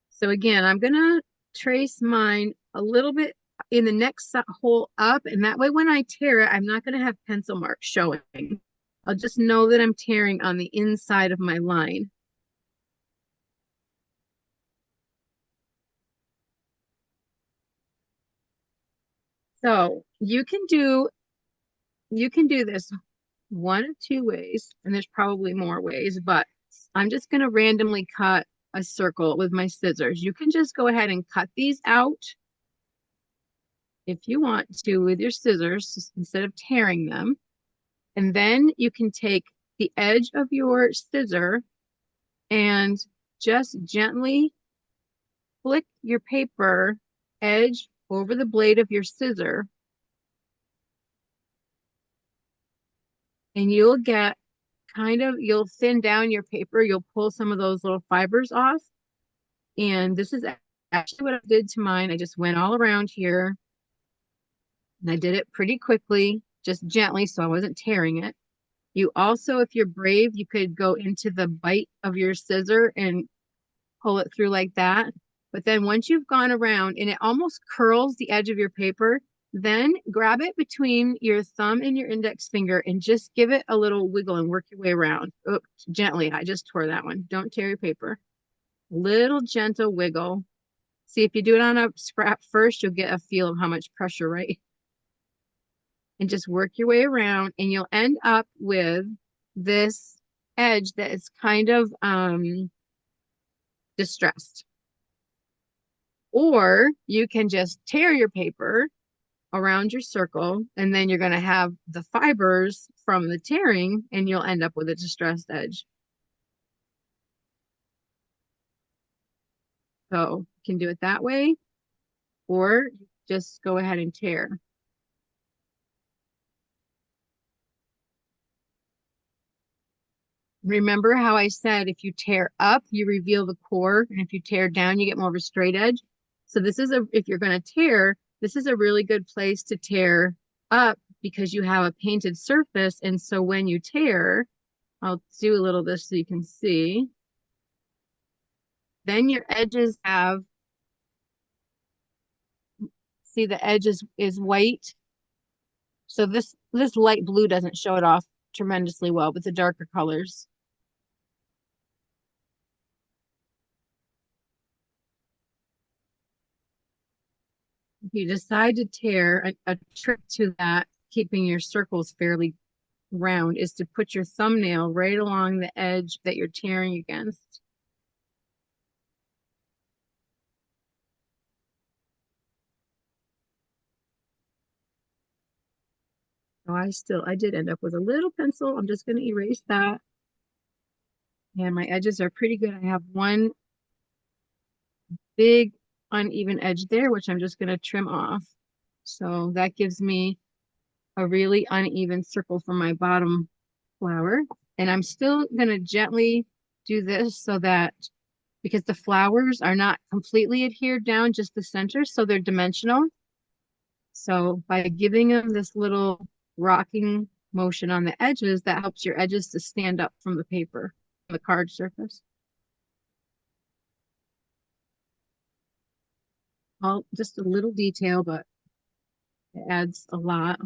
Speaker 1: So again, I'm going to trace mine a little bit in the next hole up, and that way when I tear it, I'm not going to have pencil marks showing. I'll just know that I'm tearing on the inside of my line. So you can do this one of two ways, and there's probably more ways, but I'm just going to randomly cut a circle with my scissors. You can just go ahead and cut these out if you want to with your scissors instead of tearing them. And then you can take the edge of your scissor and just gently flick your paper edge over the blade of your scissor. And you'll get you'll thin down your paper. You'll pull some of those little fibers off. And this is actually what I did to mine. I just went all around here. And I did it pretty quickly, just gently, so I wasn't tearing it. You also, if you're brave, you could go into the bite of your scissor and pull it through like that. But then once you've gone around and it almost curls the edge of your paper, then grab it between your thumb and your index finger and just give it a little wiggle and work your way around. Oops, gently. I just tore that one. Don't tear your paper. Little gentle wiggle. See, if you do it on a scrap first, you'll get a feel of how much pressure, right? And just work your way around, and you'll end up with this edge that is kind of distressed. Or you can just tear your paper around your circle, and then you're going to have the fibers from the tearing, and you'll end up with a distressed edge. So you can do it that way, or just go ahead and tear. Remember how I said if you tear up, you reveal the core, and if you tear down, you get more of a straight edge. So this is if you're going to tear, this is a really good place to tear up because you have a painted surface. And so when you tear, I'll do a little of this so you can see. Then your edges have, see the edge is white. So this light blue doesn't show it off tremendously well, but the darker colors. If you decide to tear, a trick to that, keeping your circles fairly round, is to put your thumbnail right along the edge that you're tearing against. So I did end up with a little pencil. I'm just going to erase that. And my edges are pretty good. I have one big uneven edge there, which I'm just going to trim off. So that gives me a really uneven circle for my bottom flower. And I'm still going to gently do this so that, because the flowers are not completely adhered down, just the center, so they're dimensional. So by giving them this little rocking motion on the edges, that helps your edges to stand up from the paper, the card surface. All just a little detail, but it adds a lot.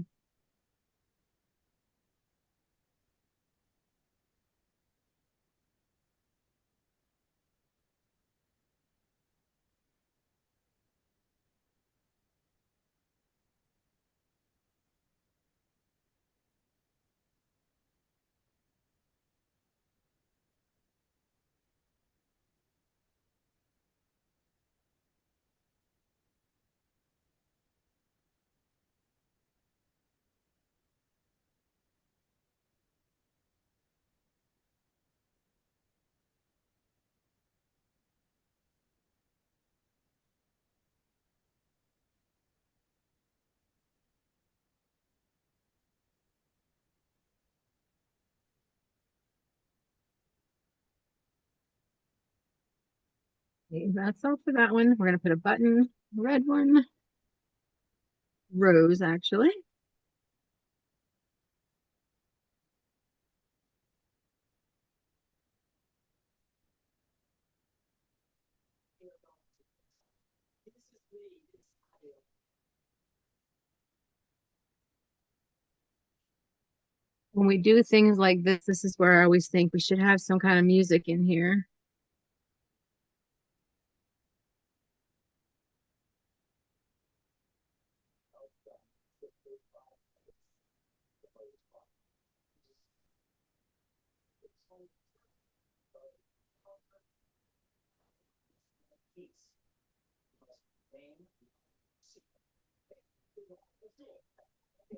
Speaker 1: Okay, that's all for that one. We're going to put a button, red one, rose actually. When we do things like this is where I always think we should have some kind of music in here.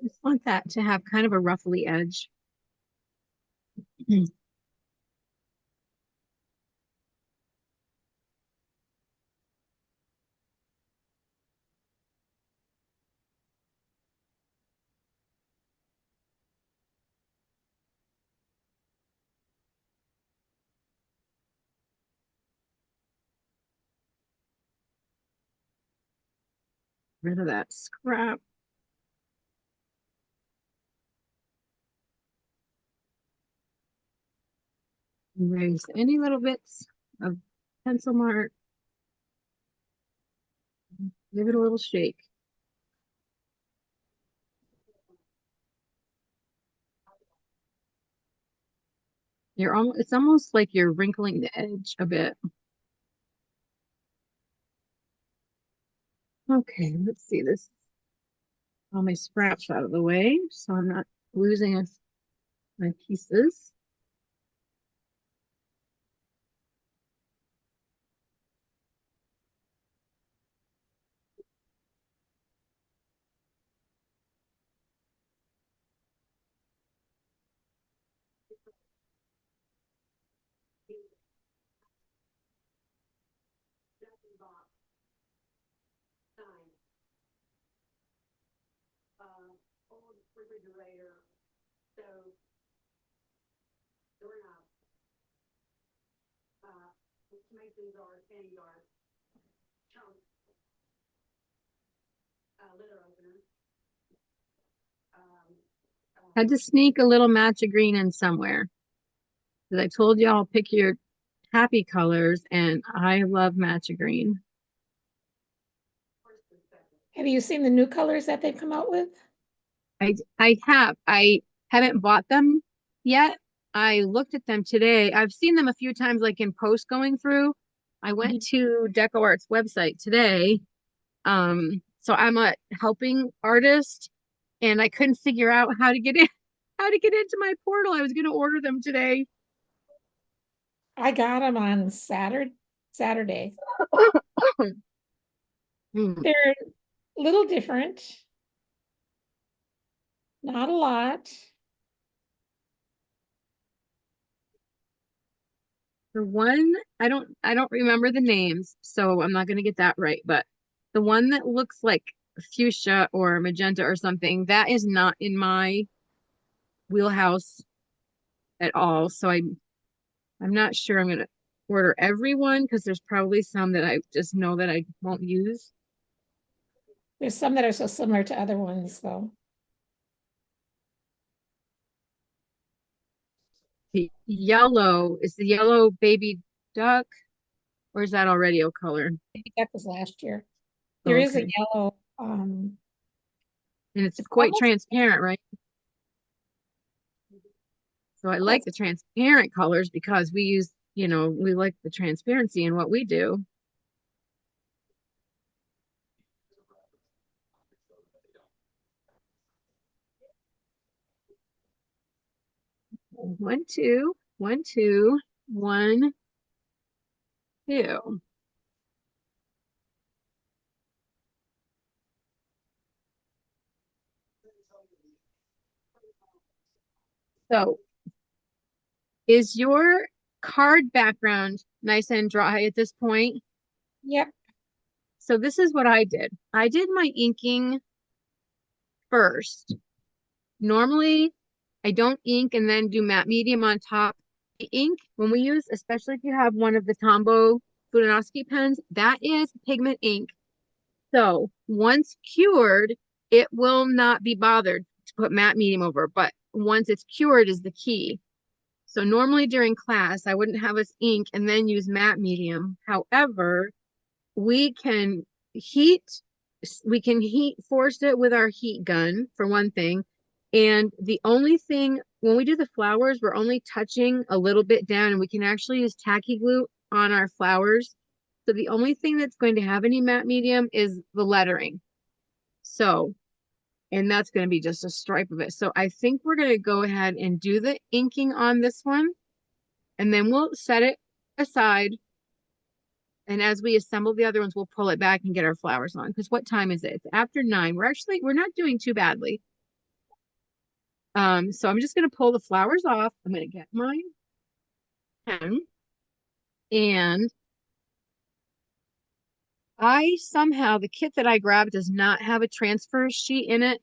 Speaker 1: I just want that to have kind of a ruffly edge. Rid of that scrap. Erase any little bits of pencil mark. Give it a little shake. It's almost like you're wrinkling the edge a bit. Okay, let's see this. All my scraps out of the way, so I'm not losing my pieces.
Speaker 4: Old refrigerator, so doorknob, masons are standing guard, chunk, litter opener.
Speaker 1: Had to sneak a little matcha green in somewhere. Because I told y'all pick your happy colors, and I love matcha green.
Speaker 6: Have you seen the new colors that they've come out with?
Speaker 1: I have. I haven't bought them yet. I looked at them today. I've seen them a few times, like in posts going through. I went to Deco Art's website today. So I'm a helping artist, and I couldn't figure out how to get in, how to get into my portal. I was going to order them today.
Speaker 6: I got them on Saturday.
Speaker 1: Hmm.
Speaker 6: They're a little different. Not a lot.
Speaker 1: The one, I don't remember the names, so I'm not going to get that right, but the one that looks like fuchsia or magenta or something, that is not in my wheelhouse at all. So I'm not sure I'm going to order every one, because there's probably some that I just know that I won't use.
Speaker 6: There's some that are so similar to other ones, though.
Speaker 1: The yellow is the yellow baby duck, or is that already a color?
Speaker 6: I think that was last year. There is a
Speaker 1: Okay.
Speaker 6: yellow,
Speaker 1: And it's
Speaker 6: it's
Speaker 1: quite
Speaker 6: almost-
Speaker 1: transparent, right? So I like the transparent colors because we use, we like the transparency in what we do. One, two, 1, 2, 1, 2. So is your card background nice and dry at this point?
Speaker 6: Yep.
Speaker 1: So this is what I did. I did my inking first. Normally, I don't ink and then do matte medium on top. The ink, when we use, especially if you have one of the Tombow Budanowski pens, that is pigment ink. So once cured, it will not be bothered to put matte medium over, but once it's cured is the key. So normally during class, I wouldn't have us ink and then use matte medium. However, we can heat force it with our heat gun for one thing. And the only thing, when we do the flowers, we're only touching a little bit down, and we can actually use tacky glue on our flowers. So the only thing that's going to have any matte medium is the lettering. So, and that's going to be just a stripe of it. So I think we're going to go ahead and do the inking on this one, and then we'll set it aside. And as we assemble the other ones, we'll pull it back and get our flowers on. Because what time is it? It's after 9. We're not doing too badly. So I'm just going to pull the flowers off. I'm going to get my pen, and the kit that I grabbed does not have a transfer sheet in it.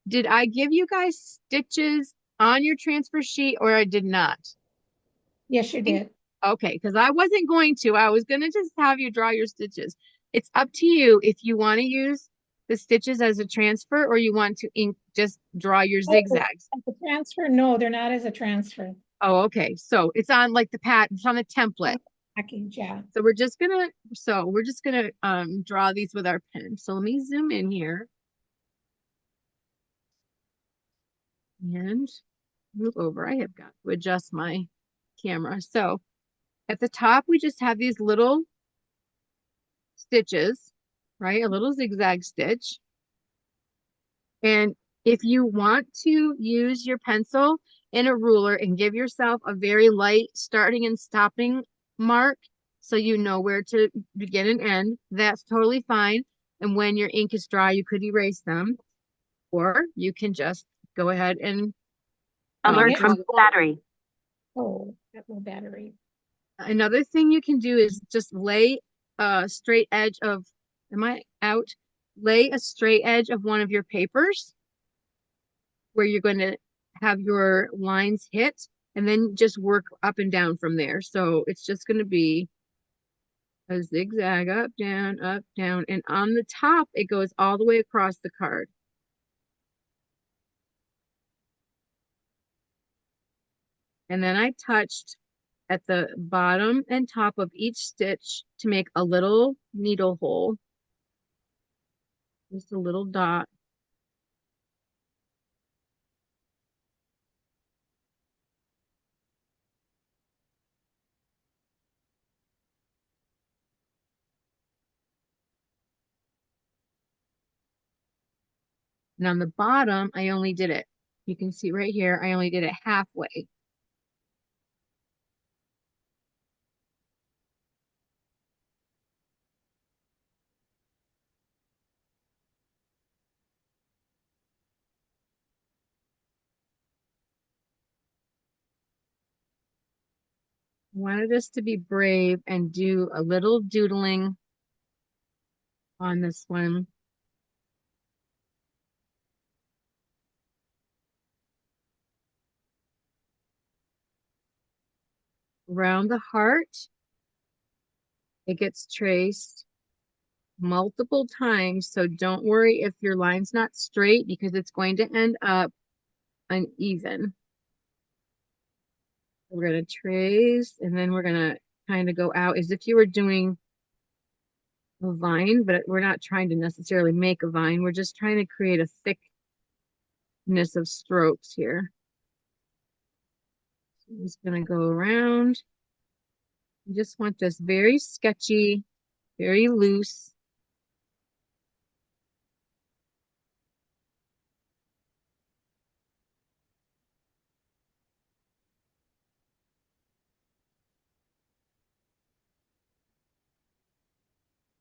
Speaker 1: Did I give you guys stitches on your transfer sheet, or I did not?
Speaker 6: Yes, you did.
Speaker 1: Okay, because I wasn't going to. I was going to just have you draw your stitches. It's up to you if you want to use the stitches as a transfer, or you want to just draw your zigzags.
Speaker 6: As a transfer? No, they're not as a transfer.
Speaker 1: Oh, okay. So it's on like the pattern, it's on the template.
Speaker 6: Package, yeah.
Speaker 1: So we're just gonna draw these with our pen. So let me zoom in here and move over. I have got to adjust my camera. So at the top, we just have these little stitches, right? A little zigzag stitch. And if you want to use your pencil and a ruler and give yourself a very light starting and stopping mark, so you know where to begin and end, that's totally fine. And when your ink is dry, you could erase them, or you can just go ahead and
Speaker 7: Alert from battery.
Speaker 6: Oh, got no battery.
Speaker 1: Another thing you can do is just lay a straight edge of, am I out? Lay a straight edge of one of your papers where you're going to have your lines hit, and then just work up and down from there. So it's just going to be a zigzag up, down, and on the top, it goes all the way across the card. And then I touched at the bottom and top of each stitch to make a little needle hole. Just a little dot. And on the bottom, I only did it. You can see right here, I only did it halfway. I wanted us to be brave and do a little doodling on this one. Around the heart, it gets traced multiple times, so don't worry if your line's not straight because it's going to end up uneven. We're going to trace, and then we're going to kind of go out as if you were doing a vine, but we're not trying to necessarily make a vine. We're just trying to create a thickness of strokes here. So I'm just going to go around. You just want this very sketchy, very loose.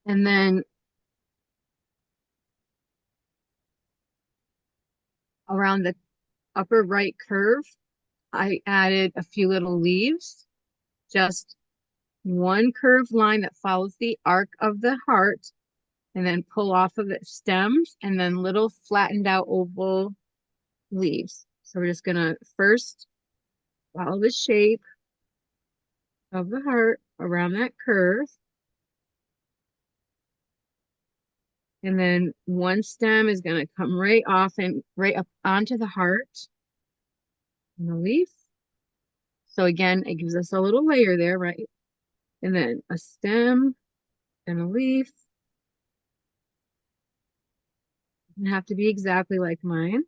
Speaker 1: And then around the upper right curve, I added a few little leaves, just one curved line that follows the arc of the heart, and then pull off of the stems, and then little flattened out oval leaves. So we're just gonna first follow the shape of the heart around that curve. And then one stem is gonna come right off and right up onto the heart and the leaf. So again, it gives us a little layer there, right? And then a stem and a leaf. Doesn't have to be exactly like mine.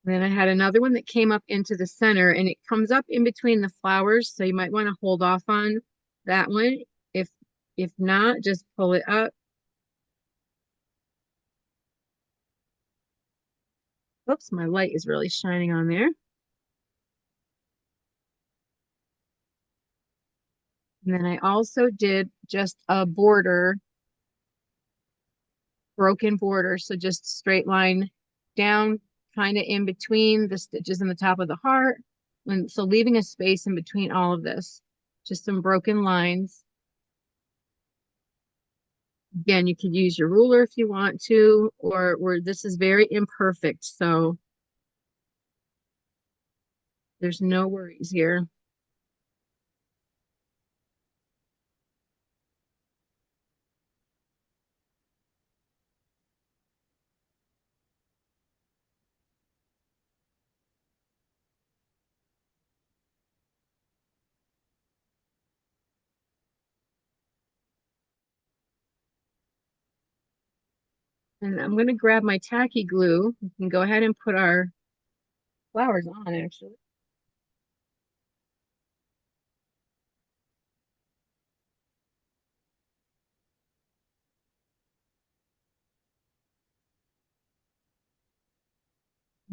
Speaker 1: Then I had another one that came up into the center, and it comes up in between the flowers. So you might want to hold off on that one. If not, just pull it up. Oops, my light is really shining on there. And then I also did just a border, broken border. So just straight line down, kind of in between the stitches in the top of the heart. And so leaving a space in between all of this, just some broken lines. Again, you could use your ruler if you want to, or this is very imperfect, so there's no worries here. And I'm going to grab my tacky glue. We can go ahead and put our flowers on, actually.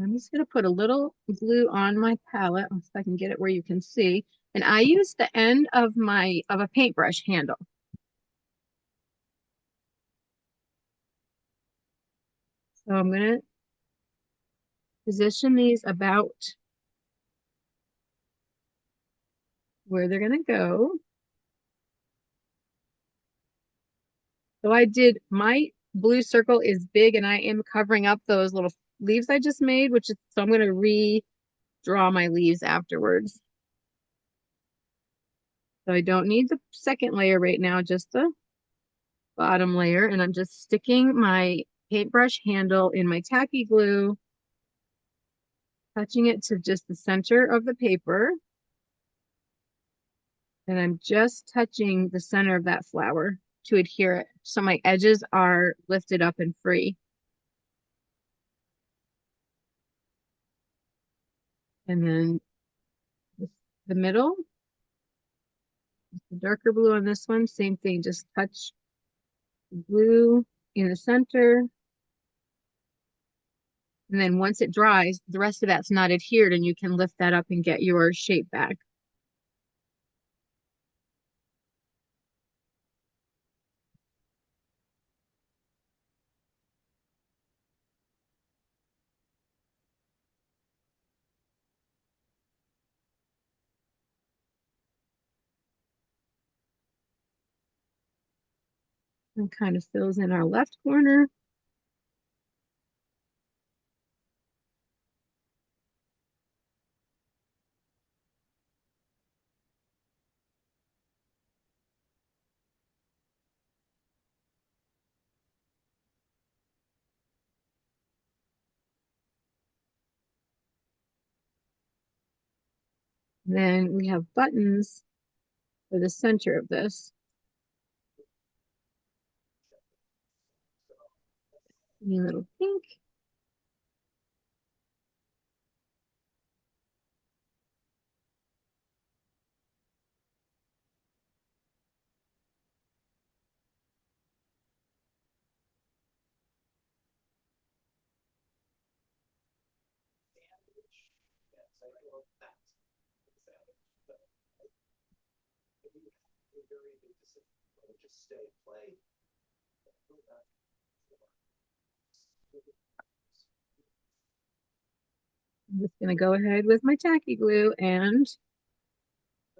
Speaker 1: I'm just going to put a little glue on my palette, if I can get it where you can see. And I use the end of a paintbrush handle. So I'm gonna position these about where they're gonna go. So I did, my blue circle is big and I am covering up those little leaves I just made, which is, so I'm gonna redraw my leaves afterwards. So I don't need the second layer right now, just the bottom layer. And I'm just sticking my paintbrush handle in my tacky glue, touching it to just the center of the paper. And I'm just touching the center of that flower to adhere it. So my edges are lifted up and free. And then the middle, the darker blue on this one, same thing, just touch the blue in the center. And then once it dries, the rest of that's not adhered and you can lift that up and get your shape back. And kind of fills in our left corner. Then we have buttons for the center of this. A little pink.
Speaker 5: Just stay, play.
Speaker 1: I'm just gonna go ahead with my tacky glue and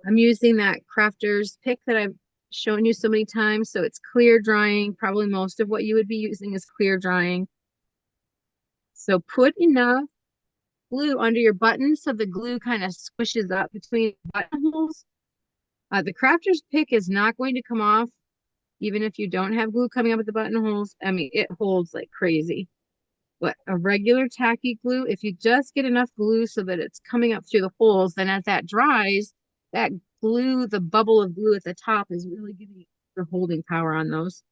Speaker 1: I'm using that crafter's pick that I've shown you so many times. So it's clear drying. Probably most of what you would be using is clear drying. So put enough glue under your button so the glue kind of squishes up between buttonholes. The crafter's pick is not going to come off even if you don't have glue coming up at the buttonholes. I mean, it holds like crazy. But a regular tacky glue, if you just get enough glue so that it's coming up through the holes, then as that dries, that glue, the bubble of glue at the top is really giving you the holding power on those.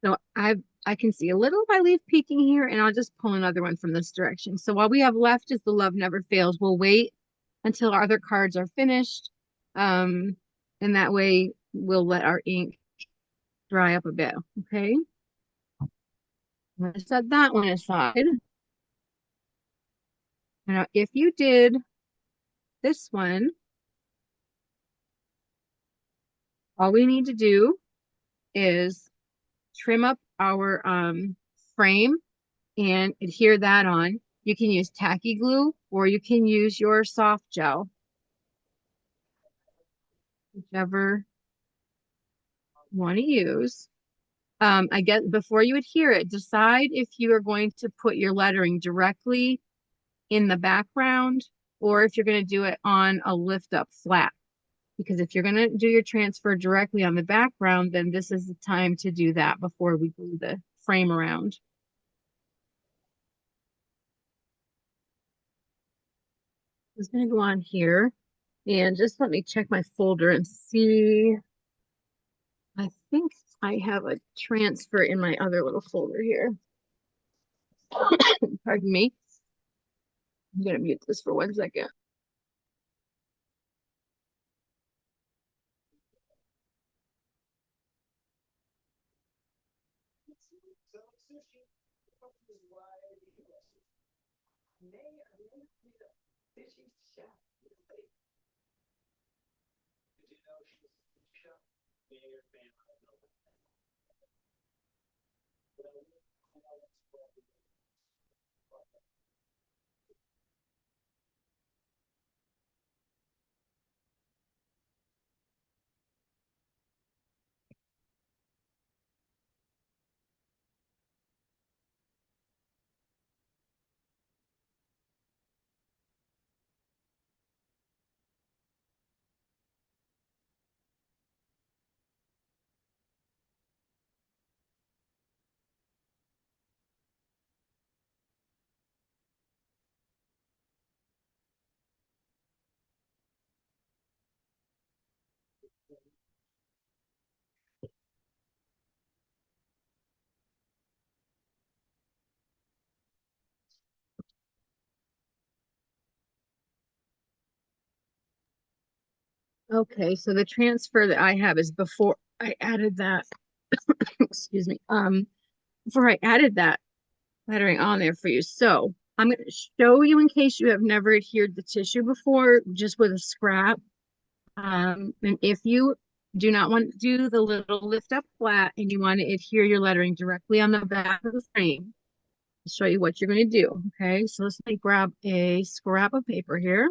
Speaker 1: So I can see a little of my leaf peeking here, and I'll just pull another one from this direction. So what we have left is the Love Never Fails. We'll wait until our other cards are finished. And that way we'll let our ink dry up a bit. Okay. I'm gonna set that one aside. Now, if you did this one, all we need to do is trim up our frame and adhere that on. You can use tacky glue or you can use your soft gel, whichever you want to use. I guess before you adhere it, decide if you are going to put your lettering directly in the background or if you're going to do it on a lift up flat. Because if you're gonna do your transfer directly on the background, then this is the time to do that before we glue the frame around. It's gonna go on here, and just let me check my folder and see. I think I have a transfer in my other little folder here. Pardon me. I'm gonna mute this for 1 second. Okay, so the transfer that I have is before I added that, excuse me, before I added that lettering on there for you. So I'm going to show you in case you have never adhered the tissue before, just with a scrap. And if you do not want to do the little lift up flat and you want to adhere your lettering directly on the back of the frame, I'll show you what you're going to do. Okay, so let's grab a scrap of paper here.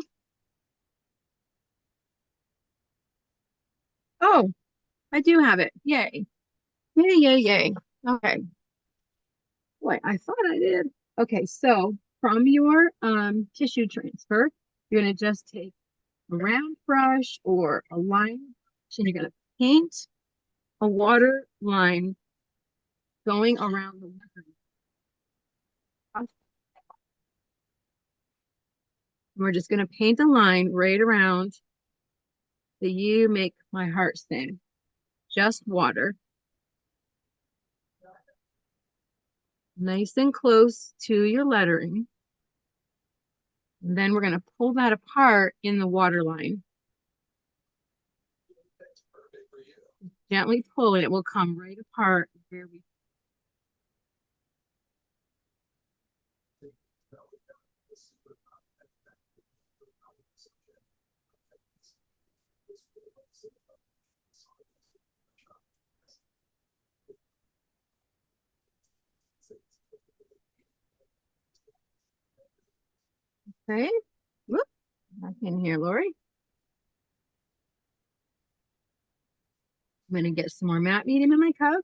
Speaker 1: Oh, I do have it. Yay. Yay, yay, yay. Okay. Boy, I thought I did. Okay, so from your tissue transfer, you're going to just take a round brush or a line brush, and you're going to paint a water line going around the lettering. We're just going to paint a line right around the "You Make My Heart Sing." Just water. Nice and close to your lettering. And then we're going to pull that apart in the water line. Gently pull it, it will come right apart where we. Okay, whoop, back in here, Lori. I'm going to get some more matte medium in my cup.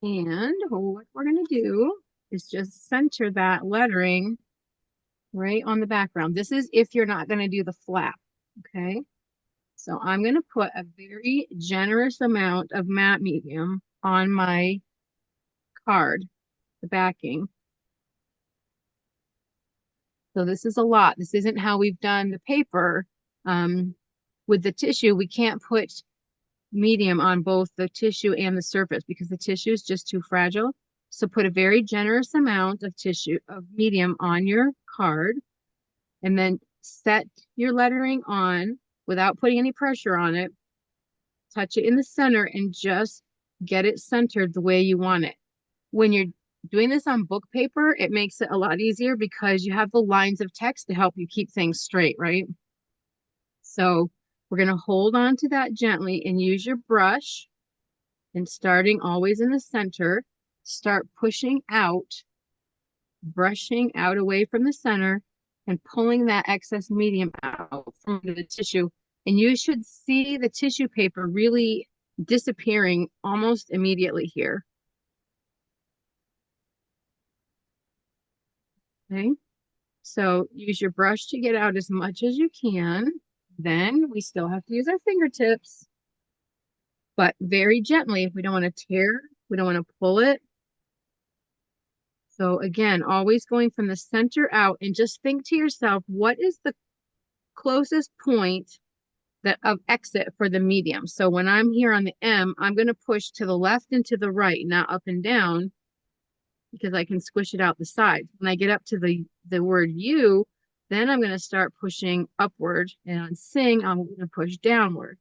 Speaker 1: And what we're going to do is just center that lettering right on the background. This is if you're not going to do the flap, okay? So I'm going to put a very generous amount of matte medium on my card, the backing. So this is a lot. This isn't how we've done the paper. With the tissue, we can't put medium on both the tissue and the surface because the tissue is just too fragile. So put a very generous amount of tissue of medium on your card and then set your lettering on without putting any pressure on it. Touch it in the center and just get it centered the way you want it. When you're doing this on book paper, it makes it a lot easier because you have the lines of text to help you keep things straight, right? So we're going to hold on to that gently and use your brush, and starting always in the center, start pushing out, brushing out away from the center and pulling that excess medium out from the tissue. And you should see the tissue paper really disappearing almost immediately here. Okay, so use your brush to get out as much as you can. Then we still have to use our fingertips, but very gently. We don't want to tear, we don't want to pull it. So again, always going from the center out, and just think to yourself, what is the closest point that of exit for the medium? So when I'm here on the M, I'm going to push to the left and to the right, not up and down, because I can squish it out the side. When I get up to the word U, then I'm going to start pushing upward, and on sing, I'm going to push downward.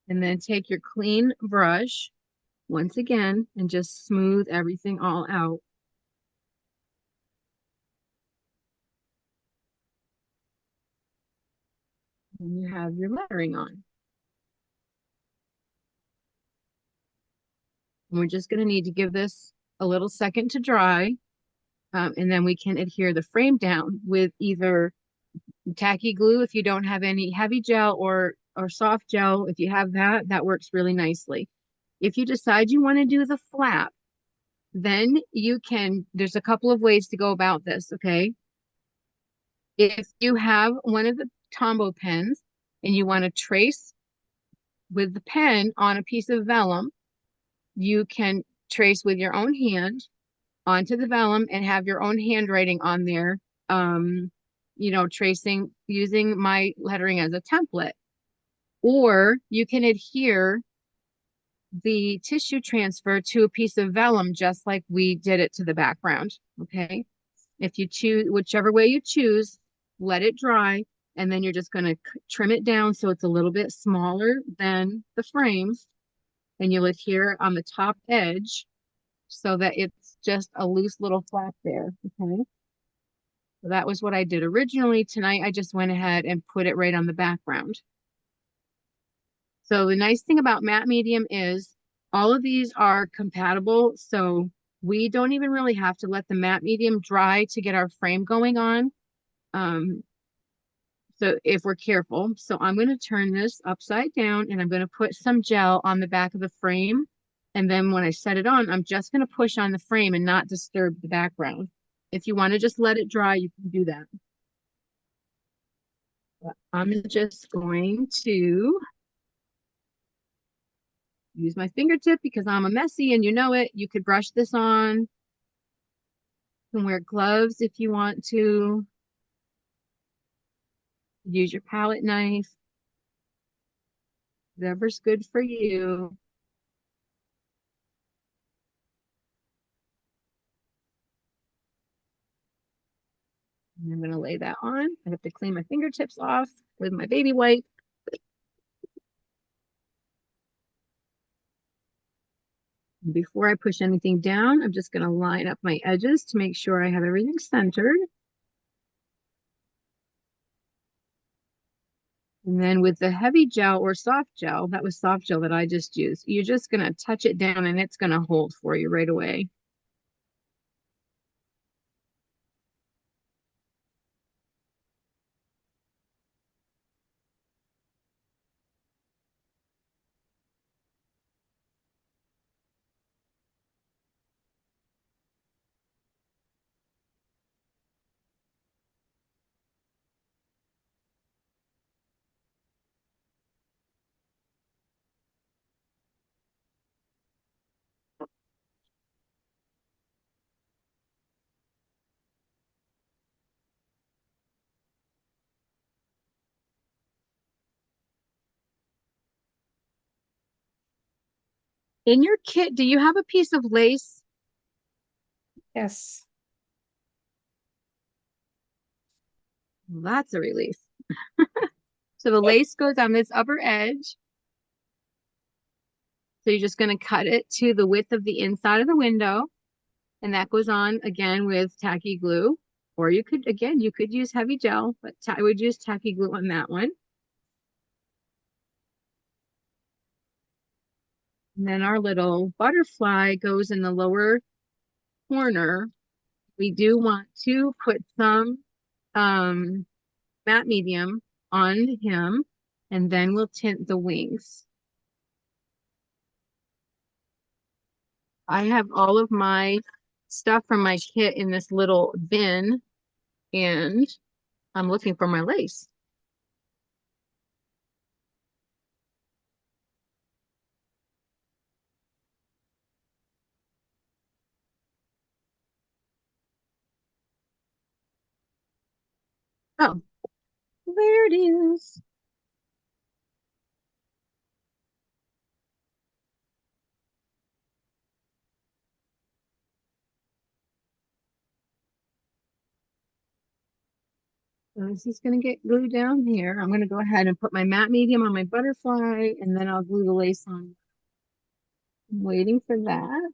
Speaker 1: And then take your clean brush once again and just smooth everything all out. And you have your lettering on. And we're just going to need to give this a little second to dry. And then we can adhere the frame down with either tacky glue if you don't have any heavy gel, or soft gel. If you have that, that works really nicely. If you decide you want to do the flap, then you can, there's a couple of ways to go about this, okay? If you have one of the Tombow pens and you want to trace with the pen on a piece of vellum, you can trace with your own hand onto the vellum and have your own handwriting on there, you know, tracing using my lettering as a template. Or you can adhere the tissue transfer to a piece of vellum just like we did it to the background, okay? If you choose, whichever way you choose, let it dry, and then you're just going to trim it down so it's a little bit smaller than the frames, and you'll adhere on the top edge so that it's just a loose little flap there, okay? So that was what I did originally. Tonight, I just went ahead and put it right on the background. So the nice thing about matte medium is all of these are compatible, so we don't even really have to let the matte medium dry to get our frame going on. So if we're careful. So I'm going to turn this upside down, and I'm going to put some gel on the back of the frame. And then when I set it on, I'm just going to push on the frame and not disturb the background. If you want to just let it dry, you can do that. But I'm just going to use my fingertip because I'm a messy and you know it. You could brush this on. You can wear gloves if you want to. Use your palette knife. Whatever's good for you. And I'm going to lay that on. I have to clean my fingertips off with my baby wipe. Before I push anything down, I'm just going to line up my edges to make sure I have everything centered. And then with the heavy gel or soft gel, that was soft gel that I just used, you're just going to touch it down and it's going to hold for you right away. In your kit, do you have a piece of lace?
Speaker 6: Yes.
Speaker 1: Well, that's a relief. So the lace goes on this upper edge. So you're just going to cut it to the width of the inside of the window. And that goes on again with tacky glue. Or you could, again, you could use heavy gel, but I would use tacky glue on that one. And then our little butterfly goes in the lower corner. We do want to put some matte medium on him, and then we'll tint the wings. I have all of my stuff from my kit in this little bin, and I'm looking for my lace. Oh, there it is. So this is going to get glued down here. I'm going to go ahead and put my matte medium on my butterfly, and then I'll glue the lace on. I'm waiting for that.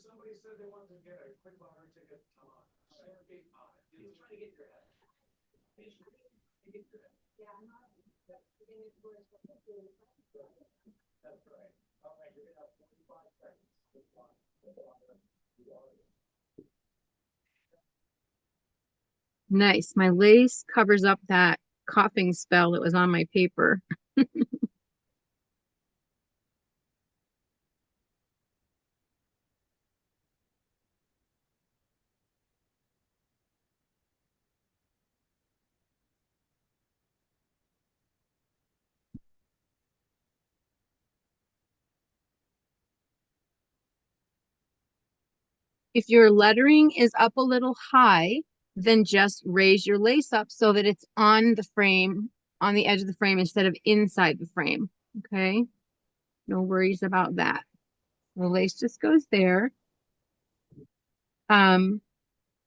Speaker 5: Somebody said they wanted to get a quick lottery ticket. Come on. He's trying to get your head. That's right. All right, you're gonna have 45 seconds.
Speaker 1: Nice. My lace covers up that coughing spell that was on my paper. If your lettering is up a little high, then just raise your lace up so that it's on the frame, on the edge of the frame instead of inside the frame. Okay. No worries about that. The lace just goes there. The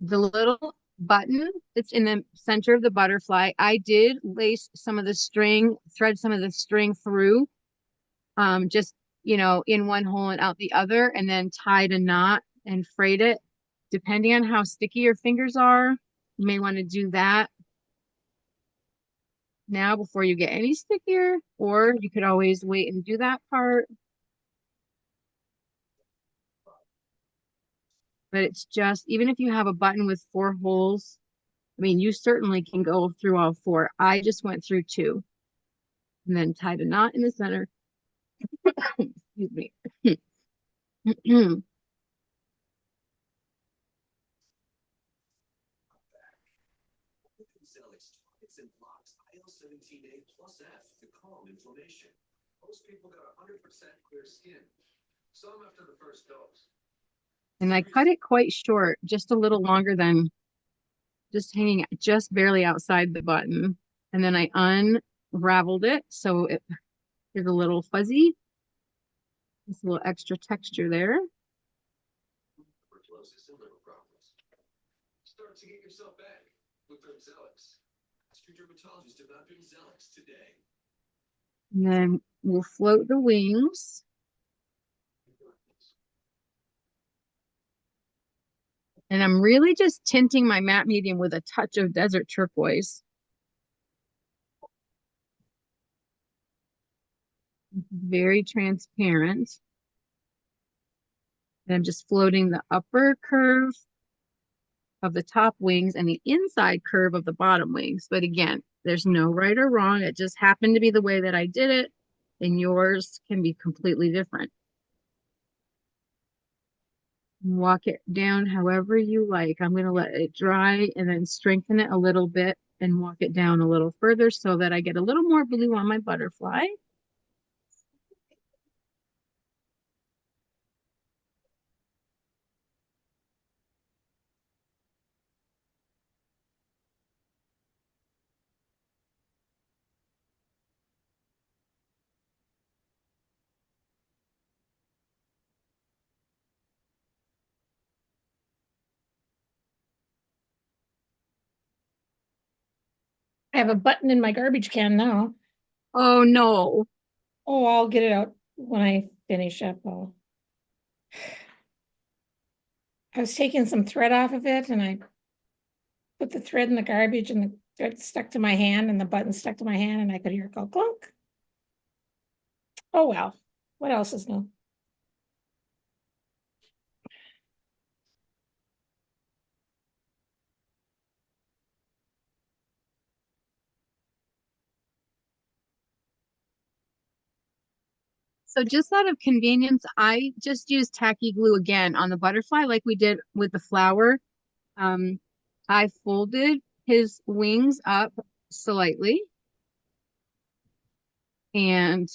Speaker 1: little button that's in the center of the butterfly, I did lace some of the string, thread some of the string through, just, you know, in one hole and out the other, and then tied a knot and frayed it. Depending on how sticky your fingers are, you may want to do that now before you get any stickier, or you could always wait and do that part. But it's just, even if you have a button with 4 holes, I mean, you certainly can go through all 4. I just went through 2 and then tied a knot in the center. Excuse me.
Speaker 5: IL-17A plus F to calm inflammation. Most people got 100% clear skin. Some after the first dose.
Speaker 1: And I cut it quite short, just a little longer than just hanging just barely outside the button. And then I unraveled it so it is a little fuzzy. Just a little extra texture there.
Speaker 5: Tuberculosis and liver problems. Start to get yourself back with Zelix. Ask your dermatologist about Zelix today.
Speaker 1: And then we'll float the wings. And I'm really just tinting my matte medium with a touch of desert turquoise. Very transparent. And I'm just floating the upper curve of the top wings and the inside curve of the bottom wings. But again, there's no right or wrong. It just happened to be the way that I did it, and yours can be completely different. Walk it down however you like. I'm going to let it dry and then strengthen it a little bit and walk it down a little further so that I get a little more blue on my butterfly.
Speaker 6: I have a button in my garbage can now.
Speaker 1: Oh no.
Speaker 6: Oh, I'll get it out when I finish up. I was taking some thread off of it and I put the thread in the garbage and the It stuck to my hand and the button stuck to my hand and I could hear it go clunk. Oh, well, what else is new?
Speaker 1: So just out of convenience, I just used tacky glue again on the butterfly like we did with the flower. I folded his wings up slightly and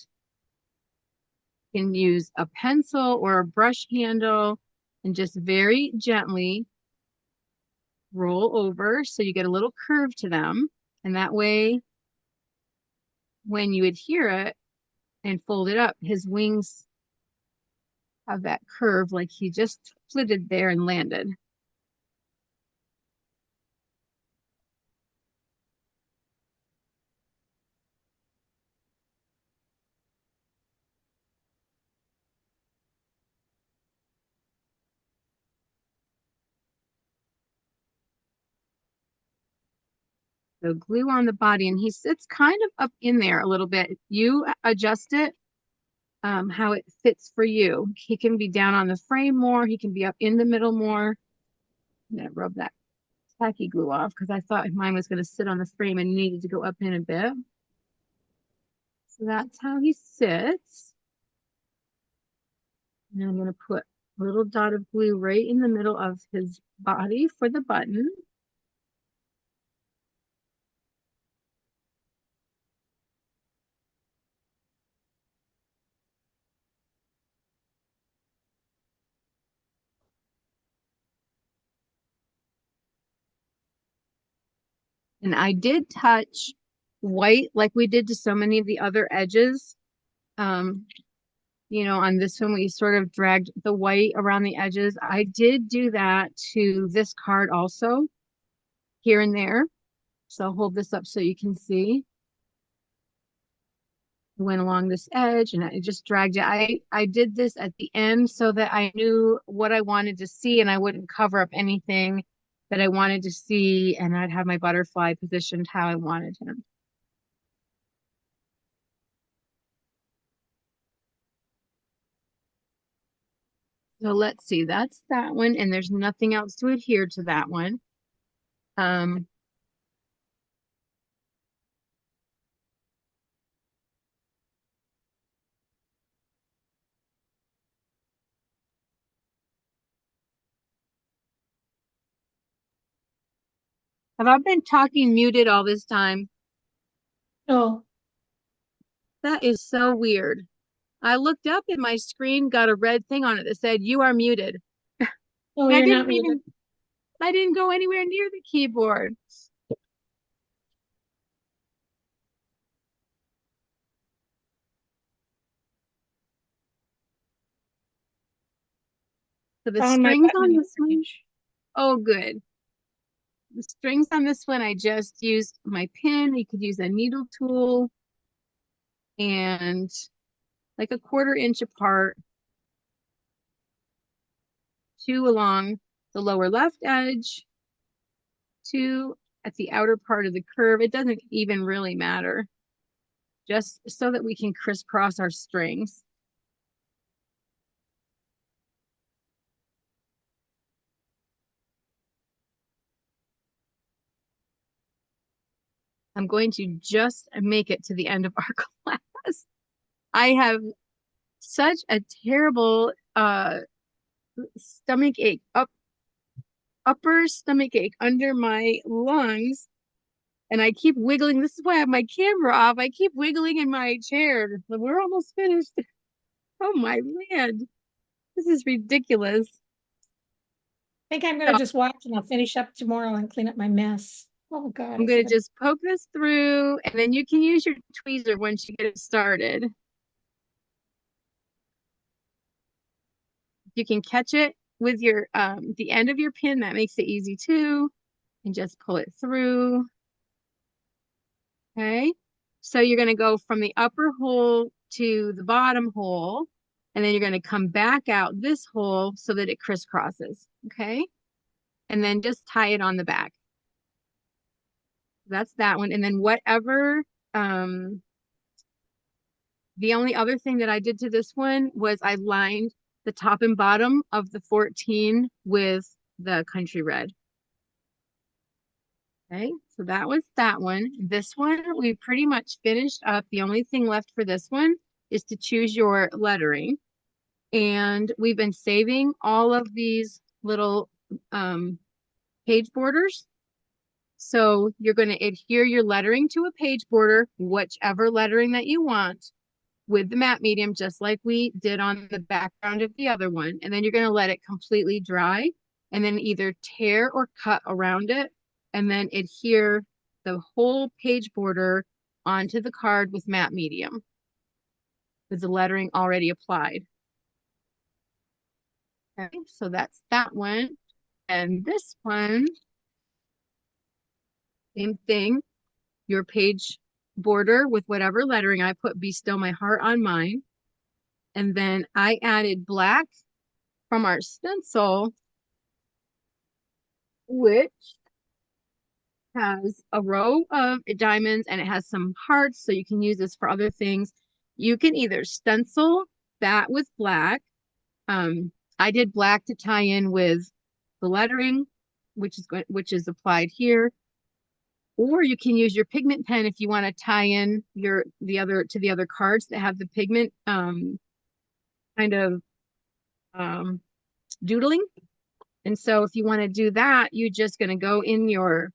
Speaker 1: can use a pencil or a brush handle and just very gently roll over so you get a little curve to them. And that way, when you adhere it and fold it up, his wings have that curve like he just flitted there and landed. So glue on the body, and he sits kind of up in there a little bit. You adjust it how it fits for you. He can be down on the frame more. He can be up in the middle more. I'm gonna rub that tacky glue off because I thought mine was gonna sit on the frame and needed to go up in a bit. So that's how he sits. And I'm gonna put a little dot of glue right in the middle of his body for the button. And I did touch white like we did to so many of the other edges. You know, on this one, we sort of dragged the white around the edges. I did do that to this card also, here and there. So I'll hold this up so you can see. Went along this edge and I just dragged it. I did this at the end so that I knew what I wanted to see and I wouldn't cover up anything that I wanted to see, and I'd have my butterfly positioned how I wanted him. So let's see, that's that one, and there's nothing else to adhere to that one. Have I been talking muted all this time?
Speaker 6: No,
Speaker 1: That is so weird. I looked up and my screen got a red thing on it that said you are muted.
Speaker 6: no,
Speaker 1: I
Speaker 6: you're not
Speaker 1: didn't
Speaker 6: muted.
Speaker 1: I didn't go anywhere near the keyboard. So the
Speaker 6: Found my
Speaker 1: strings
Speaker 6: button
Speaker 1: on
Speaker 6: in the
Speaker 1: this one,
Speaker 6: package.
Speaker 1: oh good. The strings on this one, I just used my pin. You could use a needle tool and like a 1/4 inch apart, 2 along the lower left edge, 2 at the outer part of the curve. It doesn't even really matter, just so that we can crisscross our strings. I'm going to just make it to the end of our class. I have such a terrible stomach ache, upper stomach ache under my lungs, and I keep wiggling. This is why I have my camera off. I keep wiggling in my chair. We're almost finished. Oh my land, this is ridiculous.
Speaker 6: I think I'm gonna just watch and I'll finish up tomorrow and clean up my mess. Oh God.
Speaker 1: I'm going to just poke this through, and then you can use your tweezer once you get it started. You can catch it with your the end of your pin. That makes it easy too. And just pull it through. Okay. So you're going to go from the upper hole to the bottom hole, and then you're going to come back out this hole so that it crisscrosses. Okay. And then just tie it on the back. That's that one. And then whatever, the only other thing that I did to this one was I lined the top and bottom of the 14 with the country red. Okay, so that was that one. This one, we pretty much finished up. The only thing left for this one is to choose your lettering. And we've been saving all of these little page borders. So you're going to adhere your lettering to a page border, whichever lettering that you want, with the matte medium, just like we did on the background of the other one. And then you're going to let it completely dry and then either tear or cut around it and then adhere the whole page border onto the card with matte medium with the lettering already applied. Okay, so that's that one. And this one, same thing, your page border with whatever lettering. I put Be Still My Heart on mine. And then I added black from our stencil, which has a row of diamonds and it has some hearts, so you can use this for other things. You can either stencil that with black. I did black to tie in with the lettering, which is applied here. Or you can use your pigment pen if you want to tie in the other cards that have the pigment kind of doodling. And so if you want to do that, you're just going to go in your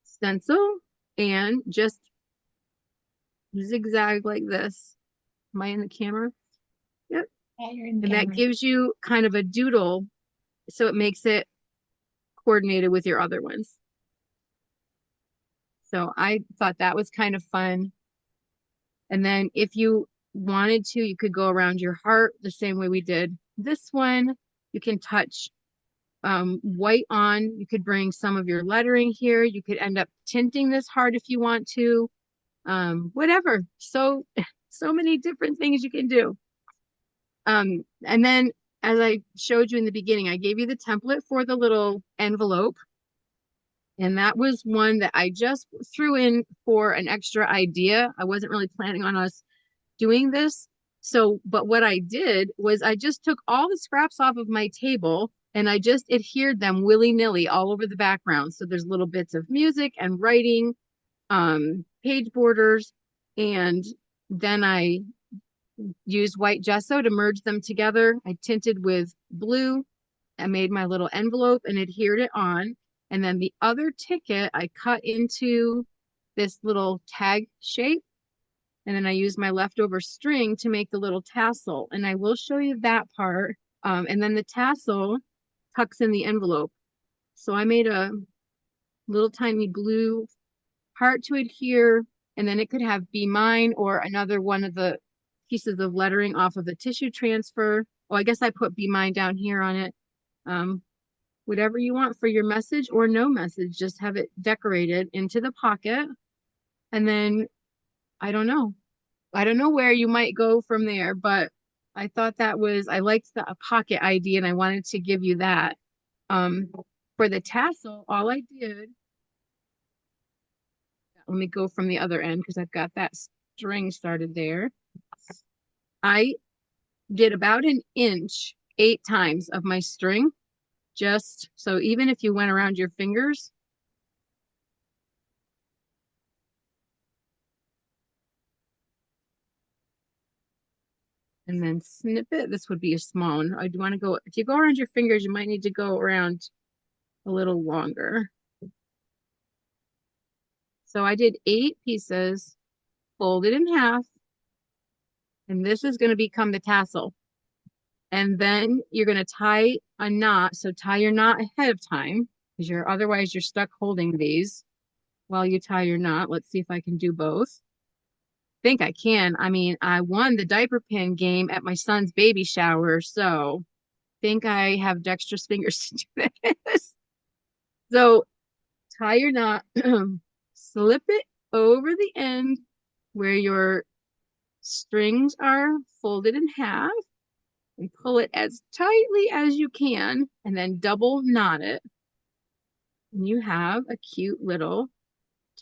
Speaker 1: stencil and just zigzag like this. Am I in the camera? Yep.
Speaker 6: Yeah, you're in
Speaker 1: And that
Speaker 6: camera.
Speaker 1: gives you kind of a doodle, so it makes it coordinated with your other ones. So I thought that was kind of fun. And then if you wanted to, you could go around your heart the same way we did this one. You can touch white on. You could bring some of your lettering here. You could end up tinting this heart if you want to. Whatever. So many different things you can do. And then as I showed you in the beginning, I gave you the template for the little envelope. And that was one that I just threw in for an extra idea. I wasn't really planning on us doing this. So, but what I did was I just took all the scraps off of my table and I just adhered them willy-nilly all over the background. So there's little bits of music and writing, page borders, and then I used white gesso to merge them together. I tinted with blue. I made my little envelope and adhered it on. And then the other ticket I cut into this little tag shape. And then I used my leftover string to make the little tassel. And I will show you that part. And then the tassel tucks in the envelope. So I made a little tiny blue heart to adhere. And then it could have Be Mine or another one of the pieces of lettering off of the tissue transfer. Oh, I guess I put Be Mine down here on it. Whatever you want for your message or no message, just have it decorated into the pocket. And then I don't know where you might go from there, but I thought I liked the pocket idea and I wanted to give you that. For the tassel, all I did, let me go from the other end because I've got that string started there. I did about an inch 8 times of my string, just so even if you went around your fingers, and then snip it. This would be a small one. I do want to go, if you go around your fingers, you might need to go around a little longer. So I did 8 pieces, folded in half, and this is going to become the tassel. And then you're going to tie a knot. So tie your knot ahead of time because otherwise you're stuck holding these while you tie your knot. Let's see if I can do both. Think I can. I mean, I won the diaper pin game at my son's baby shower, so think I have dexterous fingers to do this. So tie your knot, slip it over the end where your strings are folded in half and pull it as tightly as you can and then double knot it. And you have a cute little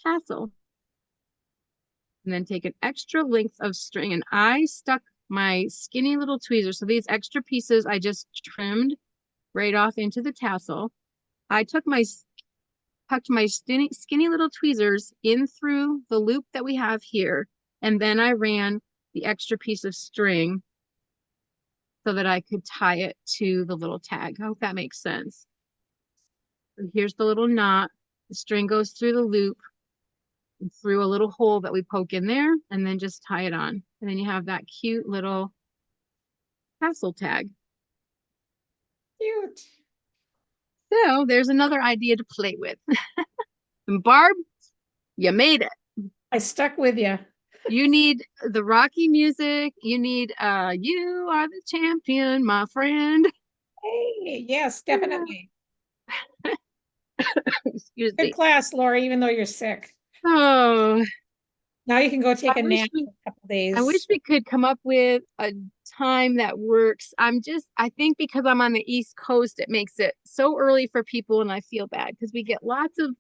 Speaker 1: tassel. And then take an extra length of string, and I stuck my skinny little tweezers. So these extra pieces I just trimmed right off into the tassel. I tucked my skinny little tweezers in through the loop that we have here. And then I ran the extra piece of string so that I could tie it to the little tag. I hope that makes sense. So here's the little knot. The string goes through the loop and through a little hole that we poke in there, and then just tie it on. And then you have that cute little tassel tag.
Speaker 6: Cute.
Speaker 1: So there's another idea to play with. And Barb, you made it.
Speaker 6: I stuck with you.
Speaker 1: You need the Rocky music. You need You Are the Champion, my friend.
Speaker 6: Hey, yes, definitely.
Speaker 1: Excuse
Speaker 6: Good
Speaker 1: me.
Speaker 6: class, Lori, even though you're sick.
Speaker 1: Oh,
Speaker 6: Now you can go take
Speaker 1: I
Speaker 6: a
Speaker 1: wish
Speaker 6: nap
Speaker 1: we-
Speaker 6: for a couple days.
Speaker 1: I wish we could come up with a time that works. I think because I'm on the East Coast, it makes it so early for people, and I feel bad because we get lots of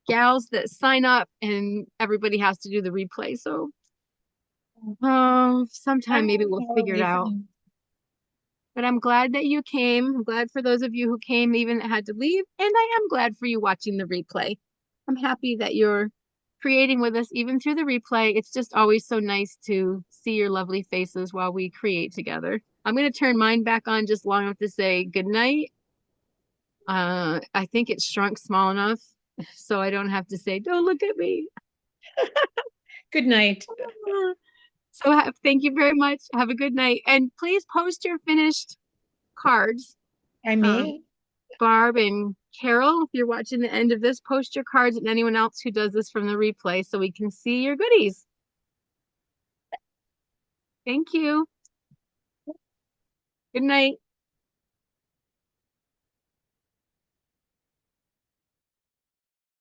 Speaker 1: gals that sign up and everybody has to do the replay. So sometime maybe we'll figure it out. But I'm glad that you came. I'm glad for those of you who came, even that had to leave. And I am glad for you watching the replay. I'm happy that you're creating with us even through the replay. It's just always so nice to see your lovely faces while we create together. I'm going to turn mine back on just long enough to say good night. I think it's shrunk small enough so I don't have to say, don't look at me.
Speaker 6: Good night.
Speaker 1: So thank you very much. Have a good night. And please post your finished cards.
Speaker 6: I may.
Speaker 1: Barb and Carol, if you're watching the end of this, post your cards, and anyone else who does this from the replay so we can see your goodies. Thank you. Good night.